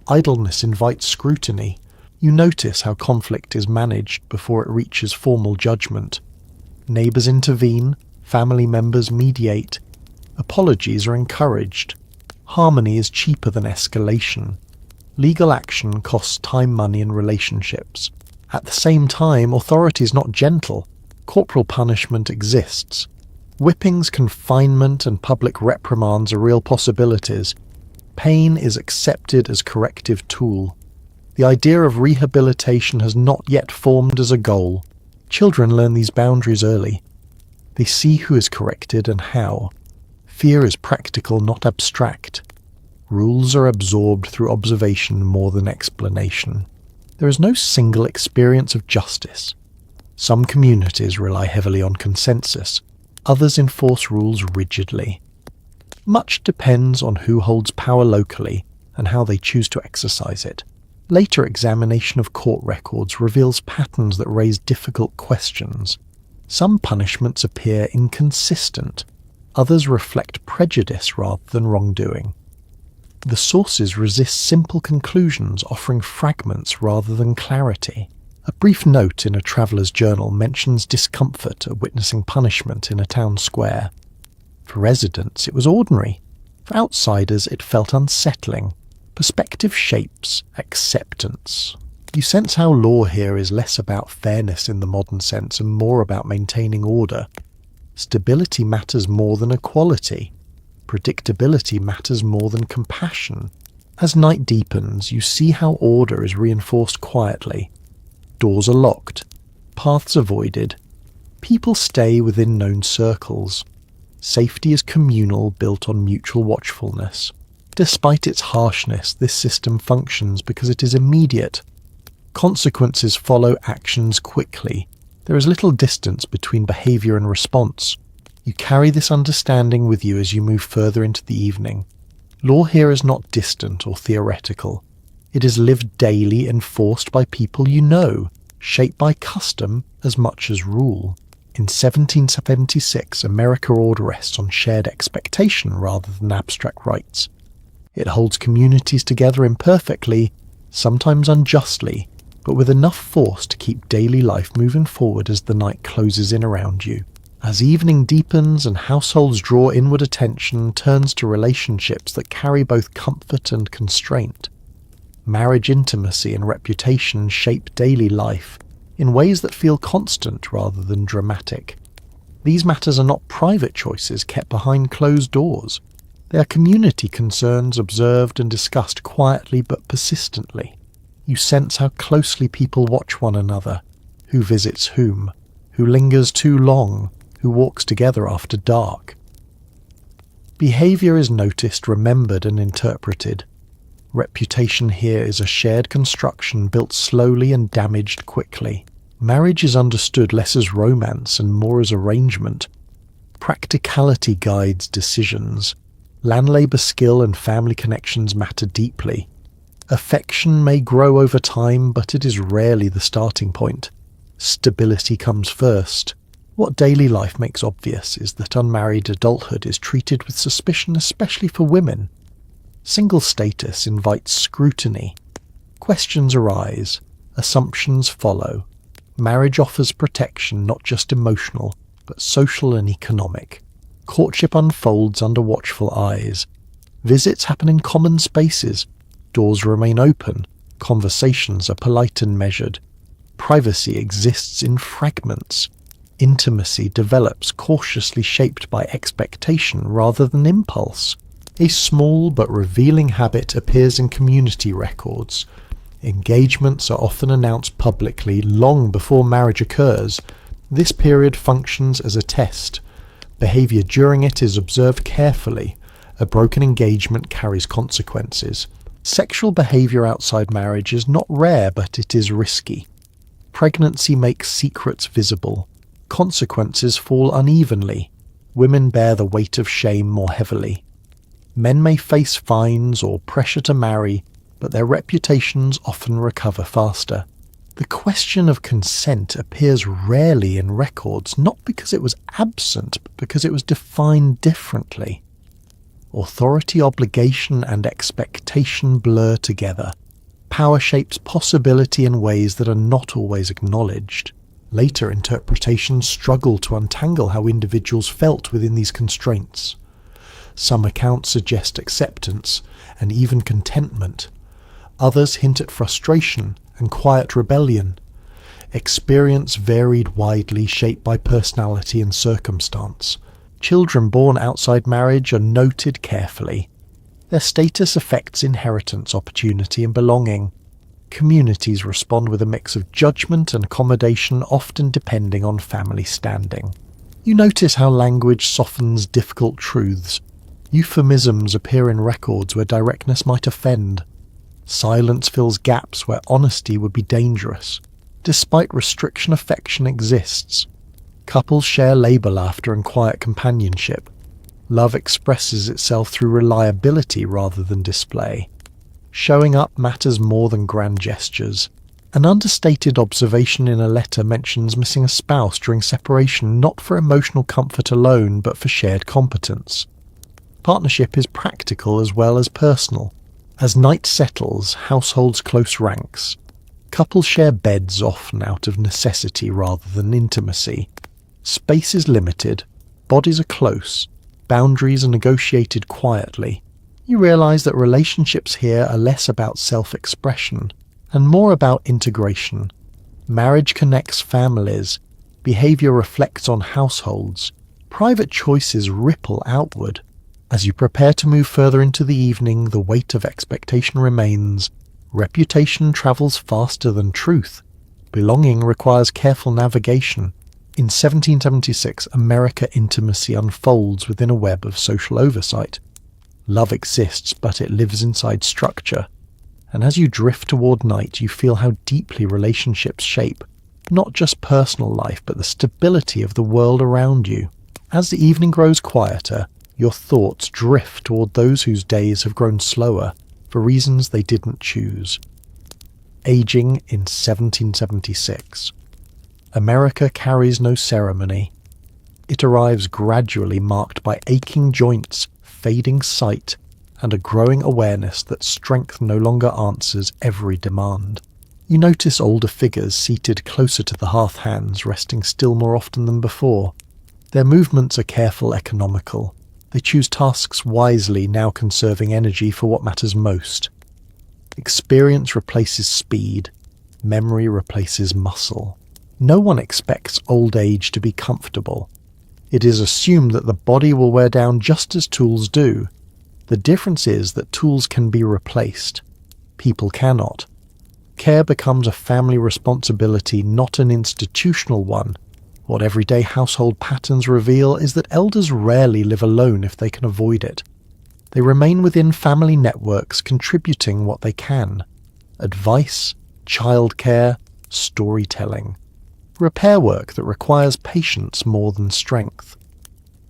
S1: Idleness invites scrutiny. You notice how conflict is managed before it reaches formal judgment. Neighbours intervene. Family members mediate. Apologies are encouraged. Harmony is cheaper than escalation. Legal action costs time, money, and relationships. At the same time, authority is not gentle. Corporal punishment exists. Whippings, confinement, and public reprimands are real possibilities. Pain is accepted as corrective tool. The idea of rehabilitation has not yet formed as a goal. Children learn these boundaries early. They see who is corrected and how. Fear is practical, not abstract. Rules are absorbed through observation more than explanation. There is no single experience of justice. Some communities rely heavily on consensus. Others enforce rules rigidly. Much depends on who holds power locally and how they choose to exercise it. Later examination of court records reveals patterns that raise difficult questions. Some punishments appear inconsistent, others reflect prejudice rather than wrongdoing. The sources resist simple conclusions, offering fragments rather than clarity. A brief note in a traveller's journal mentions discomfort at witnessing punishment in a town square. For residents, it was ordinary. For outsiders, it felt unsettling. Perspective shapes acceptance. You sense how law here is less about fairness in the modern sense and more about maintaining order. Stability matters more than equality. Predictability matters more than compassion. As night deepens, you see how order is reinforced quietly. Doors are locked. paths avoided. People stay within known circles. Safety is communal, built on mutual watchfulness. Despite its harshness, this system functions because it is immediate. Consequences follow actions quickly. There is little distance between behavior and response. You carry this understanding with you as you move further into the evening. Law here is not distant or theoretical. It is lived daily, enforced by people you know, shaped by custom as much as rule. In 1776, America order rests on shared expectation rather than abstract rights. It holds communities together imperfectly, sometimes unjustly, but with enough force to keep daily life moving forward as the night closes in around you. As evening deepens and households draw inward, attention turns to relationships that carry both comfort and constraint. Marriage, intimacy, and reputation shape daily life in ways that feel constant rather than dramatic. These matters are not private choices kept behind closed doors. They are community concerns observed and discussed quietly but persistently. You sense how closely people watch one another, who visits whom, who lingers too long, who walks together after dark. Behavior is noticed, remembered, and interpreted. Reputation here is a shared construction built slowly and damaged quickly. Marriage is understood less as romance and more as arrangement. Practicality guides decisions. Land labour skill and family connections matter deeply. Affection may grow over time, but it is rarely the starting point. Stability comes first. What daily life makes obvious is that unmarried adulthood is treated with suspicion, especially for women. Single status invites scrutiny. Questions arise. Assumptions follow. Marriage offers protection, not just emotional, but social and economic. Courtship unfolds under watchful eyes. Visits happen in common spaces. Doors remain open. Conversations are polite and measured. Privacy exists in fragments. Intimacy develops cautiously, shaped by expectation rather than impulse. A small but revealing habit appears in community records. Engagements are often announced publicly long before marriage occurs. This period functions as a test. Behavior during it is observed carefully. A broken engagement carries consequences. Sexual behavior outside marriage is not rare, but it is risky. Pregnancy makes secrets visible. Consequences fall unevenly. Women bear the weight of shame more heavily. Men may face fines or pressure to marry, but their reputations often recover faster. The question of consent appears rarely in records, not because it was absent, but because it was defined differently. Authority, obligation, and expectation blur together. Power shapes possibility in ways that are not always acknowledged. Later interpretations struggle to untangle how individuals felt within these constraints. Some accounts suggest acceptance and even contentment. Others hint at frustration and quiet rebellion. Experience varied widely, shaped by personality and circumstance. Children born outside marriage are noted carefully. Their status affects inheritance, opportunity, and belonging. Communities respond with a mix of judgment and accommodation, often depending on family standing. You notice how language softens difficult truths. Euphemisms appear in records where directness might offend. Silence fills gaps where honesty would be dangerous. Despite restriction, affection exists. Couples share labour, laughter, and quiet companionship. Love expresses itself through reliability rather than display. Showing up matters more than grand gestures. An understated observation in a letter mentions missing a spouse during separation, not for emotional comfort alone, but for shared competence. Partnership is practical as well as personal. As night settles, households close ranks. Couples share beds, often out of necessity rather than intimacy. Space is limited, bodies are close, boundaries are negotiated quietly. You realise that relationships here are less about self-expression and more about integration. Marriage connects families. Behaviour reflects on households. Private choices ripple outward. As you prepare to move further into the evening, the weight of expectation remains. Reputation travels faster than truth. Belonging requires careful navigation. In 1776, America intimacy unfolds within a web of social oversight. Love exists, but it lives inside structure. And as you drift toward night, you feel how deeply relationships shape not just personal life, but the stability of the world around you. As the evening grows quieter, your thoughts drift toward those whose days have grown slower for reasons they didn't choose. Aging in 1776. America carries no ceremony. It arrives gradually, marked by aching joints, fading sight, and a growing awareness that strength no longer answers every demand. You notice older figures seated closer to the hearth hands, resting still more often than before. Their movements are careful, economical. They choose tasks wisely, now conserving energy for what matters most. Experience replaces speed. Memory replaces muscle. No one expects old age to be comfortable. It is assumed that the body will wear down just as tools do. The difference is that tools can be replaced. People cannot. Care becomes a family responsibility, not an institutional one. What everyday household patterns reveal is that elders rarely live alone if they can avoid it. They remain within family networks, contributing what they can. Advice, childcare, storytelling. Repair work that requires patience more than strength.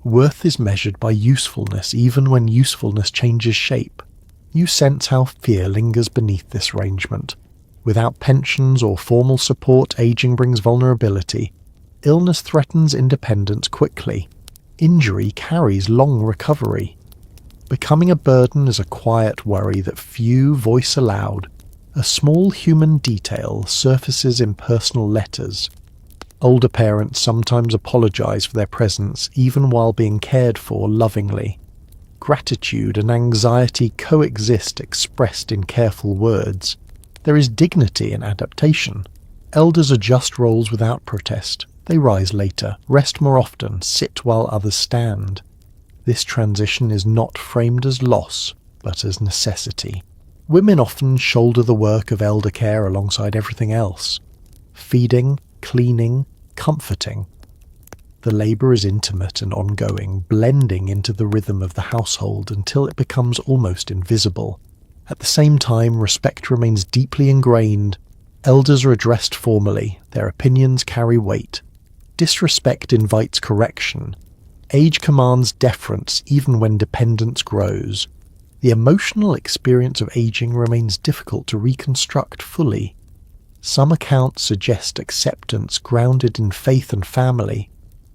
S1: Worth is measured by usefulness, even when usefulness changes shape. You sense how fear lingers beneath this arrangement. Without pensions or formal support, aging brings vulnerability. Illness threatens independence quickly. Injury carries long recovery. Becoming a burden is a quiet worry that few voice aloud. A small human detail surfaces in personal letters. Older parents sometimes apologize for their presence, even while being cared for lovingly. Gratitude and anxiety coexist, expressed in careful words. There is dignity in adaptation. Elders adjust roles without protest. They rise later, rest more often, sit while others stand. This transition is not framed as loss, but as necessity. Women often shoulder the work of elder care alongside everything else. Feeding, cleaning, comforting. The labour is intimate and ongoing, blending into the rhythm of the household until it becomes almost invisible. At the same time, respect remains deeply ingrained. Elders are addressed formally, their opinions carry weight. Disrespect invites correction. Age commands deference even when dependence grows. The emotional experience of aging remains difficult to reconstruct fully. Some accounts suggest acceptance grounded in faith and family.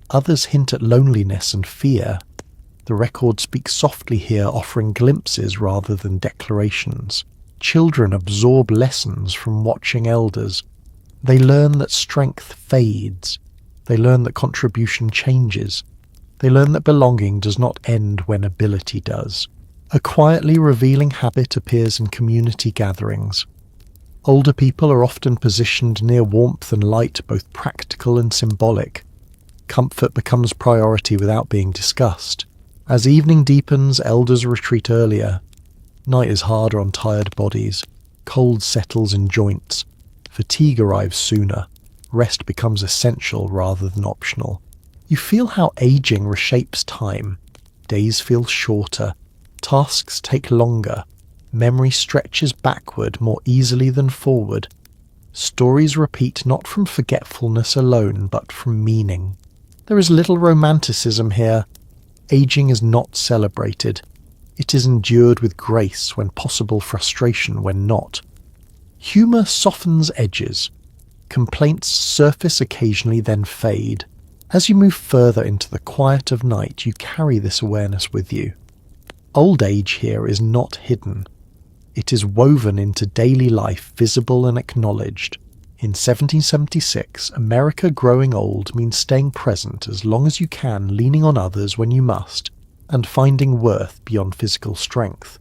S1: Others hint at loneliness and fear. The record speaks softly here, offering glimpses rather than declarations. Children absorb lessons from watching elders. They learn that strength fades. They learn that contribution changes. They learn that belonging does not end when ability does. A quietly revealing habit appears in community gatherings. Older people are often positioned near warmth and light, both practical and symbolic. Comfort becomes priority without being discussed. As evening deepens, elders retreat earlier. Night is harder on tired bodies. Cold settles in joints. Fatigue arrives sooner. Rest becomes essential rather than optional. You feel how aging reshapes time. Days feel shorter. Tasks take longer. Memory stretches backward more easily than forward. Stories repeat not from forgetfulness alone, but from meaning. There is little romanticism here. Aging is not celebrated. It is endured with grace, when possible frustration when not. Humour softens edges. Complaints surface occasionally, then fade. As you move further into the quiet of night, you carry this awareness with you. Old age here is not hidden. It is woven into daily life, visible and acknowledged. In 1776, America growing old means staying present as long as you can, leaning on others when you must, and finding worth beyond physical strength.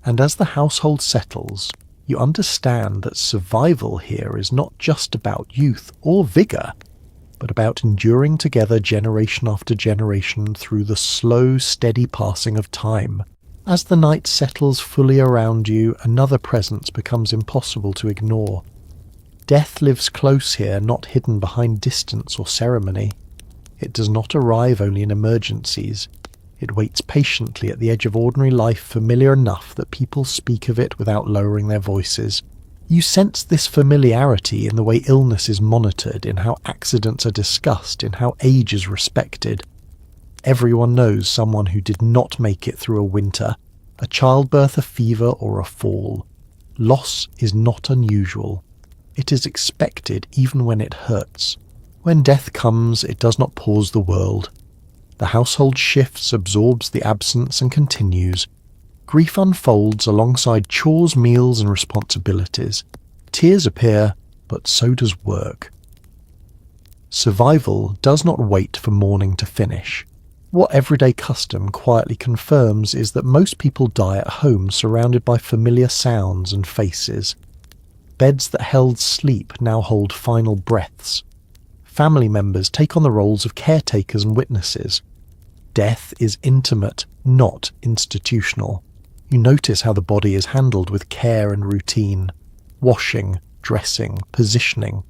S1: And as the household settles, you understand that survival here is not just about youth or vigour, but about enduring together generation after generation through the slow, steady passing of time. As the night settles fully around you, another presence becomes impossible to ignore. Death lives close here, not hidden behind distance or ceremony. It does not arrive only in emergencies. It waits patiently at the edge of ordinary life, familiar enough that people speak of it without lowering their voices. You sense this familiarity in the way illness is monitored, in how accidents are discussed, in how age is respected. Everyone knows someone who did not make it through a winter, a childbirth, a fever, or a fall. Loss is not unusual. It is expected even when it hurts. When death comes, it does not pause the world. The household shifts, absorbs the absence, and continues. Grief unfolds alongside chores, meals, and responsibilities. Tears appear, but so does work. Survival does not wait for mourning to finish. What everyday custom quietly confirms is that most people die at home, surrounded by familiar sounds and faces. Beds that held sleep now hold final breaths. Family members take on the roles of caretakers and witnesses. Death is intimate, not institutional. You notice how the body is handled with care and routine. Washing, dressing, positioning.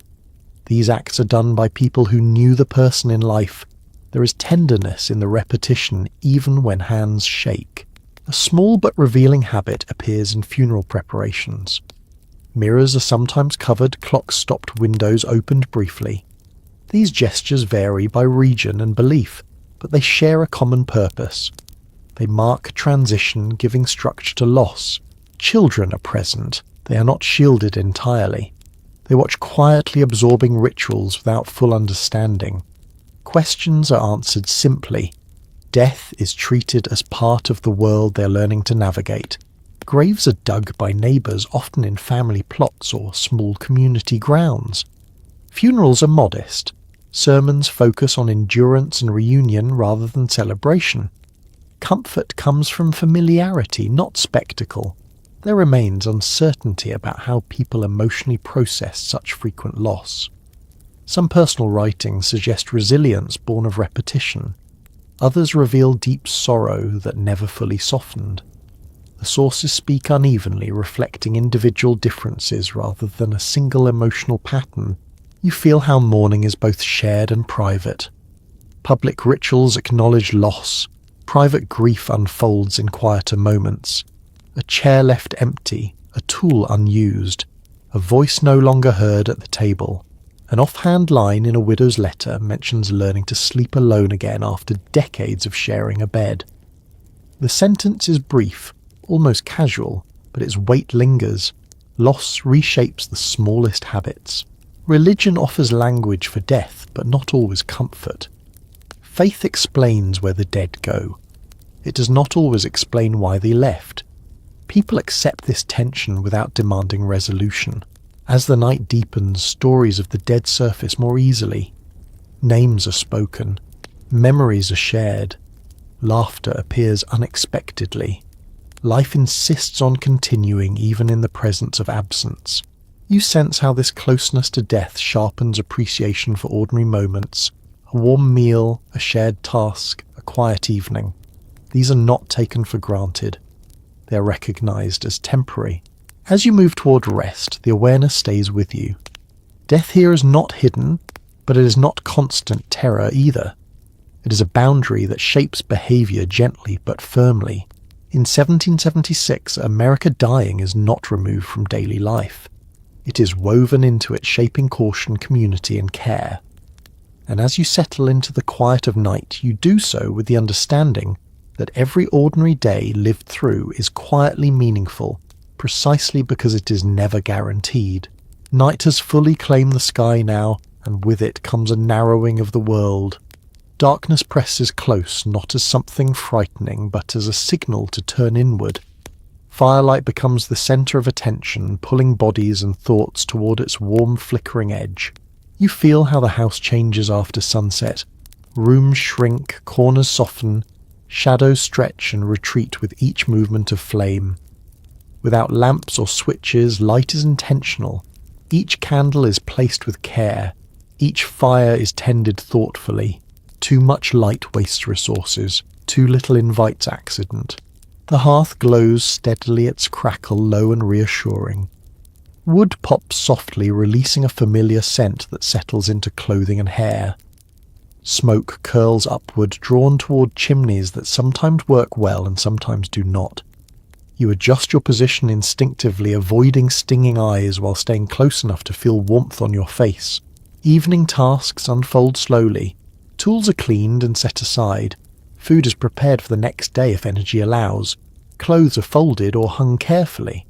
S1: These acts are done by people who knew the person in life. There is tenderness in the repetition, even when hands shake. A small but revealing habit appears in funeral preparations. Mirrors are sometimes covered, clocks stopped, windows opened briefly. These gestures vary by region and belief, but they share a common purpose. They mark transition, giving structure to loss. Children are present. They are not shielded entirely. They watch quietly, absorbing rituals without full understanding. Questions are answered simply. Death is treated as part of the world they're learning to navigate. Graves are dug by neighbours, often in family plots or small community grounds. Funerals are modest. Sermons focus on endurance and reunion rather than celebration. Comfort comes from familiarity, not spectacle. There remains uncertainty about how people emotionally process such frequent loss. Some personal writings suggest resilience born of repetition. Others reveal deep sorrow that never fully softened. The sources speak unevenly, reflecting individual differences rather than a single emotional pattern. You feel how mourning is both shared and private. Public rituals acknowledge loss. Private grief unfolds in quieter moments. A chair left empty, a tool unused, a voice no longer heard at the table. An offhand line in a widow's letter mentions learning to sleep alone again after decades of sharing a bed. The sentence is brief, almost casual, but its weight lingers. Loss reshapes the smallest habits. Religion offers language for death, but not always comfort. Faith explains where the dead go. It does not always explain why they left. People accept this tension without demanding resolution. As the night deepens, stories of the dead surface more easily. Names are spoken. Memories are shared. Laughter appears unexpectedly. Life insists on continuing even in the presence of absence. You sense how this closeness to death sharpens appreciation for ordinary moments. A warm meal, a shared task, a quiet evening. These are not taken for granted. They are recognized as temporary. As you move toward rest, the awareness stays with you. Death here is not hidden, but it is not constant terror either. It is a boundary that shapes behavior gently but firmly. In 1776, America dying is not removed from daily life. It is woven into it, shaping caution, community, and care. And as you settle into the quiet of night, you do so with the understanding that every ordinary day lived through is quietly meaningful, precisely because it is never guaranteed. Night has fully claimed the sky now, and with it comes a narrowing of the world. Darkness presses close, not as something frightening, but as a signal to turn inward. Firelight becomes the centre of attention, pulling bodies and thoughts toward its warm, flickering edge. You feel how the house changes after sunset. Rooms shrink, corners soften, shadows stretch and retreat with each movement of flame. Without lamps or switches, light is intentional. Each candle is placed with care. Each fire is tended thoughtfully. Too much light wastes resources. Too little invites accident. The hearth glows steadily, its crackle low and reassuring. Wood pops softly, releasing a familiar scent that settles into clothing and hair. Smoke curls upward, drawn toward chimneys that sometimes work well and sometimes do not. You adjust your position instinctively, avoiding stinging eyes while staying close enough to feel warmth on your face. Evening tasks unfold slowly. Tools are cleaned and set aside. Food is prepared for the next day if energy allows. Clothes are folded or hung carefully.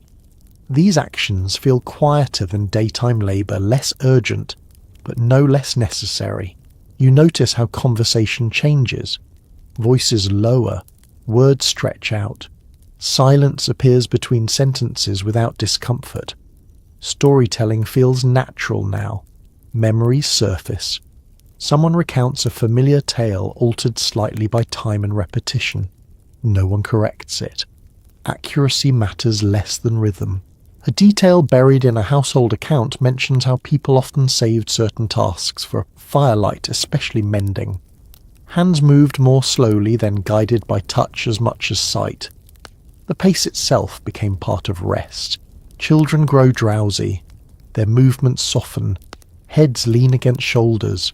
S1: These actions feel quieter than daytime labour, less urgent, but no less necessary. You notice how conversation changes. Voices lower, words stretch out. Silence appears between sentences without discomfort. Storytelling feels natural now. Memories surface. Someone recounts a familiar tale altered slightly by time and repetition. No one corrects it. Accuracy matters less than rhythm. A detail buried in a household account mentions how people often saved certain tasks for firelight, especially mending. Hands moved more slowly, then guided by touch as much as sight. The pace itself became part of rest. Children grow drowsy. Their movements soften. Heads lean against shoulders.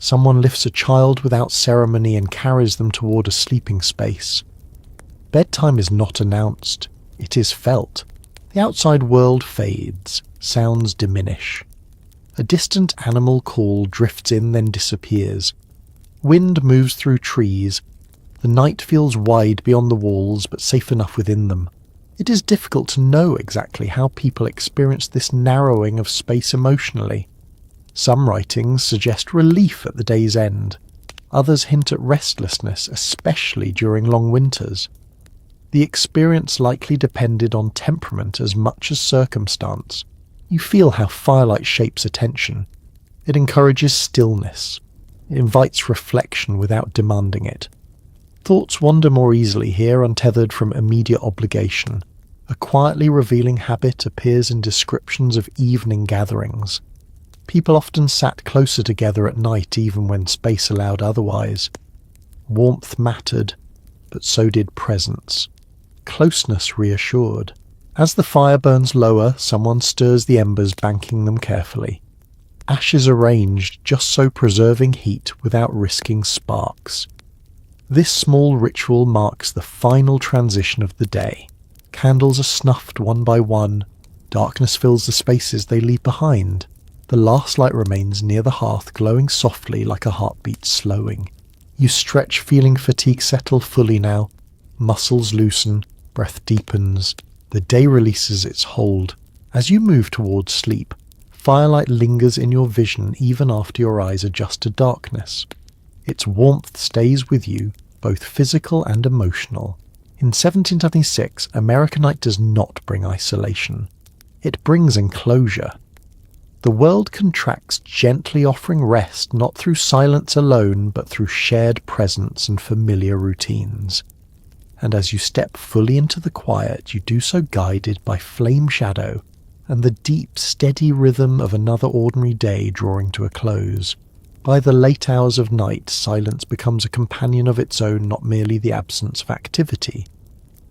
S1: Someone lifts a child without ceremony and carries them toward a sleeping space. Bedtime is not announced. It is felt. The outside world fades. Sounds diminish. A distant animal call drifts in, then disappears. Wind moves through trees. The night feels wide beyond the walls, but safe enough within them. It is difficult to know exactly how people experience this narrowing of space emotionally. Some writings suggest relief at the day's end. Others hint at restlessness, especially during long winters. The experience likely depended on temperament as much as circumstance. You feel how firelight shapes attention. It encourages stillness. It invites reflection without demanding it. Thoughts wander more easily here, untethered from immediate obligation. A quietly revealing habit appears in descriptions of evening gatherings. People often sat closer together at night even when space allowed otherwise. Warmth mattered, but so did presence. Closeness reassured. As the fire burns lower, someone stirs the embers, banking them carefully. Ashes arranged, just so preserving heat without risking sparks. This small ritual marks the final transition of the day. Candles are snuffed one by one. Darkness fills the spaces they leave behind. The last light remains near the hearth, glowing softly like a heartbeat slowing. You stretch, feeling fatigue settle fully now. Muscles loosen. Breath deepens. The day releases its hold. As you move towards sleep, firelight lingers in your vision even after your eyes adjust to darkness. Its warmth stays with you, both physical and emotional. In 1776, American night does not bring isolation. It brings enclosure. The world contracts, gently offering rest not through silence alone, but through shared presence and familiar routines. And as you step fully into the quiet, you do so guided by flame shadow and the deep, steady rhythm of another ordinary day drawing to a close. By the late hours of night, silence becomes a companion of its own, not merely the absence of activity.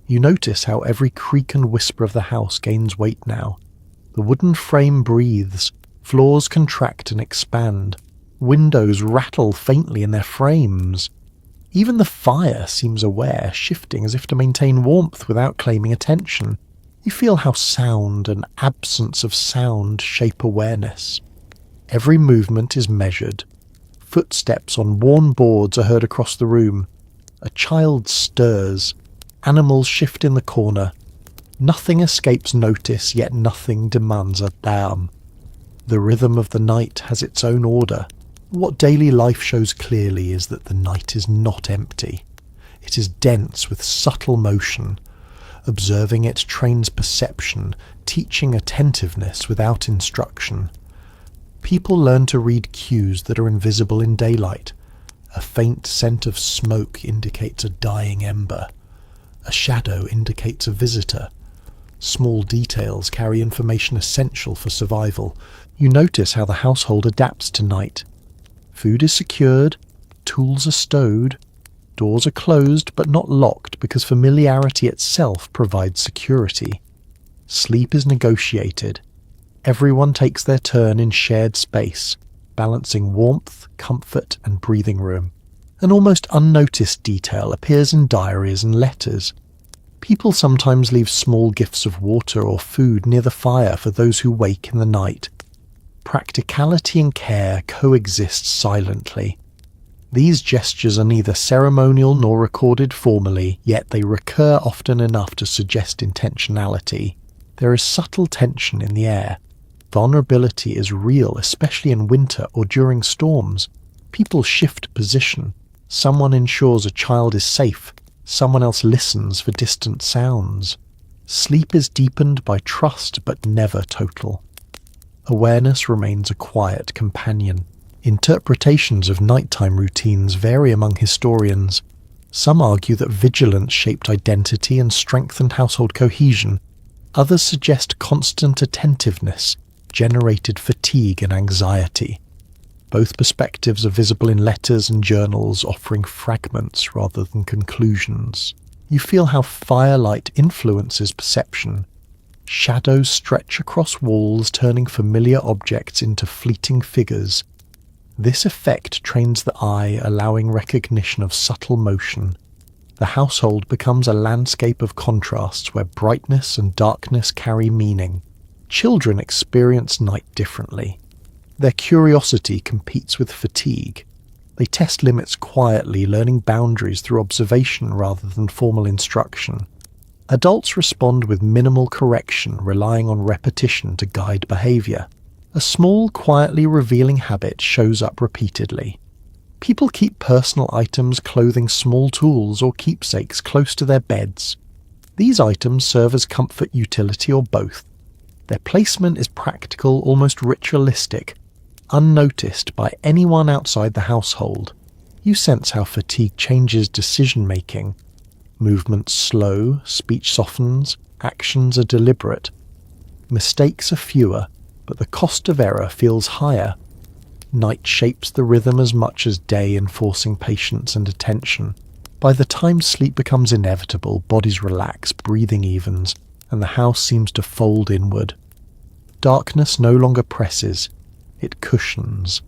S1: You notice how every creak and whisper of the house gains weight now. The wooden frame breathes, floors contract and expand, windows rattle faintly in their frames. Even the fire seems aware, shifting as if to maintain warmth without claiming attention. You feel how sound and absence of sound shape awareness. Every movement is measured. Footsteps on worn boards are heard across the room. A child stirs. Animals shift in the corner. Nothing escapes notice, yet nothing demands a damn. The rhythm of the night has its own order. What daily life shows clearly is that the night is not empty. It is dense with subtle motion. Observing it trains perception, teaching attentiveness without instruction. People learn to read cues that are invisible in daylight. A faint scent of smoke indicates a dying ember. A shadow indicates a visitor. Small details carry information essential for survival. You notice how the household adapts to night. Food is secured, tools are stowed, doors are closed but not locked because familiarity itself provides security. Sleep is negotiated. Everyone takes their turn in shared space, balancing warmth, comfort, and breathing room. An almost unnoticed detail appears in diaries and letters. People sometimes leave small gifts of water or food near the fire for those who wake in the night. Practicality and care coexist silently. These gestures are neither ceremonial nor recorded formally, yet they recur often enough to suggest intentionality. There is subtle tension in the air. Vulnerability is real, especially in winter or during storms. People shift position. Someone ensures a child is safe. Someone else listens for distant sounds. Sleep is deepened by trust, but never total. Awareness remains a quiet companion. Interpretations of nighttime routines vary among historians. Some argue that vigilance shaped identity and strengthened household cohesion. Others suggest constant attentiveness generated fatigue and anxiety. Both perspectives are visible in letters and journals, offering fragments rather than conclusions. You feel how firelight influences perception. Shadows stretch across walls, turning familiar objects into fleeting figures. This effect trains the eye, allowing recognition of subtle motion. The household becomes a landscape of contrasts where brightness and darkness carry meaning. Children experience night differently. Their curiosity competes with fatigue. They test limits quietly, learning boundaries through observation rather than formal instruction. Adults respond with minimal correction, relying on repetition to guide behavior. A small, quietly revealing habit shows up repeatedly. People keep personal items, clothing, small tools, or keepsakes close to their beds. These items serve as comfort, utility, or both. Their placement is practical, almost ritualistic, unnoticed by anyone outside the household. You sense how fatigue changes decision-making. Movements slow, speech softens, actions are deliberate. Mistakes are fewer, but the cost of error feels higher. Night shapes the rhythm as much as day, enforcing patience and attention. By the time sleep becomes inevitable, bodies relax, breathing evens, and the house seems to fold inward. Darkness no longer presses, it cushions.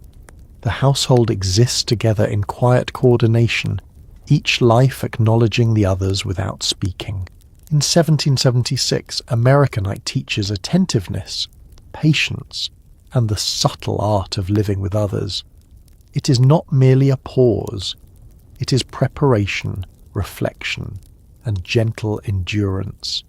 S1: The household exists together in quiet coordination, each life acknowledging the others without speaking. In 1776, Americanite teaches attentiveness, patience, and the subtle art of living with others. It is not merely a pause, it is preparation, reflection, and gentle endurance.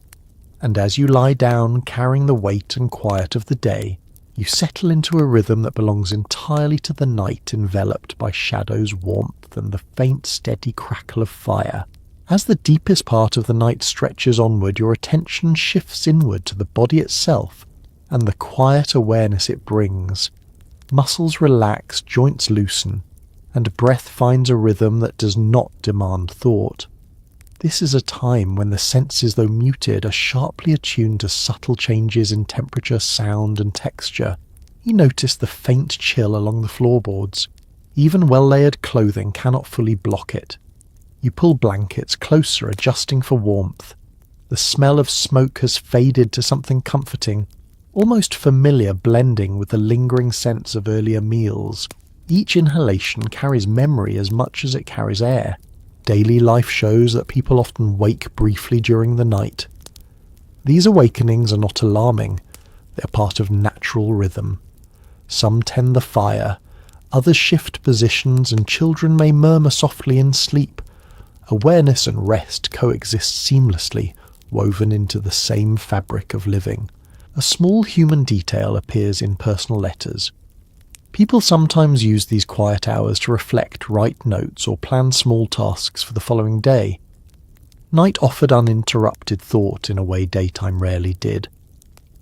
S1: And as you lie down, carrying the weight and quiet of the day, you settle into a rhythm that belongs entirely to the night, enveloped by shadows, warmth, and the faint, steady crackle of fire. As the deepest part of the night stretches onward, your attention shifts inward to the body itself and the quiet awareness it brings. Muscles relax, joints loosen, and breath finds a rhythm that does not demand thought. This is a time when the senses, though muted, are sharply attuned to subtle changes in temperature, sound, and texture. You notice the faint chill along the floorboards. Even well-layered clothing cannot fully block it. You pull blankets closer, adjusting for warmth. The smell of smoke has faded to something comforting, almost familiar, blending with the lingering sense of earlier meals. Each inhalation carries memory as much as it carries air. Daily life shows that people often wake briefly during the night. These awakenings are not alarming. They are part of natural rhythm. Some tend the fire, others shift positions, and children may murmur softly in sleep. Awareness and rest coexist seamlessly, woven into the same fabric of living. A small human detail appears in personal letters. People sometimes use these quiet hours to reflect, write notes, or plan small tasks for the following day. Night offered uninterrupted thought in a way daytime rarely did.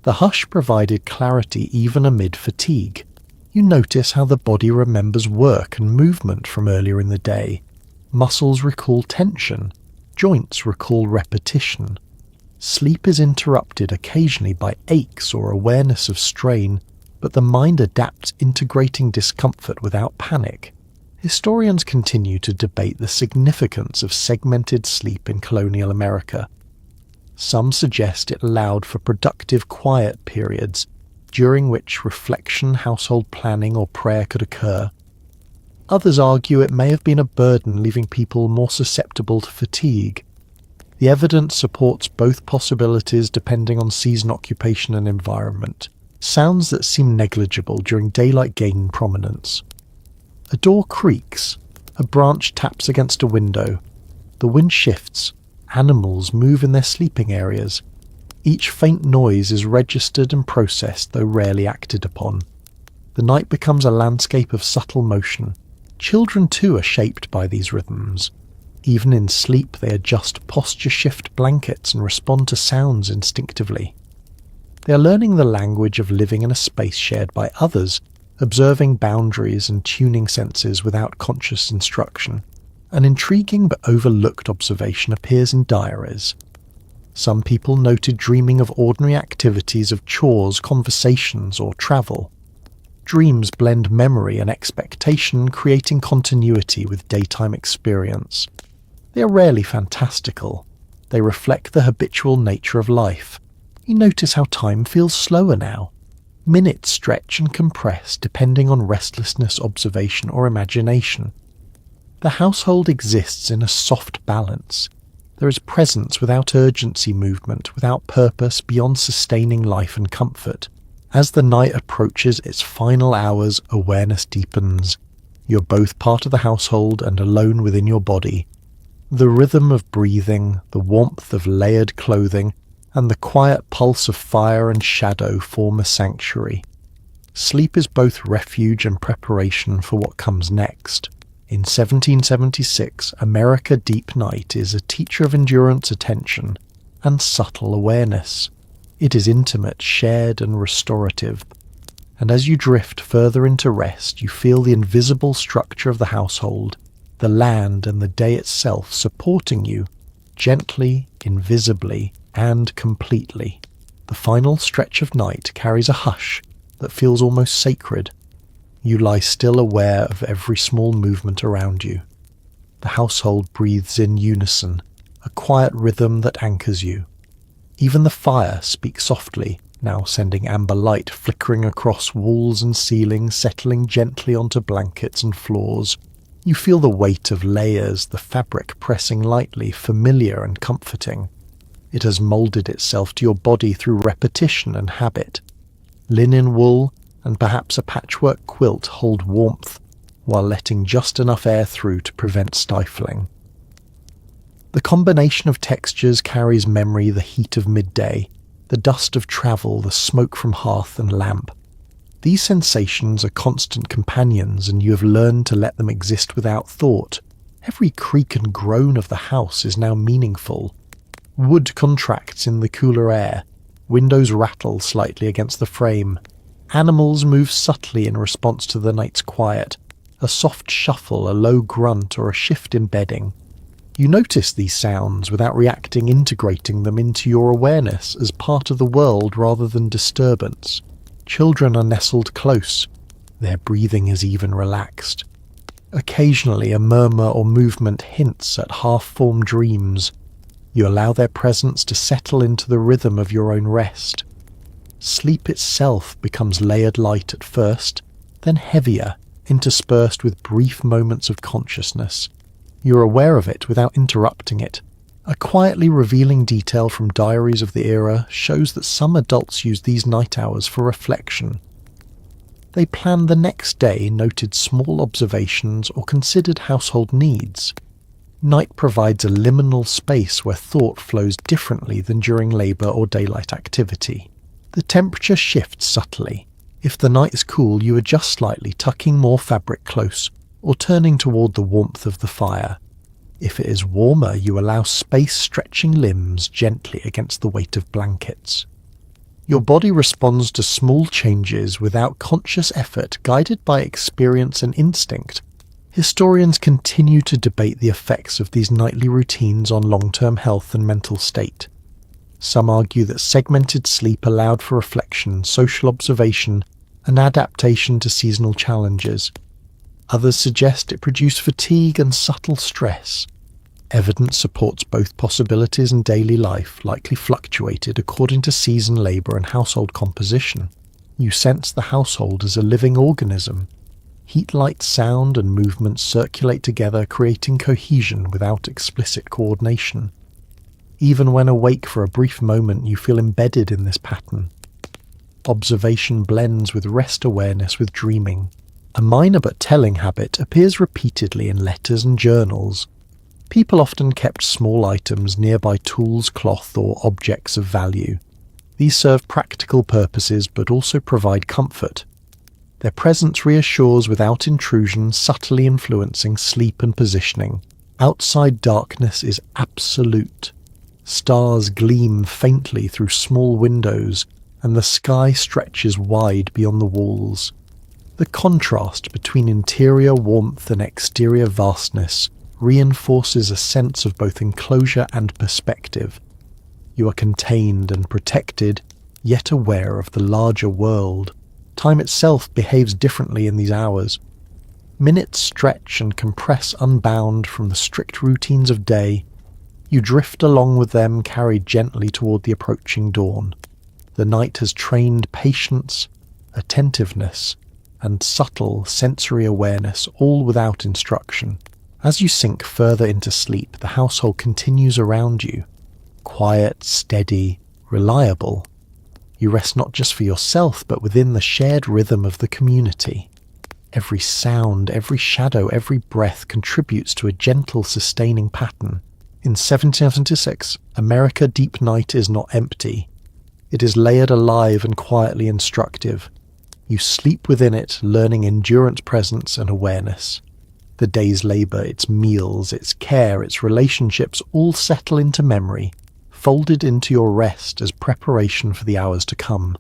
S1: The hush provided clarity even amid fatigue. You notice how the body remembers work and movement from earlier in the day. Muscles recall tension, joints recall repetition. Sleep is interrupted occasionally by aches or awareness of strain, but the mind adapts, integrating discomfort without panic. Historians continue to debate the significance of segmented sleep in colonial America. Some suggest it allowed for productive quiet periods, during which reflection, household planning, or prayer could occur. Others argue it may have been a burden, leaving people more susceptible to fatigue. The evidence supports both possibilities depending on season, occupation, and environment. Sounds that seem negligible during daylight gain prominence. A door creaks, a branch taps against a window, the wind shifts, animals move in their sleeping areas. Each faint noise is registered and processed, though rarely acted upon. The night becomes a landscape of subtle motion. Children too are shaped by these rhythms. Even in sleep they adjust posture, shift blankets, and respond to sounds instinctively. They are learning the language of living in a space shared by others, observing boundaries and tuning senses without conscious instruction. An intriguing but overlooked observation appears in diaries. Some people noted dreaming of ordinary activities of chores, conversations, or travel. Dreams blend memory and expectation, creating continuity with daytime experience. They are rarely fantastical. They reflect the habitual nature of life. You notice how time feels slower now. Minutes stretch and compress depending on restlessness, observation, or imagination. The household exists in a soft balance. There is presence without urgency, movement without purpose, beyond sustaining life and comfort. As the night approaches its final hours, awareness deepens. You're both part of the household and alone within your body. The rhythm of breathing, the warmth of layered clothing, and the quiet pulse of fire and shadow form a sanctuary. Sleep is both refuge and preparation for what comes next. In 1776, America Deep Night is a teacher of endurance, attention, and subtle awareness. It is intimate, shared, and restorative. And as you drift further into rest, you feel the invisible structure of the household, the land and the day itself supporting you, gently, invisibly, and completely. The final stretch of night carries a hush that feels almost sacred. You lie still, aware of every small movement around you. The household breathes in unison, a quiet rhythm that anchors you. Even the fire speaks softly, now sending amber light flickering across walls and ceilings, settling gently onto blankets and floors. You feel the weight of layers, the fabric pressing lightly, familiar and comforting. It has moulded itself to your body through repetition and habit. Linen, wool, and perhaps a patchwork quilt hold warmth, while letting just enough air through to prevent stifling. The combination of textures carries memory, the heat of midday, the dust of travel, the smoke from hearth and lamp. These sensations are constant companions, and you have learned to let them exist without thought. Every creak and groan of the house is now meaningful. Wood contracts in the cooler air. Windows rattle slightly against the frame. Animals move subtly in response to the night's quiet. A soft shuffle, a low grunt, or a shift in bedding. You notice these sounds without reacting, integrating them into your awareness as part of the world rather than disturbance. Children are nestled close. Their breathing is even relaxed. Occasionally a murmur or movement hints at half-formed dreams. You allow their presence to settle into the rhythm of your own rest. Sleep itself becomes layered light at first, then heavier, interspersed with brief moments of consciousness. You're aware of it without interrupting it. A quietly revealing detail from diaries of the era shows that some adults use these night hours for reflection. They planned the next day, noted small observations, or considered household needs. Night provides a liminal space where thought flows differently than during labour or daylight activity. The temperature shifts subtly. If the night is cool, you adjust slightly, tucking more fabric close, or turning toward the warmth of the fire. If it is warmer, you allow space, stretching limbs gently against the weight of blankets. Your body responds to small changes without conscious effort, guided by experience and instinct. Historians continue to debate the effects of these nightly routines on long-term health and mental state. Some argue that segmented sleep allowed for reflection, social observation, and adaptation to seasonal challenges. Others suggest it produced fatigue and subtle stress. Evidence supports both possibilities, and daily life likely fluctuated according to season, labour, and household composition. You sense the household as a living organism. Heat, light, sound, and movement circulate together, creating cohesion without explicit coordination. Even when awake for a brief moment, you feel embedded in this pattern. Observation blends with rest awareness with dreaming. A minor but telling habit appears repeatedly in letters and journals. People often kept small items, nearby tools, cloth, or objects of value. These serve practical purposes but also provide comfort. Their presence reassures without intrusion, subtly influencing sleep and positioning. Outside darkness is absolute. Stars gleam faintly through small windows, and the sky stretches wide beyond the walls. The contrast between interior warmth and exterior vastness reinforces a sense of both enclosure and perspective. You are contained and protected, yet aware of the larger world. Time itself behaves differently in these hours. Minutes stretch and compress unbound from the strict routines of day. You drift along with them, carried gently toward the approaching dawn. The night has trained patience, attentiveness, and subtle sensory awareness, all without instruction. As you sink further into sleep, the household continues around you. Quiet, steady, reliable. You rest not just for yourself, but within the shared rhythm of the community. Every sound, every shadow, every breath contributes to a gentle, sustaining pattern. In 1776, America Deep Night is not empty. It is layered alive and quietly instructive. You sleep within it, learning endurance, presence, and awareness. The day's labour, its meals, its care, its relationships all settle into memory, folded into your rest as preparation for the hours to come.